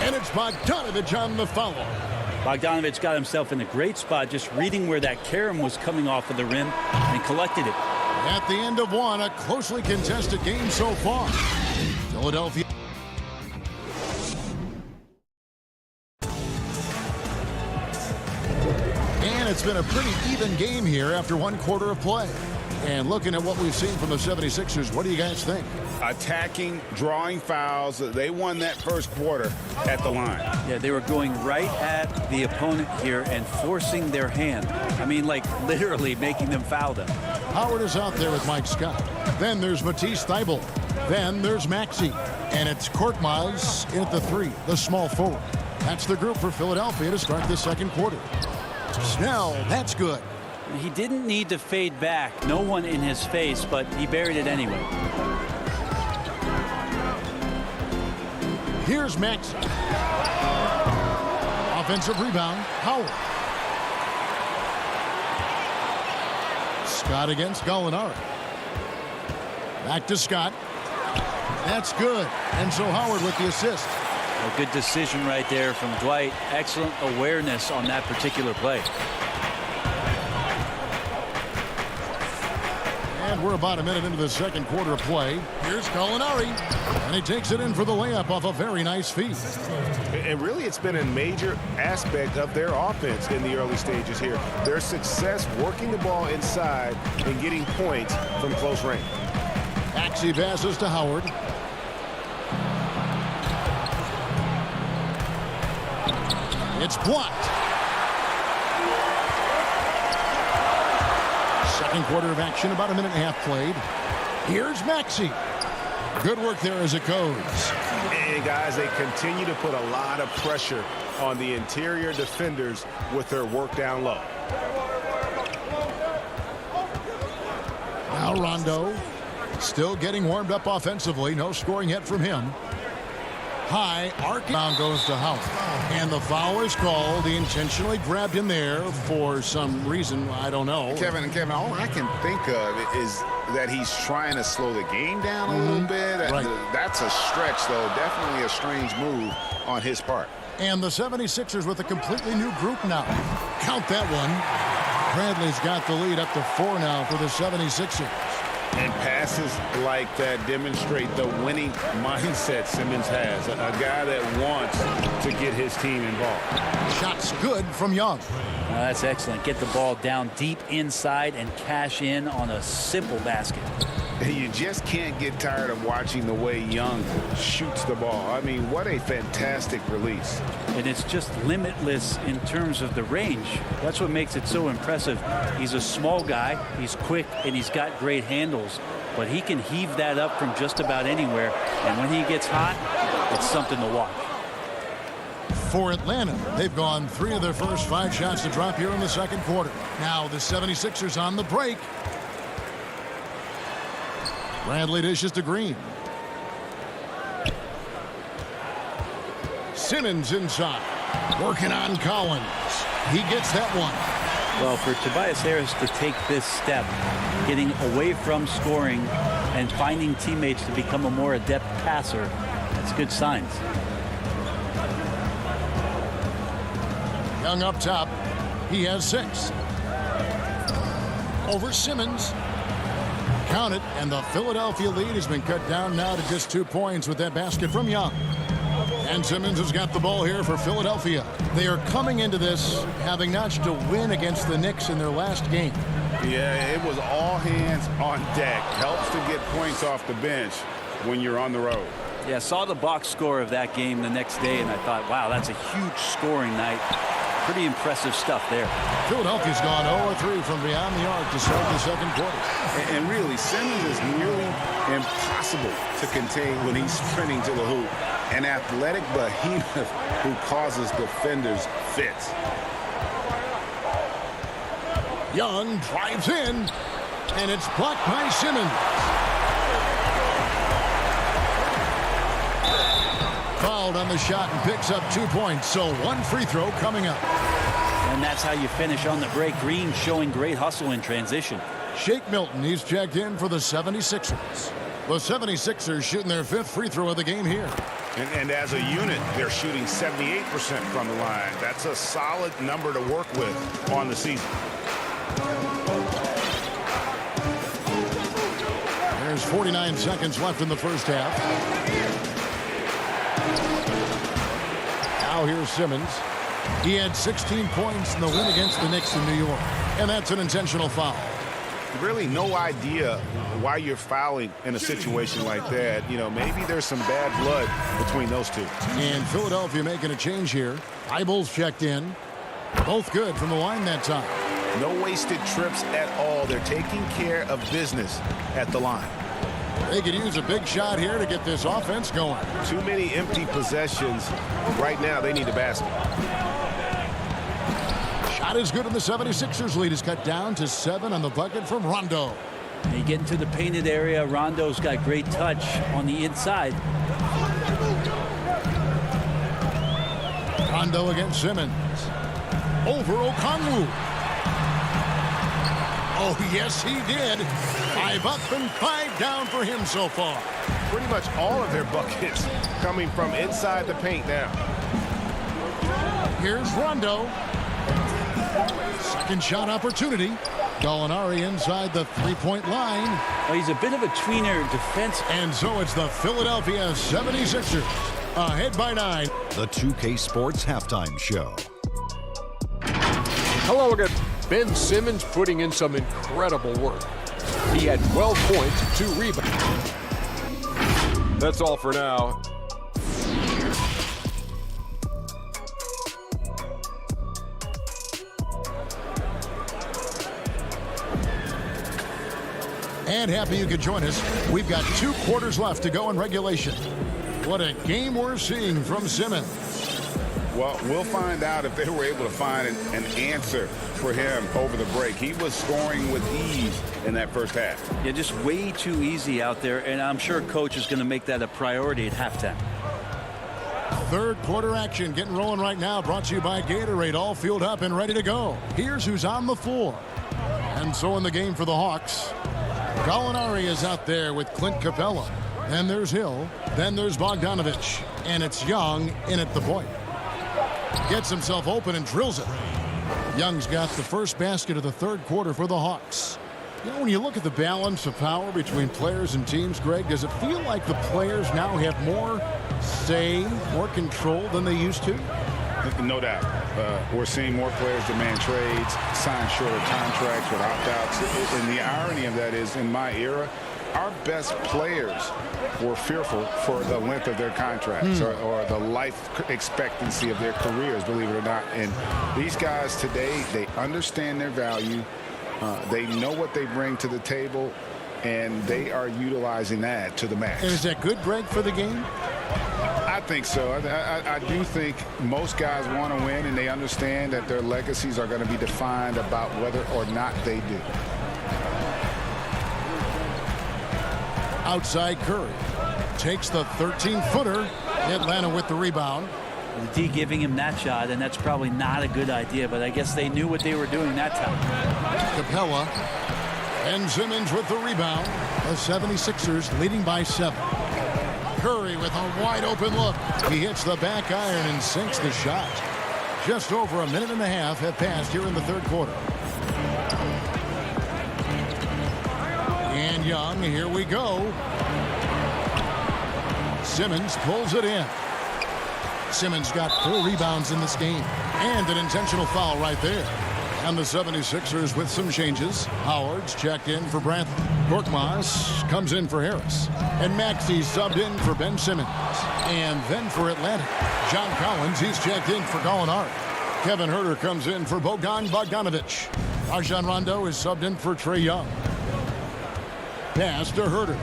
And it's Bogdanovich on the foul. Bogdanovich got himself in a great spot, just reading where that carom was coming off of the rim and collected it. At the end of one, a closely contested game so far. Philadelphia. And it's been a pretty even game here after 1 quarter of play. And looking at what we've seen from the 76ers, what do you guys think? Attacking, drawing fouls. They won that first quarter at the line. Yeah, they were going right at the opponent here and forcing their hand. I mean, like literally making them foul them. Howard is out there with Mike Scott. Then there's Matisse Thybulle. Then there's Maxey. And it's Korkmaz in at the 3, the small forward. That's the group for Philadelphia to start the second quarter. Snell, that's good. He didn't need to fade back. No one in his face, but he buried it anyway. Here's Max. Offensive rebound, Howard. Scott against Gallinari. Back to Scott. That's good. And so Howard with the assist. A good decision right there from Dwight. Excellent awareness on that particular play. And we're about a minute into the second quarter of play. Here's Gallinari. And he takes it in for the layup off a very nice feed. And really, it's been a major aspect of their offense in the early stages here. Their success working the ball inside and getting points from close range. Maxey passes to Howard. It's blocked. Second quarter of action, about a minute and a half played. Here's Maxey. Good work there as it goes. And guys, they continue to put a lot of pressure on the interior defenders with their work down low. Now Rondo still getting warmed up offensively. No scoring yet from him. High arc down goes to Howard. And the foul is called. He intentionally grabbed him there for some reason. I don't know. Kevin, all I can think of is that he's trying to slow the game down a little bit. Right. That's a stretch, though. Definitely a strange move on his part. And the 76ers with a completely new group now. Count that one. Bradley's got the lead up to 4 now for the 76ers. And passes like that demonstrate the winning mindset Simmons has. A guy that wants to get his team involved. Shots good from Young. That's excellent. Get the ball down deep inside and cash in on a simple basket. You just can't get tired of watching the way Young shoots the ball. I mean, what a fantastic release. And it's just limitless in terms of the range. That's what makes it so impressive. He's a small guy, he's quick, and he's got great handles. But he can heave that up from just about anywhere. And when he gets hot, it's something to watch. For Atlanta, they've gone 3 of their first 5 shots to drop here in the second quarter. Now the 76ers on the break. Bradley dishes to Green. Simmons inside. Working on Collins. He gets that one. Well, for Tobias Harris to take this step, getting away from scoring and finding teammates to become a more adept passer, that's good signs. Young up top. He has 6. Over Simmons. Count it, and the Philadelphia lead has been cut down now to just 2 points with that basket from Young. And Simmons has got the ball here for Philadelphia. They are coming into this having notched a win against the Knicks in their last game. Yeah, it was all hands on deck. Helps to get points off the bench when you're on the road. Yeah, saw the box score of that game the next day, and I thought, wow, that's a huge scoring night. Pretty impressive stuff there. Philadelphia's gone 0-3 from beyond the arc to start the second quarter. And really, Simmons is nearly impossible to contain when he's sprinting to the hoop. An athletic behemoth who causes defenders fits. Young drives in, and it's blocked by Simmons. Fouled on the shot and picks up 2 points, so 1 free throw coming up. And that's how you finish on the break. Green showing great hustle in transition. Shake Milton, he's checked in for the 76ers. The 76ers shooting their 5th free throw of the game here. And as a unit, they're shooting 78% from the line. That's a solid number to work with on the season. There's 49 seconds left in the first half. Now here's Simmons. He had 16 points in the win against the Knicks in New York. And that's an intentional foul. Really no idea why you're fouling in a situation like that. You know, maybe there's some bad blood between those two. And Philadelphia making a change here. Eyeballs checked in. Both good from the line that time. No wasted trips at all. They're taking care of business at the line. They could use a big shot here to get this offense going. Too many empty possessions. Right now, they need a basket. Shot is good, and the 76ers lead is cut down to 7 on the bucket from Rondo. You get into the painted area. Rondo's got great touch on the inside. Rondo against Simmons. Over Okongwu. Oh, yes, he did. 5 up and 5 down for him so far. Pretty much all of their buckets coming from inside the paint now. Here's Rondo. Second shot opportunity. Gallinari inside the three-point line. Well, he's a bit of a tweener defense. And so it's the Philadelphia 76ers ahead by 9. The 2K Sports Halftime Show. Hello again. Ben Simmons putting in some incredible work. He had 12 points, 2 rebounds. That's all for now. And happy you could join us. We've got 2 quarters left to go in regulation. What a game we're seeing from Simmons. Well, we'll find out if they were able to find an answer for him over the break. He was scoring with ease in that first half. Yeah, just way too easy out there, and I'm sure Coach is going to make that a priority at halftime. Third quarter action getting rolling right now, brought to you by Gatorade, all fueled up and ready to go. Here's who's on the floor. And so in the game for the Hawks, Gallinari is out there with Clint Capella. Then there's Hill. Then there's Bogdanovich. And it's Young in at the point. Gets himself open and drills it. Young's got the first basket of the third quarter for the Hawks. You know, when you look at the balance of power between players and teams, Greg, does it feel like the players now have more say, more control than they used to? No doubt. We're seeing more players demand trades, sign shorter contracts with opt-outs. And the irony of that is, in my era, our best players were fearful for the length of their contracts or the life expectancy of their careers, believe it or not. And these guys today, they understand their value. They know what they bring to the table, and they are utilizing that to the max. And is that good, Greg, for the game? I think so. I do think most guys want to win, and they understand that their legacies are going to be defined about whether or not they do. Outside Curry takes the 13-footer. Atlanta with the rebound. The D giving him that shot, and that's probably not a good idea, but I guess they knew what they were doing that time. Capella and Simmons with the rebound. The 76ers leading by 7. Curry with a wide open look. He hits the back iron and sinks the shot. Just over a minute and a half have passed here in the third quarter. And Young, here we go. Simmons pulls it in. Simmons got 4 rebounds in this game. And an intentional foul right there. And the 76ers with some changes. Howard's checked in for Brantley. Korkmaz comes in for Harris. And Maxey subbed in for Ben Simmons. And then for Atlanta, John Collins, he's checked in for Gallinari. Kevin Huerter comes in for Bogdan Bogdanovic. Rajon Rondo is subbed in for Trae Young. Pass to Huerter.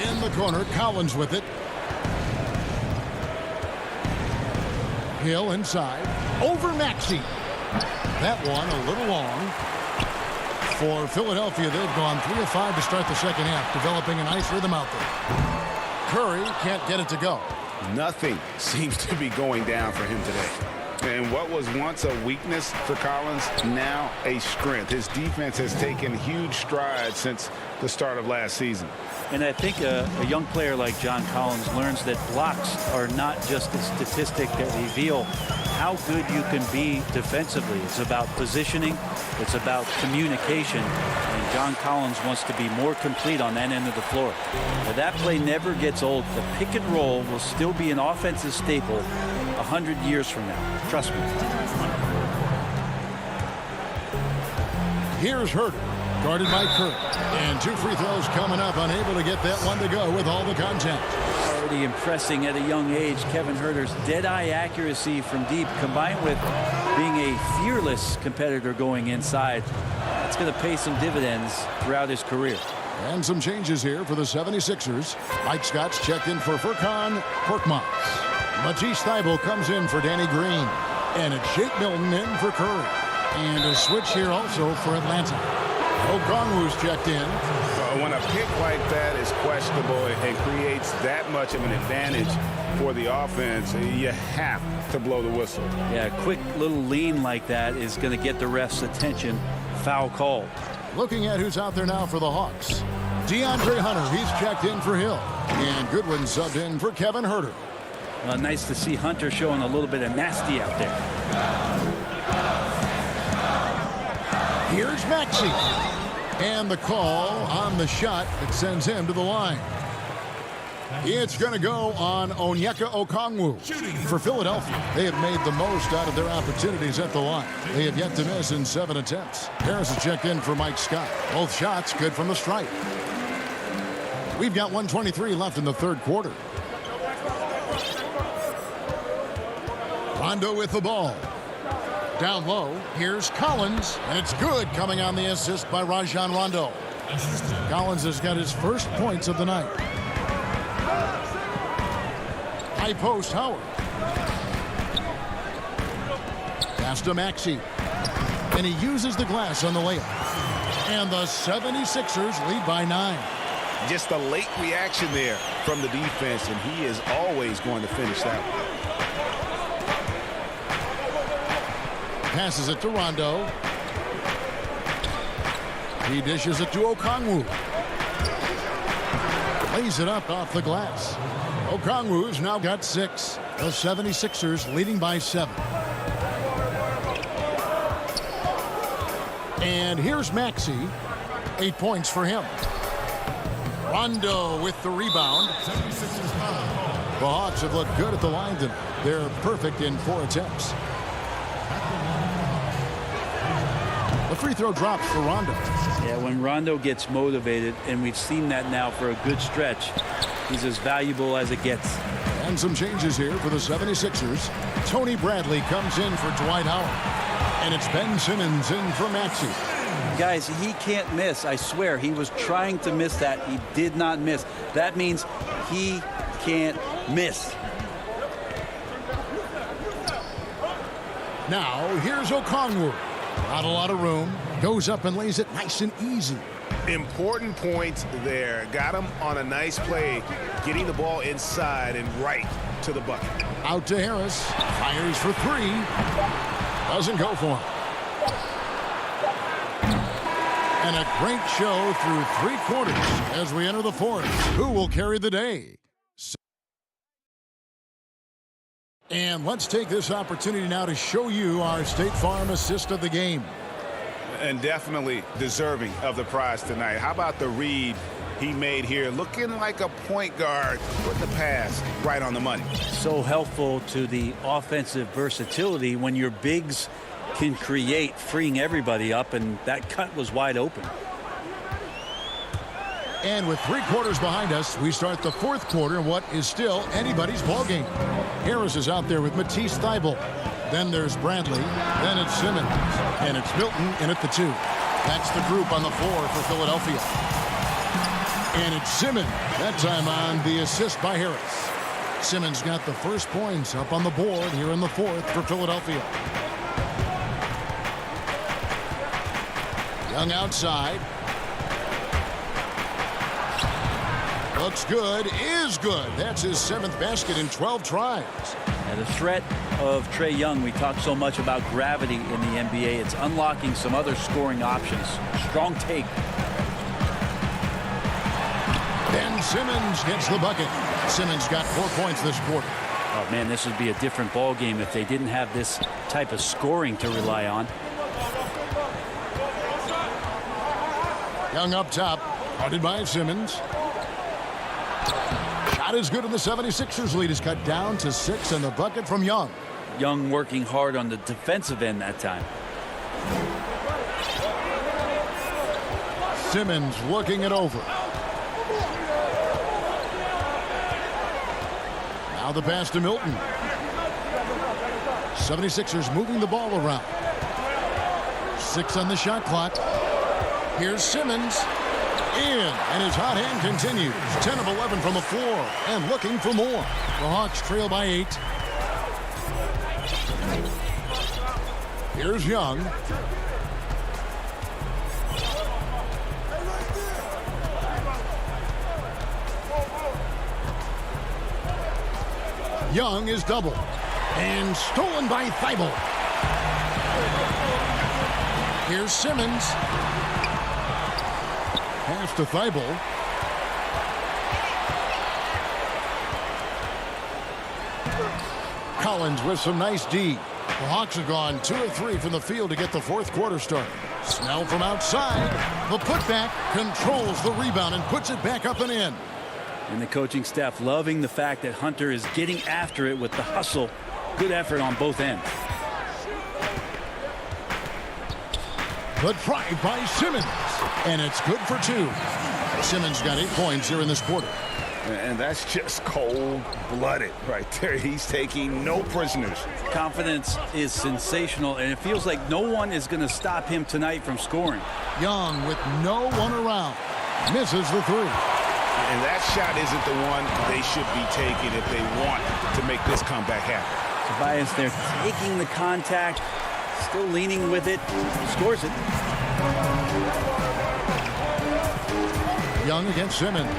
In the corner, Collins with it. Hill inside. Over Maxey. That one a little long. For Philadelphia, they've gone 3 of 5 to start the second half, developing a nice rhythm out there. Curry can't get it to go. Nothing seems to be going down for him today. And what was once a weakness for Collins, now a strength. His defense has taken huge strides since the start of last season. And I think a young player like John Collins learns that blocks are not just a statistic that reveal how good you can be defensively. It's about positioning. It's about communication. And John Collins wants to be more complete on that end of the floor. Now, that play never gets old. The pick and roll will still be an offensive staple 100 years from now. Trust me. Here's Huerter, guarded by Curry. And 2 free throws coming up, unable to get that one to go with all the contact. Already impressing at a young age, Kevin Huerter's dead-eye accuracy from deep, combined with being a fearless competitor going inside. That's going to pay some dividends throughout his career. And some changes here for the 76ers. Mike Scott's checked in for Furkan Korkmaz. Matisse Thybulle comes in for Danny Green. And it's Shake Milton in for Curry. And a switch here also for Atlanta. Okongwu's checked in. When a pick like that is questionable and creates that much of an advantage for the offense, you have to blow the whistle. Yeah, a quick little lean like that is going to get the ref's attention. Foul call. Looking at who's out there now for the Hawks. DeAndre Hunter, he's checked in for Hill. And Goodwin subbed in for Kevin Huerter. Nice to see Hunter showing a little bit of nasty out there. Here's Maxey. And the call on the shot that sends him to the line. It's going to go on Onyeka Okongwu. For Philadelphia, they have made the most out of their opportunities at the line. They have yet to miss in 7 attempts. Harris has checked in for Mike Scott. Both shots good from the stripe. We've got 1:23 left in the third quarter. Rondo with the ball. Down low, here's Collins, and it's good, coming on the assist by Rajon Rondo. Collins has got his first points of the night. High post, Howard. Pass to Maxey. And he uses the glass on the layup. And the 76ers lead by 9. Just a late reaction there from the defense, and he is always going to finish that one. Passes it to Rondo. He dishes it to Okongwu. Lays it up off the glass. Okongwu's now got 6. The 76ers leading by 7. And here's Maxey. 8 points for him. Rondo with the rebound. The Hawks have looked good at the line tonight. They're perfect in 4 attempts. The free throw drops for Rondo. Yeah, when Rondo gets motivated, and we've seen that now for a good stretch, he's as valuable as it gets. And some changes here for the 76ers. Tony Bradley comes in for Dwight Howard. And it's Ben Simmons in for Maxey. Guys, he can't miss. I swear, he was trying to miss that. He did not miss. That means he can't miss. Now, here's Okongwu. Not a lot of room. Goes up and lays it nice and easy. Important points there. Got him on a nice play, getting the ball inside and right to the bucket. Out to Harris. Fires for three. Doesn't go for him. And a great show through 3 quarters as we enter the fourth. Who will carry the day? And let's take this opportunity now to show you our State Farm assist of the game. And definitely deserving of the prize tonight. How about the read he made here? Looking like a point guard. Put the pass right on the money. So helpful to the offensive versatility when your bigs can create, freeing everybody up, and that cut was wide open. And with 3 quarters behind us, we start the fourth quarter in what is still anybody's ballgame. Harris is out there with Matisse Thybulle. Then there's Bradley. Then it's Simmons. And it's Milton in at the 2. That's the group on the floor for Philadelphia. And it's Simmons, that time on the assist by Harris. Simmons got the first points up on the board here in the fourth for Philadelphia. Young outside. Looks good, is good. That's his 7th basket in 12 tries. And the threat of Trae Young, we talk so much about gravity in the NBA. It's unlocking some other scoring options. Strong take. Ben Simmons gets the bucket. Simmons got 4 points this quarter. Oh, man, this would be a different ball game if they didn't have this type of scoring to rely on. Young up top, guarded by Simmons. Shot is good, and the 76ers lead is cut down to 6, and the bucket from Young. Young working hard on the defensive end that time. Simmons looking it over. Now the pass to Milton. 76ers moving the ball around. 6 on the shot clock. Here's Simmons. In, and his hot hand continues. 10 of 11 from the floor, and looking for more. The Hawks trail by 8. Here's Young. Young is doubled, and stolen by Thybulle. Here's Simmons. Pass to Thybulle. Collins with some nice D. The Hawks have gone 2 of 3 from the field to get the fourth quarter started. Snell from outside. The putback controls the rebound and puts it back up and in. And the coaching staff loving the fact that Hunter is getting after it with the hustle. Good effort on both ends. Good drive by Simmons. And it's good for 2. Simmons got 8 points here in this quarter. And that's just cold-blooded right there. He's taking no prisoners. Confidence is sensational, and it feels like no one is going to stop him tonight from scoring. Young with no one around. Misses the 3. And that shot isn't the one they should be taking if they want to make this comeback happen. Tobias, they're taking the contact, still leaning with it, scores it. Young against Simmons.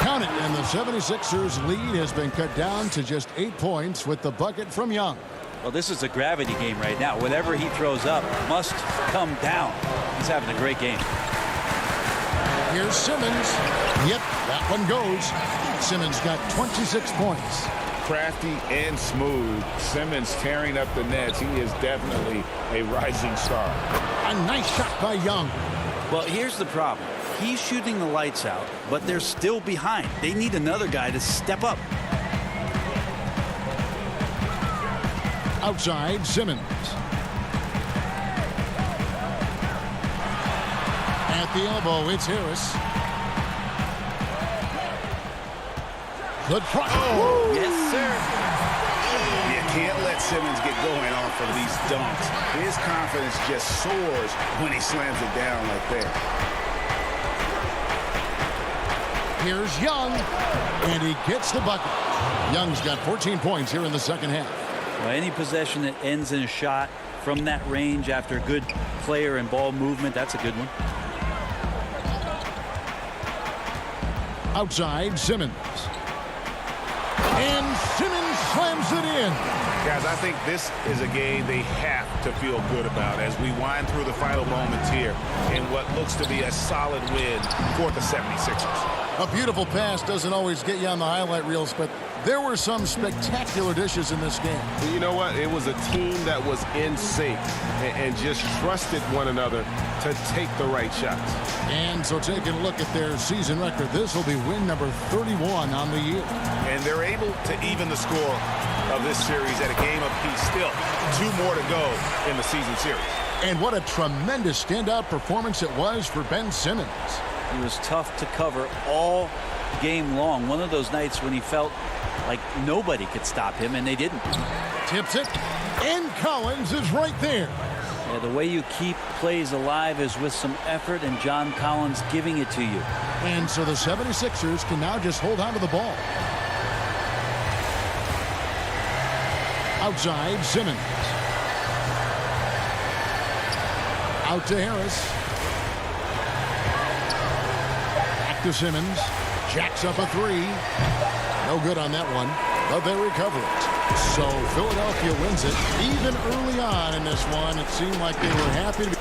Count it, and the 76ers lead has been cut down to just 8 points with the bucket from Young. Well, this is a gravity game right now. Whatever he throws up must come down. He's having a great game. Here's Simmons. Yep, that one goes. Simmons got 26 points. Crafty and smooth. Simmons tearing up the nets. He is definitely a rising star. A nice shot by Young. Well, here's the problem. He's shooting the lights out, but they're still behind. They need another guy to step up. Outside, Simmons. At the elbow, it's Harris. Good try. Oh, yes, sir. You can't let Simmons get going off of these dunks. His confidence just soars when he slams it down like that. Here's Young, and he gets the bucket. Young's got 14 points here in the second half. Well, any possession that ends in a shot from that range after good player and ball movement. That's a good one. Outside, Simmons. And Simmons slams it in. Guys, I think this is a game they have to feel good about as we wind through the final moments here in what looks to be a solid win for the 76ers. A beautiful pass doesn't always get you on the highlight reels, but there were some spectacular dishes in this game. You know what? It was a team that was in sync and just trusted one another to take the right shots. And so taking a look at their season record, this will be win number 31 on the year. And they're able to even the score of this series at a game apiece. Still 2 more to go in the season series. And what a tremendous standout performance it was for Ben Simmons. He was tough to cover all game long. One of those nights when he felt like nobody could stop him, and they didn't. Tips it, and Collins is right there. Yeah, the way you keep plays alive is with some effort, and John Collins giving it to you. And so the 76ers can now just hold on to the ball. Outside, Simmons. Out to Harris. Back to Simmons. Jacks up a 3. No good on that one, but they recover it. So Philadelphia wins it. Even early on in this one, it seemed like they were happy to be.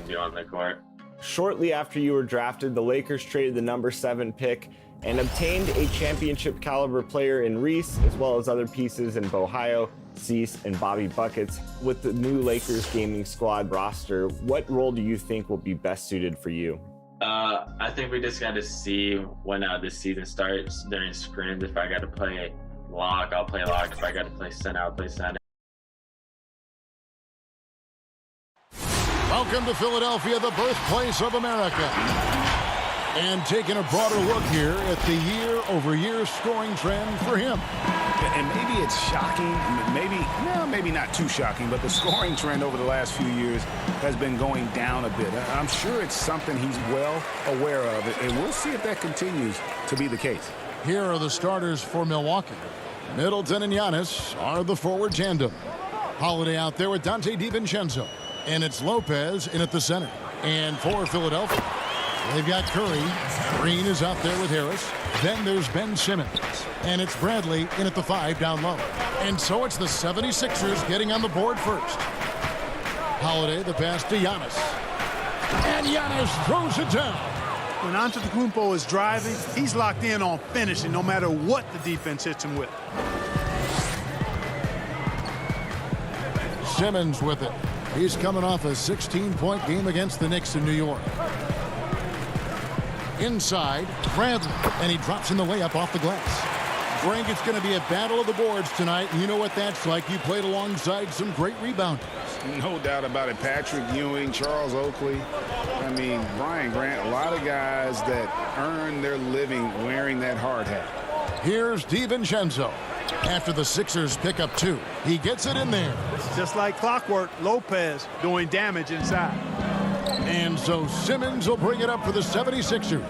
Be on the court. Shortly after you were drafted, the Lakers traded the number 7 pick and obtained a championship caliber player in Reese, as well as other pieces in Bohio, Cease, and Bobby Buckets. With the new Lakers gaming squad roster, what role do you think will be best suited for you? I think we just got to see when this season starts during scrims. If I got to play lock, I'll play lock. If I got to play center, I'll play center. Welcome to Philadelphia, the birthplace of America. And taking a broader look here at the year-over-year scoring trend for him. And maybe it's shocking, maybe not too shocking, but the scoring trend over the last few years has been going down a bit. I'm sure it's something he's well aware of, and we'll see if that continues to be the case. Here are the starters for Milwaukee. Middleton and Giannis are the forward tandem. Holiday out there with Dante DiVincenzo. And it's Lopez in at the center. And for Philadelphia, they've got Curry. Green is out there with Harris. Then there's Ben Simmons. And it's Bradley in at the 5 down low. And so it's the 76ers getting on the board first. Holiday, the pass to Giannis. And Giannis throws it down. When Antetokounmpo is driving, he's locked in on finishing no matter what the defense hits him with. Simmons with it. He's coming off a 16-point game against the Knicks in New York. Inside, Bradley, and he drops in the layup off the glass. Frank, it's going to be a battle of the boards tonight, and you know what that's like. You played alongside some great rebounders. No doubt about it. Patrick Ewing, Charles Oakley. I mean, Brian Grant, a lot of guys that earn their living wearing that hard hat. Here's DiVincenzo. After the Sixers pick up 2, he gets it in there. Just like clockwork, Lopez doing damage inside. And so Simmons will bring it up for the 76ers.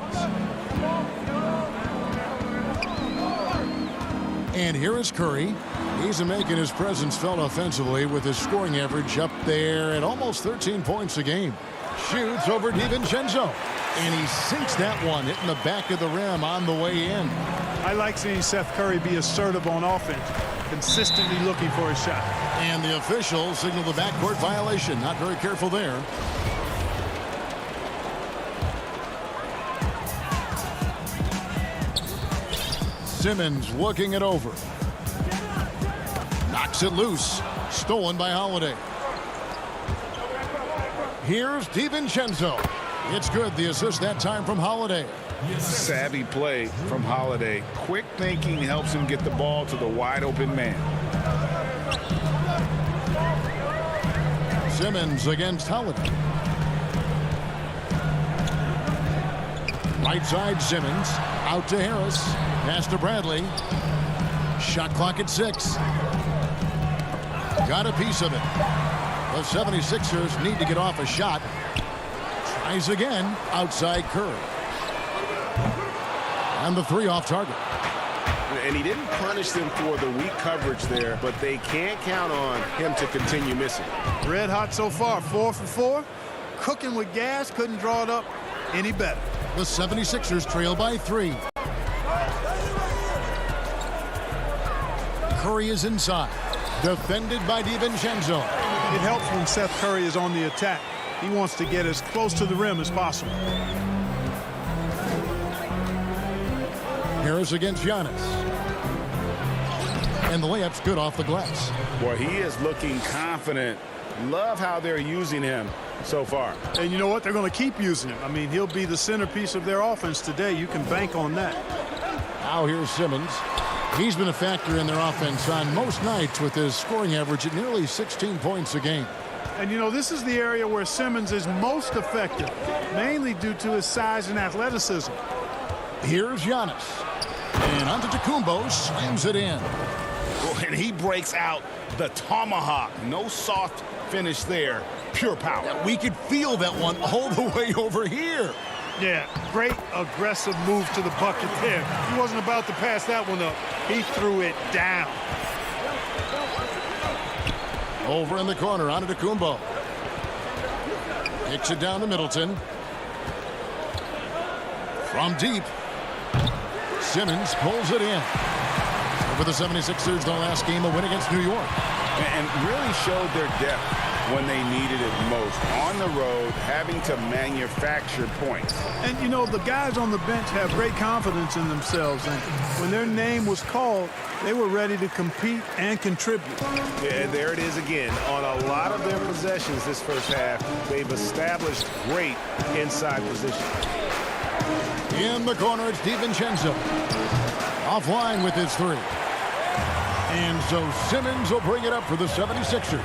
And here is Curry. He's making his presence felt offensively with his scoring average up there at almost 13 points a game. Shoots over DiVincenzo. And he sinks that one, hitting the back of the rim on the way in. I like seeing Seth Curry be assertive on offense, consistently looking for a shot. And the officials signal the backcourt violation. Not very careful there. Simmons looking it over. Knocks it loose. Stolen by Holiday. Here's DiVincenzo. It's good. The assist that time from Holiday. Savvy play from Holiday. Quick thinking helps him get the ball to the wide open man. Simmons against Holiday. Right side Simmons. Out to Harris. Pass to Bradley. Shot clock at 6. Got a piece of it. The 76ers need to get off a shot. Tries again. Outside Curry. And the 3 off target. And he didn't punish them for the weak coverage there, but they can't count on him to continue missing. Red hot so far, 4 for 4. Cooking with gas, couldn't draw it up any better. The 76ers trail by 3. Curry is inside. Defended by DiVincenzo. It helps when Seth Curry is on the attack. He wants to get as close to the rim as possible. Harris against Giannis. And the layup's good off the glass. Boy, he is looking confident. Love how they're using him so far. And you know what? They're going to keep using him. I mean, he'll be the centerpiece of their offense today. You can bank on that. Now here's Simmons. He's been a factor in their offense on most nights with his scoring average at nearly 16 points a game. And, you know, this is the area where Simmons is most effective, mainly due to his size and athleticism. Here's Giannis. And Antetokounmpo slams it in. And he breaks out the tomahawk. No soft finish there. Pure power. We could feel that one all the way over here. Yeah, great aggressive move to the bucket there. He wasn't about to pass that one up. He threw it down. Over in the corner, Antetokounmpo. Kicks it down to Middleton. From deep. Simmons pulls it in. For the 76ers, the last game, a win against New York. And really showed their depth. when they needed it most. On the road, having to manufacture points. And, you know, the guys on the bench have great confidence in themselves. And when their name was called, they were ready to compete and contribute. Yeah, there it is again. On a lot of their possessions this first half, they've established great inside position. In the corner, it's DiVincenzo. Offline with his three. And so Simmons will bring it up for the 76ers.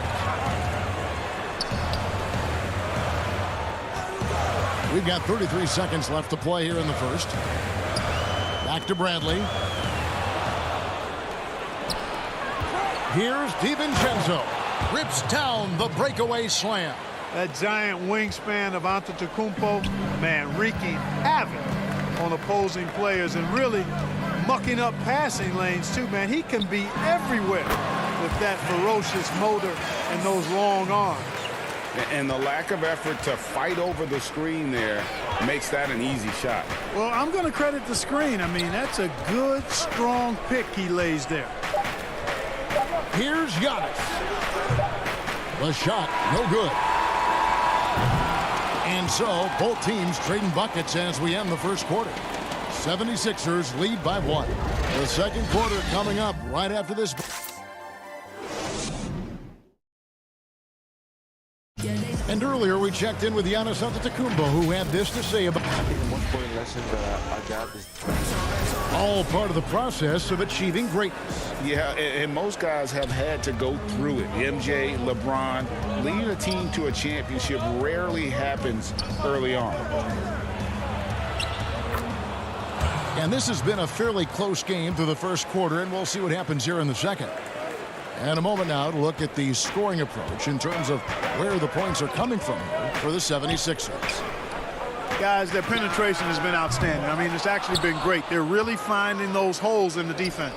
We've got 33 seconds left to play here in the first. Back to Bradley. Here's DiVincenzo. Rips down the breakaway slam. That giant wingspan of Antetokounmpo, man, wreaking havoc on opposing players and really mucking up passing lanes too, man. He can be everywhere with that ferocious motor and those long arms. And the lack of effort to fight over the screen there makes that an easy shot. Well, I'm going to credit the screen. I mean, that's a good, strong pick he lays there. Here's Giannis. The shot, no good. And so, both teams trading buckets as we end the first quarter. 76ers lead by 1. The second quarter coming up right after this. And earlier we checked in with Giannis Antetokounmpo, who had this to say about the most important lesson that I got is all part of the process of achieving greatness. Yeah, and most guys have had to go through it. MJ, LeBron, leading a team to a championship rarely happens early on. And this has been a fairly close game through the first quarter, and we'll see what happens here in the second. And a moment now to look at the scoring approach in terms of where the points are coming from for the 76ers. Guys, their penetration has been outstanding. I mean, it's actually been great. They're really finding those holes in the defense.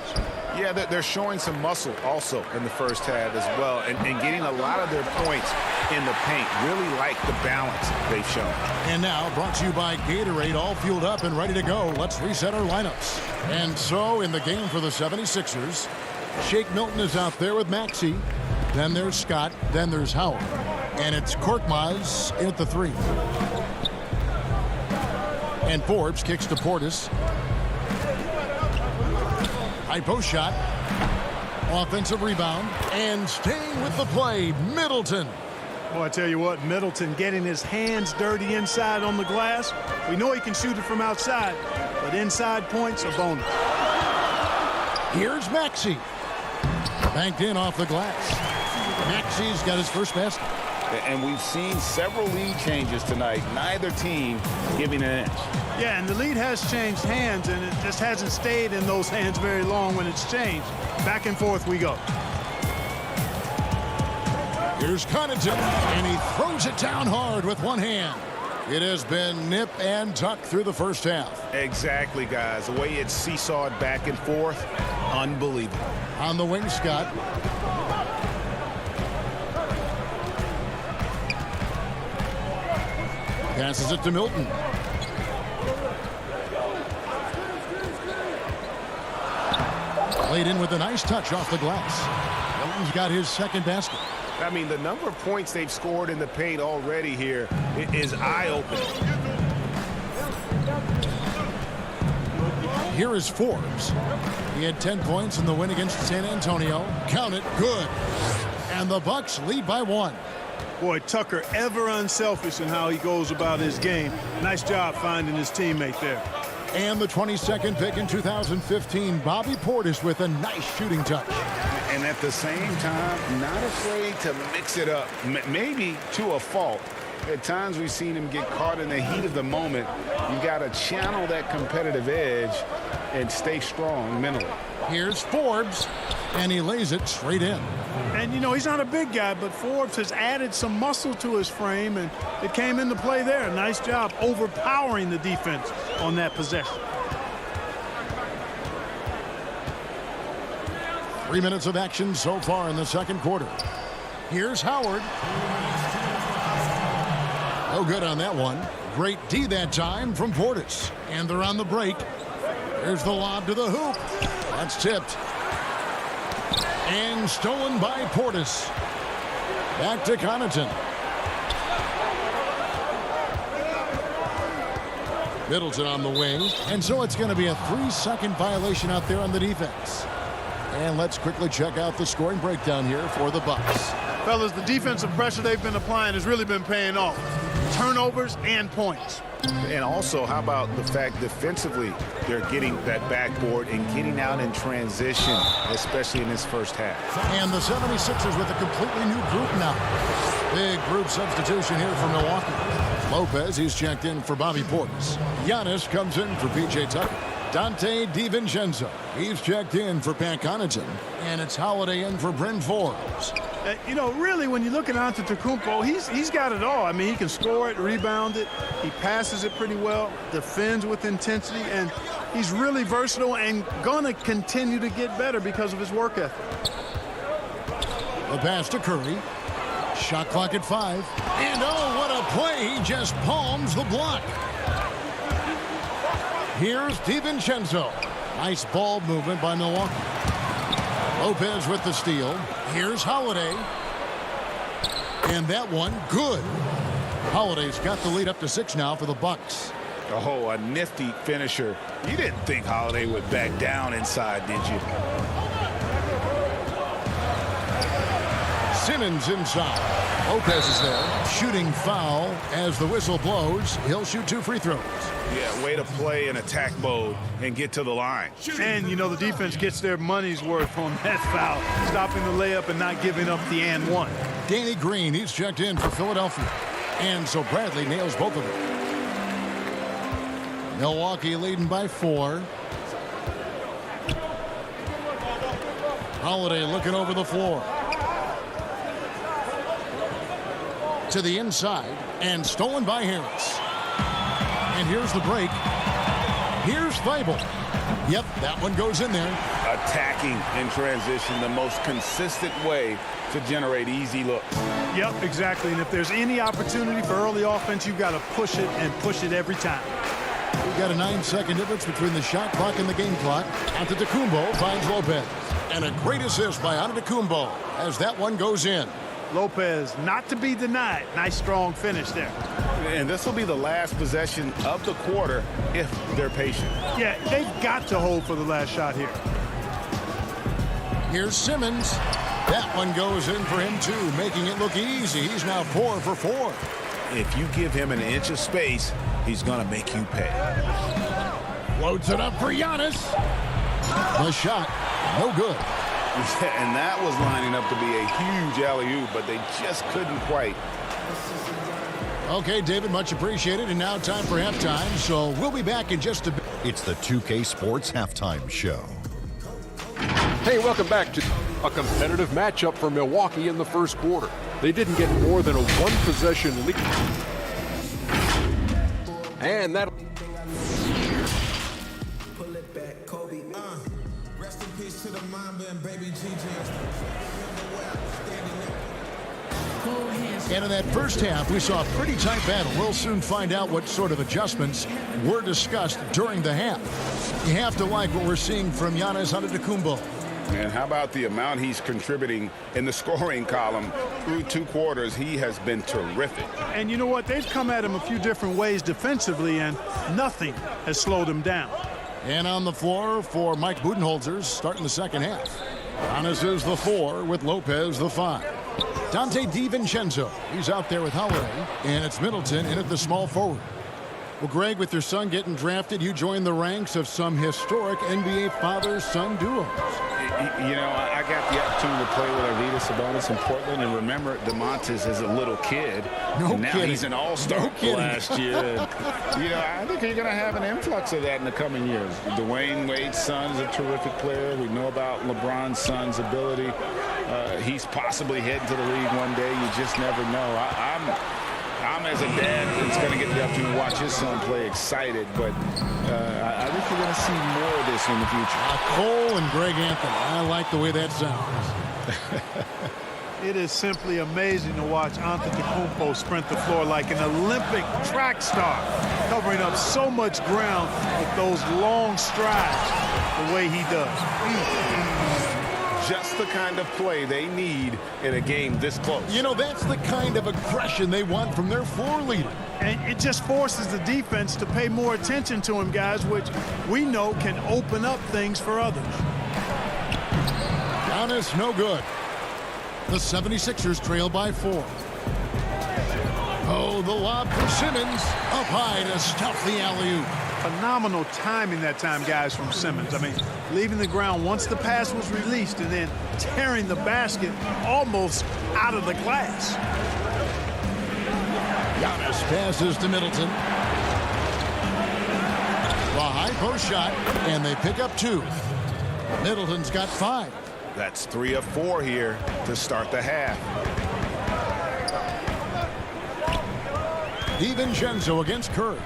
Yeah, they're showing some muscle also in the first half as well, and getting a lot of their points in the paint. Really like the balance they've shown. And now, brought to you by Gatorade, all fueled up and ready to go. Let's reset our lineups. And so, in the game for the 76ers, Shake Milton is out there with Maxey. Then there's Scott. Then there's Howard. And it's Korkmaz in at the 3. And Forbes kicks to Portis. High post shot. Offensive rebound. And staying with the play, Middleton. Well, I tell you what, Middleton getting his hands dirty inside on the glass. We know he can shoot it from outside, but inside points a bonus. Here's Maxey. Banked in off the glass. Maxey's got his first basket. And we've seen several lead changes tonight. Neither team giving an inch. Yeah, and the lead has changed hands, and it just hasn't stayed in those hands very long when it's changed. Back and forth we go. Here's Connaughton, and he throws it down hard with one hand. It has been nip and tuck through the first half. Exactly, guys. The way it's seesawed back and forth, unbelievable. On the wing, Scott. Passes it to Milton. Played in with a nice touch off the glass. Milton's got his second basket. I mean, the number of points they've scored in the paint already here is eye-opening. Here is Forbes. He had 10 points in the win against San Antonio. Count it, good. And the Bucks lead by 1. Boy, Tucker ever unselfish in how he goes about his game. Nice job finding his teammate there. And the 22nd pick in 2015, Bobby Portis with a nice shooting touch. And at the same time, not afraid to mix it up, maybe to a fault. At times we've seen him get caught in the heat of the moment. You got to channel that competitive edge and stay strong mentally. Here's Forbes, and he lays it straight in. And, you know, he's not a big guy, but Forbes has added some muscle to his frame, and it came into play there. Nice job overpowering the defense on that possession. 3 minutes of action so far in the second quarter. Here's Howard. No good on that one. Great D that time from Portis. And they're on the break. There's the lob to the hoop. That's tipped. And stolen by Portis. Back to Connaughton. Middleton on the wing. And so it's going to be a 3-second violation out there on the defense. And let's quickly check out the scoring breakdown here for the Bucks. Fellas, the defensive pressure they've been applying has really been paying off. Turnovers and points. And also, how about the fact defensively they're getting that backboard and getting out in transition, especially in this first half. And the 76ers with a completely new group now. Big group substitution here for Milwaukee. Lopez, he's checked in for Bobby Portis. Giannis comes in for P.J. Tucker. Dante DiVincenzo, he's checked in for Pat Connaughton. And it's Holiday in for Bryn Forbes. You know, really, when you look at Antetokounmpo, he's got it all. I mean, he can score it, rebound it, he passes it pretty well, defends with intensity, and he's really versatile and gonna continue to get better because of his work ethic. The pass to Curry. Shot clock at 5. And oh, what a play. He just palms the block. Here's DiVincenzo. Nice ball movement by Milwaukee. Lopez with the steal. Here's Holiday. And that one, good. Holiday's got the lead up to 6 now for the Bucks. Oh, a nifty finisher. You didn't think Holiday would back down inside, did you? Simmons inside. Lopez is there. Shooting foul as the whistle blows. He'll shoot 2 free throws. Yeah, way to play in attack mode and get to the line. And, you know, the defense gets their money's worth on that foul, stopping the layup and not giving up the and one. Danny Green, he's checked in for Philadelphia. And so Bradley nails both of them. Milwaukee leading by 4. Holiday looking over the floor. To the inside and stolen by Harris. And here's the break. Here's Thibault. Yep, that one goes in there. Attacking in transition, the most consistent way to generate easy looks. Yep, exactly. And if there's any opportunity for early offense, you've got to push it and push it every time. We've got a 9-second difference between the shot clock and the game clock. Antetokounmpo finds Lopez. And a great assist by Antetokounmpo as that one goes in. Lopez not to be denied. Nice strong finish there. And this will be the last possession of the quarter if they're patient. Yeah, they've got to hold for the last shot here. Here's Simmons. That one goes in for him too, making it look easy. He's now 4 for 4. If you give him an inch of space, he's going to make you pay. Floats it up for Giannis. The shot, no good. And that was lining up to be a huge alley-oop, but they just couldn't quite. Okay, David, much appreciated. And now time for halftime, so we'll be back in just a bit. It's the 2K Sports Halftime Show. Hey, welcome back to a competitive matchup for Milwaukee in the first quarter. They didn't get more than a one-possession lead. And that... Pull it back, Kobe. Rest in peace to the Mamba and Baby GG. And in that first half, we saw a pretty tight battle. We'll soon find out what sort of adjustments were discussed during the half. You have to like what we're seeing from Giannis Antetokounmpo. And how about the amount he's contributing in the scoring column through 2 quarters? He has been terrific. And you know what? They've come at him a few different ways defensively, and nothing has slowed him down. And on the floor for Mike Budenholzer, starting the second half. Giannis is the 4 with Lopez the 5. Dante DiVincenzo, he's out there with Holiday, and it's Middleton in at the small forward. Well, Greg, with your son getting drafted, you joined the ranks of some historic NBA father-son duos. You know, I got the opportunity to play with Arvydas Sabonis in Portland, and remember DeMontis as a little kid. No now kidding. He's an all-star last year. And, you know, I think you're going to have an influx of that in the coming years. Dwayne Wade's son is a terrific player. We know about LeBron's son's ability. He's possibly heading to the league one day. You just never know. I'm as a dad that's going to get the opportunity to watch his son play excited, but I think you're going to see more of this in the future. Cole and Greg Anthony. I like the way that sounds. It is simply amazing to watch Antetokounmpo sprint the floor like an Olympic track star, covering up so much ground with those long strides the way he does. just the kind of play they need in a game this close. You know, that's the kind of aggression they want from their floor leader. And it just forces the defense to pay more attention to him, guys, which we know can open up things for others. Giannis, no good. The 76ers trail by 4. Oh, the lob for Simmons. Up high to stuff the alley-oop. Phenomenal timing that time, guys, from Simmons. I mean, leaving the ground once the pass was released and then tearing the basket almost out of the glass. Giannis passes to Middleton. The high post shot, and they pick up 2. Middleton's got 5. That's 3 of 4 here to start the half. DiVincenzo against Curry.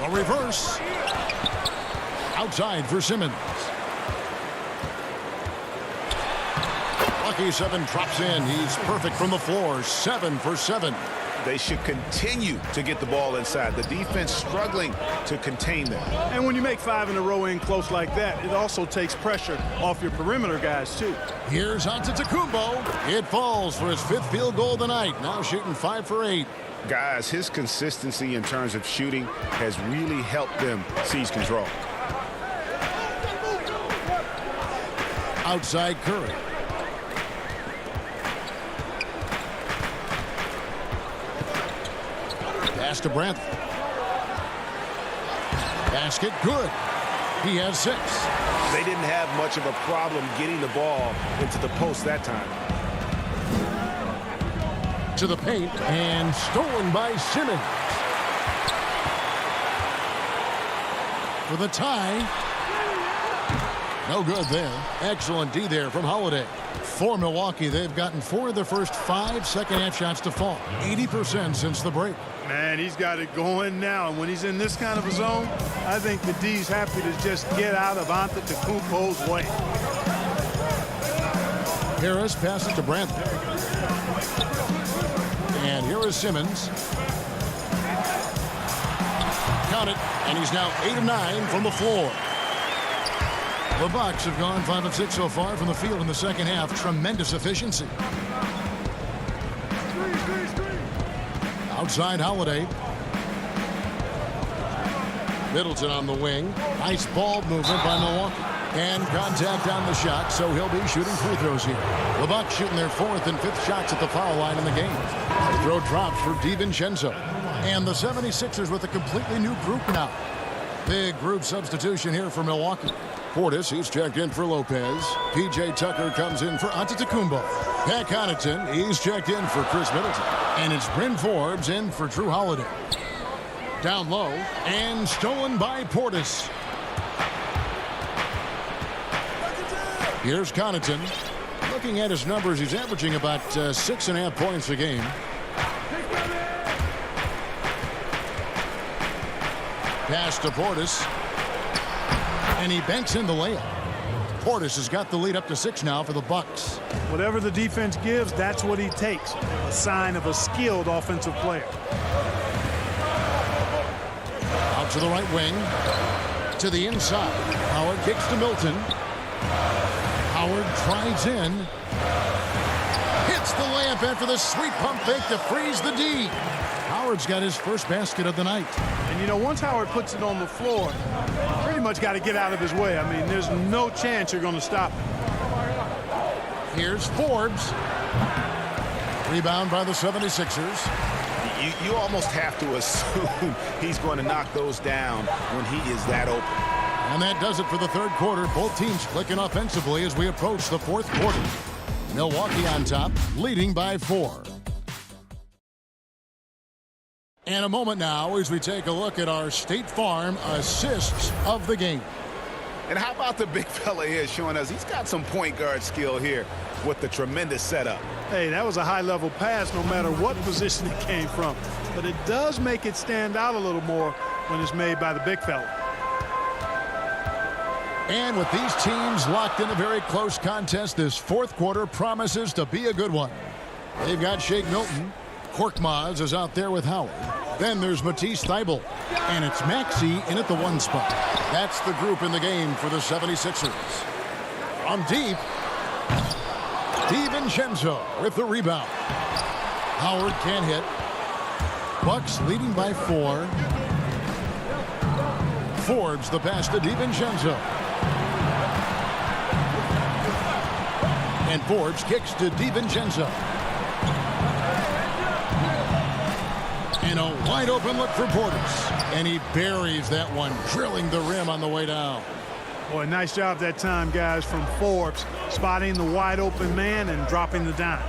A reverse. Outside for Simmons. Lucky 7 drops in. He's perfect from the floor. 7 for 7. They should continue to get the ball inside. The defense struggling to contain them. And when you make 5 in a row in close like that, it also takes pressure off your perimeter guys, too. Here's Antetokounmpo. It falls for his 5th field goal of the night. Now shooting 5 for 8. Guys, his consistency in terms of shooting has really helped them seize control. Outside Curry. Pass to Brantley. Basket good. He has 6. They didn't have much of a problem getting the ball into the post that time. To the paint and stolen by Simmons. For the tie. No good there. Excellent D there from Holiday. For Milwaukee, they've gotten 4 of their first 5 second-half shots to fall. 80% since the break. Man, he's got it going now. And when he's in this kind of a zone, I think the D's happy to just get out of Antetokounmpo's way. Harris passes to Brantley. And here is Simmons. Count it. And he's now 8 of 9 from the floor. The Bucks have gone 5 of 6 so far from the field in the second half. Tremendous efficiency. Outside Holiday. Middleton on the wing. Nice ball movement by Milwaukee. And contact on the shot, so he'll be shooting free throws here. The Bucks shooting their 4th and 5th shots at the foul line in the game. The throw drops for DiVincenzo. And the 76ers with a completely new group now. Big group substitution here for Milwaukee. Portis, he's checked in for Lopez. P.J. Tucker comes in for Antetokounmpo. Pat Connaughton, he's checked in for Chris Middleton. And it's Bryn Forbes in for Drew Holiday. Down low, and stolen by Portis. Here's Connaughton. Looking at his numbers, he's averaging about 6.5 points a game. Pass to Portis. And he banks in the layup. Portis has got the lead up to 6 now for the Bucks. Whatever the defense gives, that's what he takes. A sign of a skilled offensive player. Out to the right wing. To the inside. Howard kicks to Milton. Howard drives in. Hits the layup after the sweet pump fake to freeze the D. Howard's got his first basket of the night. And, you know, once Howard puts it on the floor, pretty much got to get out of his way. I mean, there's no chance you're going to stop him. Here's Forbes. Rebound by the 76ers. You almost have to assume he's going to knock those down when he is that open. And that does it for the 3rd quarter. Both teams clicking offensively as we approach the 4th quarter. Milwaukee on top, leading by 4. And a moment now as we take a look at our State Farm assists of the game. And how about the big fella here showing us he's got some point guard skill here with the tremendous setup. Hey, that was a high-level pass no matter what position it came from. But it does make it stand out a little more when it's made by the big fella. And with these teams locked in a very close contest, this 4th quarter promises to be a good one. They've got Shake Milton. Korkmaz is out there with Howard. Then there's Matisse Thybulle. And it's Maxey in at the 1 spot. That's the group in the game for the 76ers. From deep, DiVincenzo with the rebound. Howard can't hit. Bucks leading by 4. Forbes the pass to DiVincenzo. And Forbes kicks to DiVincenzo. And a wide open look for Portis. And he buries that one, drilling the rim on the way down. Boy, nice job that time, guys, from Forbes, spotting the wide open man and dropping the dime.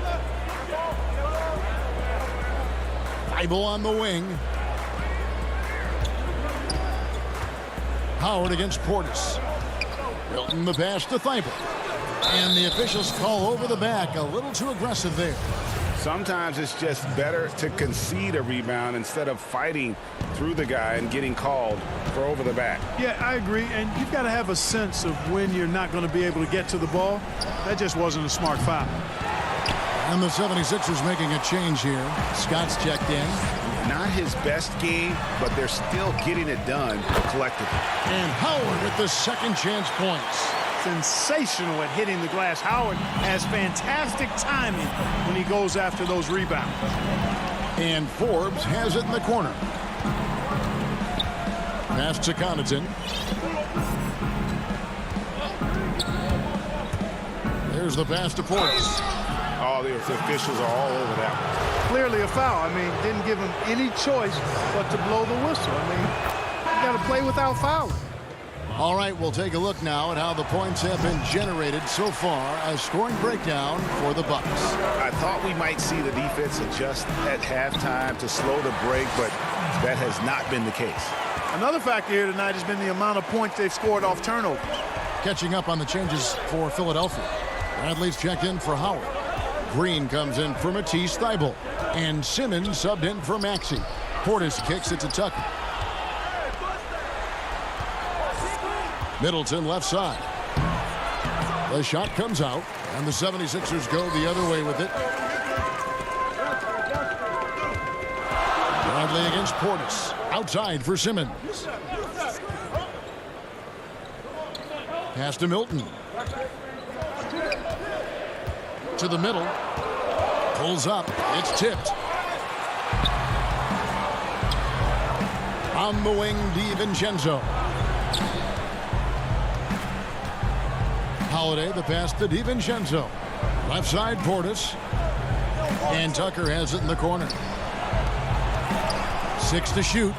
Thybulle on the wing. Howard against Portis. Milton the pass to Thybulle. And the officials call over the back. A little too aggressive there. Sometimes it's just better to concede a rebound instead of fighting through the guy and getting called for over the back. Yeah, I agree. And you've got to have a sense of when you're not going to be able to get to the ball. That just wasn't a smart foul. And the 76ers making a change here. Scott's checked in. Not his best game, but they're still getting it done collectively. And Howard with the second chance points. Sensational at hitting the glass. Howard has fantastic timing when he goes after those rebounds. And Forbes has it in the corner. Pass to Connaughton. There's the pass to Portis. Oh, the officials are all over that one. Clearly a foul. I mean, didn't give him any choice but to blow the whistle. I mean, you got to play without fouling. All right, we'll take a look now at how the points have been generated so far. A scoring breakdown for the Bucks. I thought we might see the defense adjust at halftime to slow the break, but that has not been the case. Another factor here tonight has been the amount of points they've scored off turnovers. Catching up on the changes for Philadelphia. Bradley's checked in for Howard. Green comes in for Matisse Thybulle. And Simmons subbed in for Maxey. Portis kicks it to Tucker. Middleton left side. The shot comes out, and the 76ers go the other way with it. Bradley against Portis. Outside for Simmons. Pass to Milton. To the middle. Pulls up. It's tipped. On the wing, DiVincenzo. Holiday, the pass to DiVincenzo. Left side, Portis. And Tucker has it in the corner. 6 to shoot.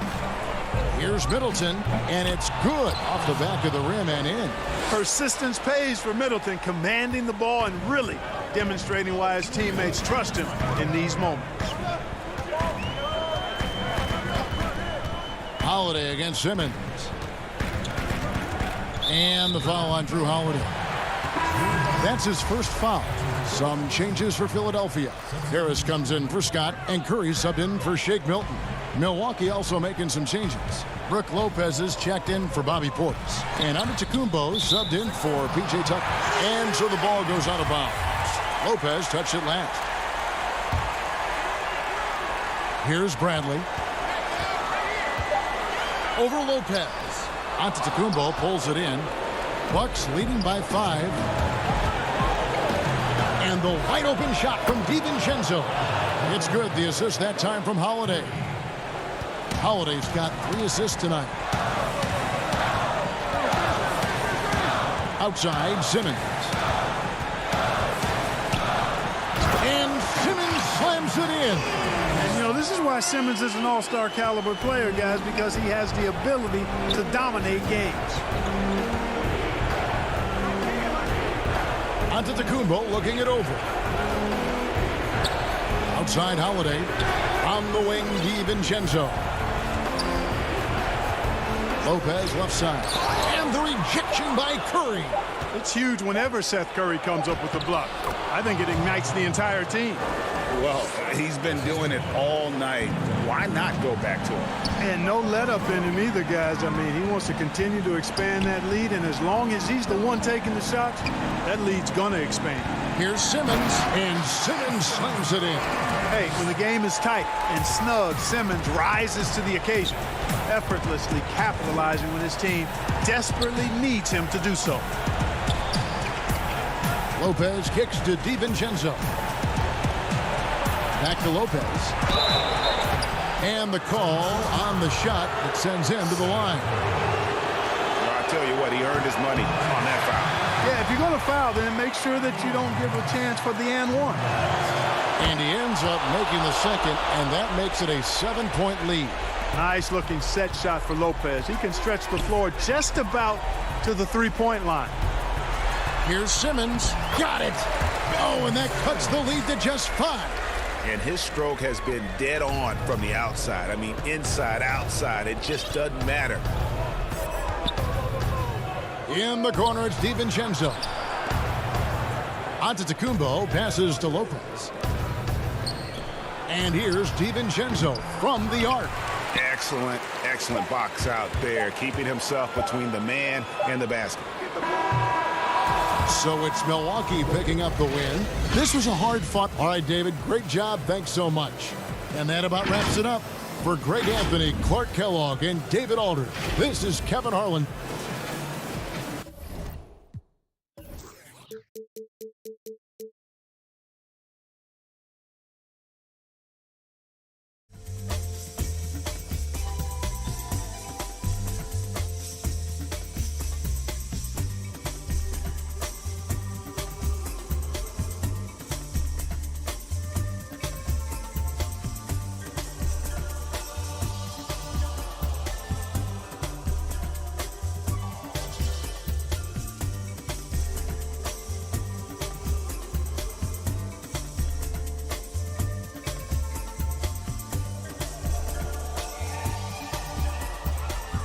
Here's Middleton, and it's good off the back of the rim and in. Persistence pays for Middleton, commanding the ball and really demonstrating why his teammates trust him in these moments. Holiday against Simmons. And the foul on Drew Holiday. That's his first foul. Some changes for Philadelphia. Harris comes in for Scott, and Curry subbed in for Shake Milton. Milwaukee also making some changes. Brook Lopez is checked in for Bobby Portis. And Antetokounmpo subbed in for P.J. Tucker. And so the ball goes out of bounds. Lopez touched it last. Here's Bradley. Over Lopez. Antetokounmpo pulls it in. Bucks leading by 5. And the wide open shot from DiVincenzo. It's good. The assist that time from Holiday. Holiday's got 3 assists tonight. Outside, Simmons. And Simmons slams it in. And, you know, this is why Simmons is an all-star caliber player, guys, because he has the ability to dominate games. Antetokounmpo looking it over. Outside Holiday. On the wing, DiVincenzo. Lopez left side. And the rejection by Curry. It's huge whenever Seth Curry comes up with the block. I think it ignites the entire team. Well, he's been doing it all night. Why not go back to him? And no let up in him either, guys. I mean, he wants to continue to expand that lead, and as long as he's the one taking the shots, that lead's going to expand. Here's Simmons, and Simmons slams it in. Hey, when the game is tight and snug, Simmons rises to the occasion, effortlessly capitalizing when his team desperately needs him to do so. Lopez kicks to DiVincenzo. Back to Lopez. And the call on the shot that sends him to the line. Well, I tell you what, he earned his money on that foul. Yeah, if you're going to foul, then make sure that you don't give a chance for the and one. And he ends up making the second, and that makes it a 7-point lead. Nice looking set shot for Lopez. He can stretch the floor just about to the three-point line. Here's Simmons. Got it. Oh, and that cuts the lead to just 5. And his stroke has been dead on from the outside. I mean, inside, outside, it just doesn't matter. In the corner, it's DiVincenzo. Antetokounmpo passes to Lopez. And here's DiVincenzo from the arc. Excellent, excellent box out there, keeping himself between the man and the basket. So it's Milwaukee picking up the win. This was a hard-fought. All right, David, great job. Thanks so much. And that about wraps it up. For Greg Anthony, Clark Kellogg, and David Aldridge, this is Kevin Harlan.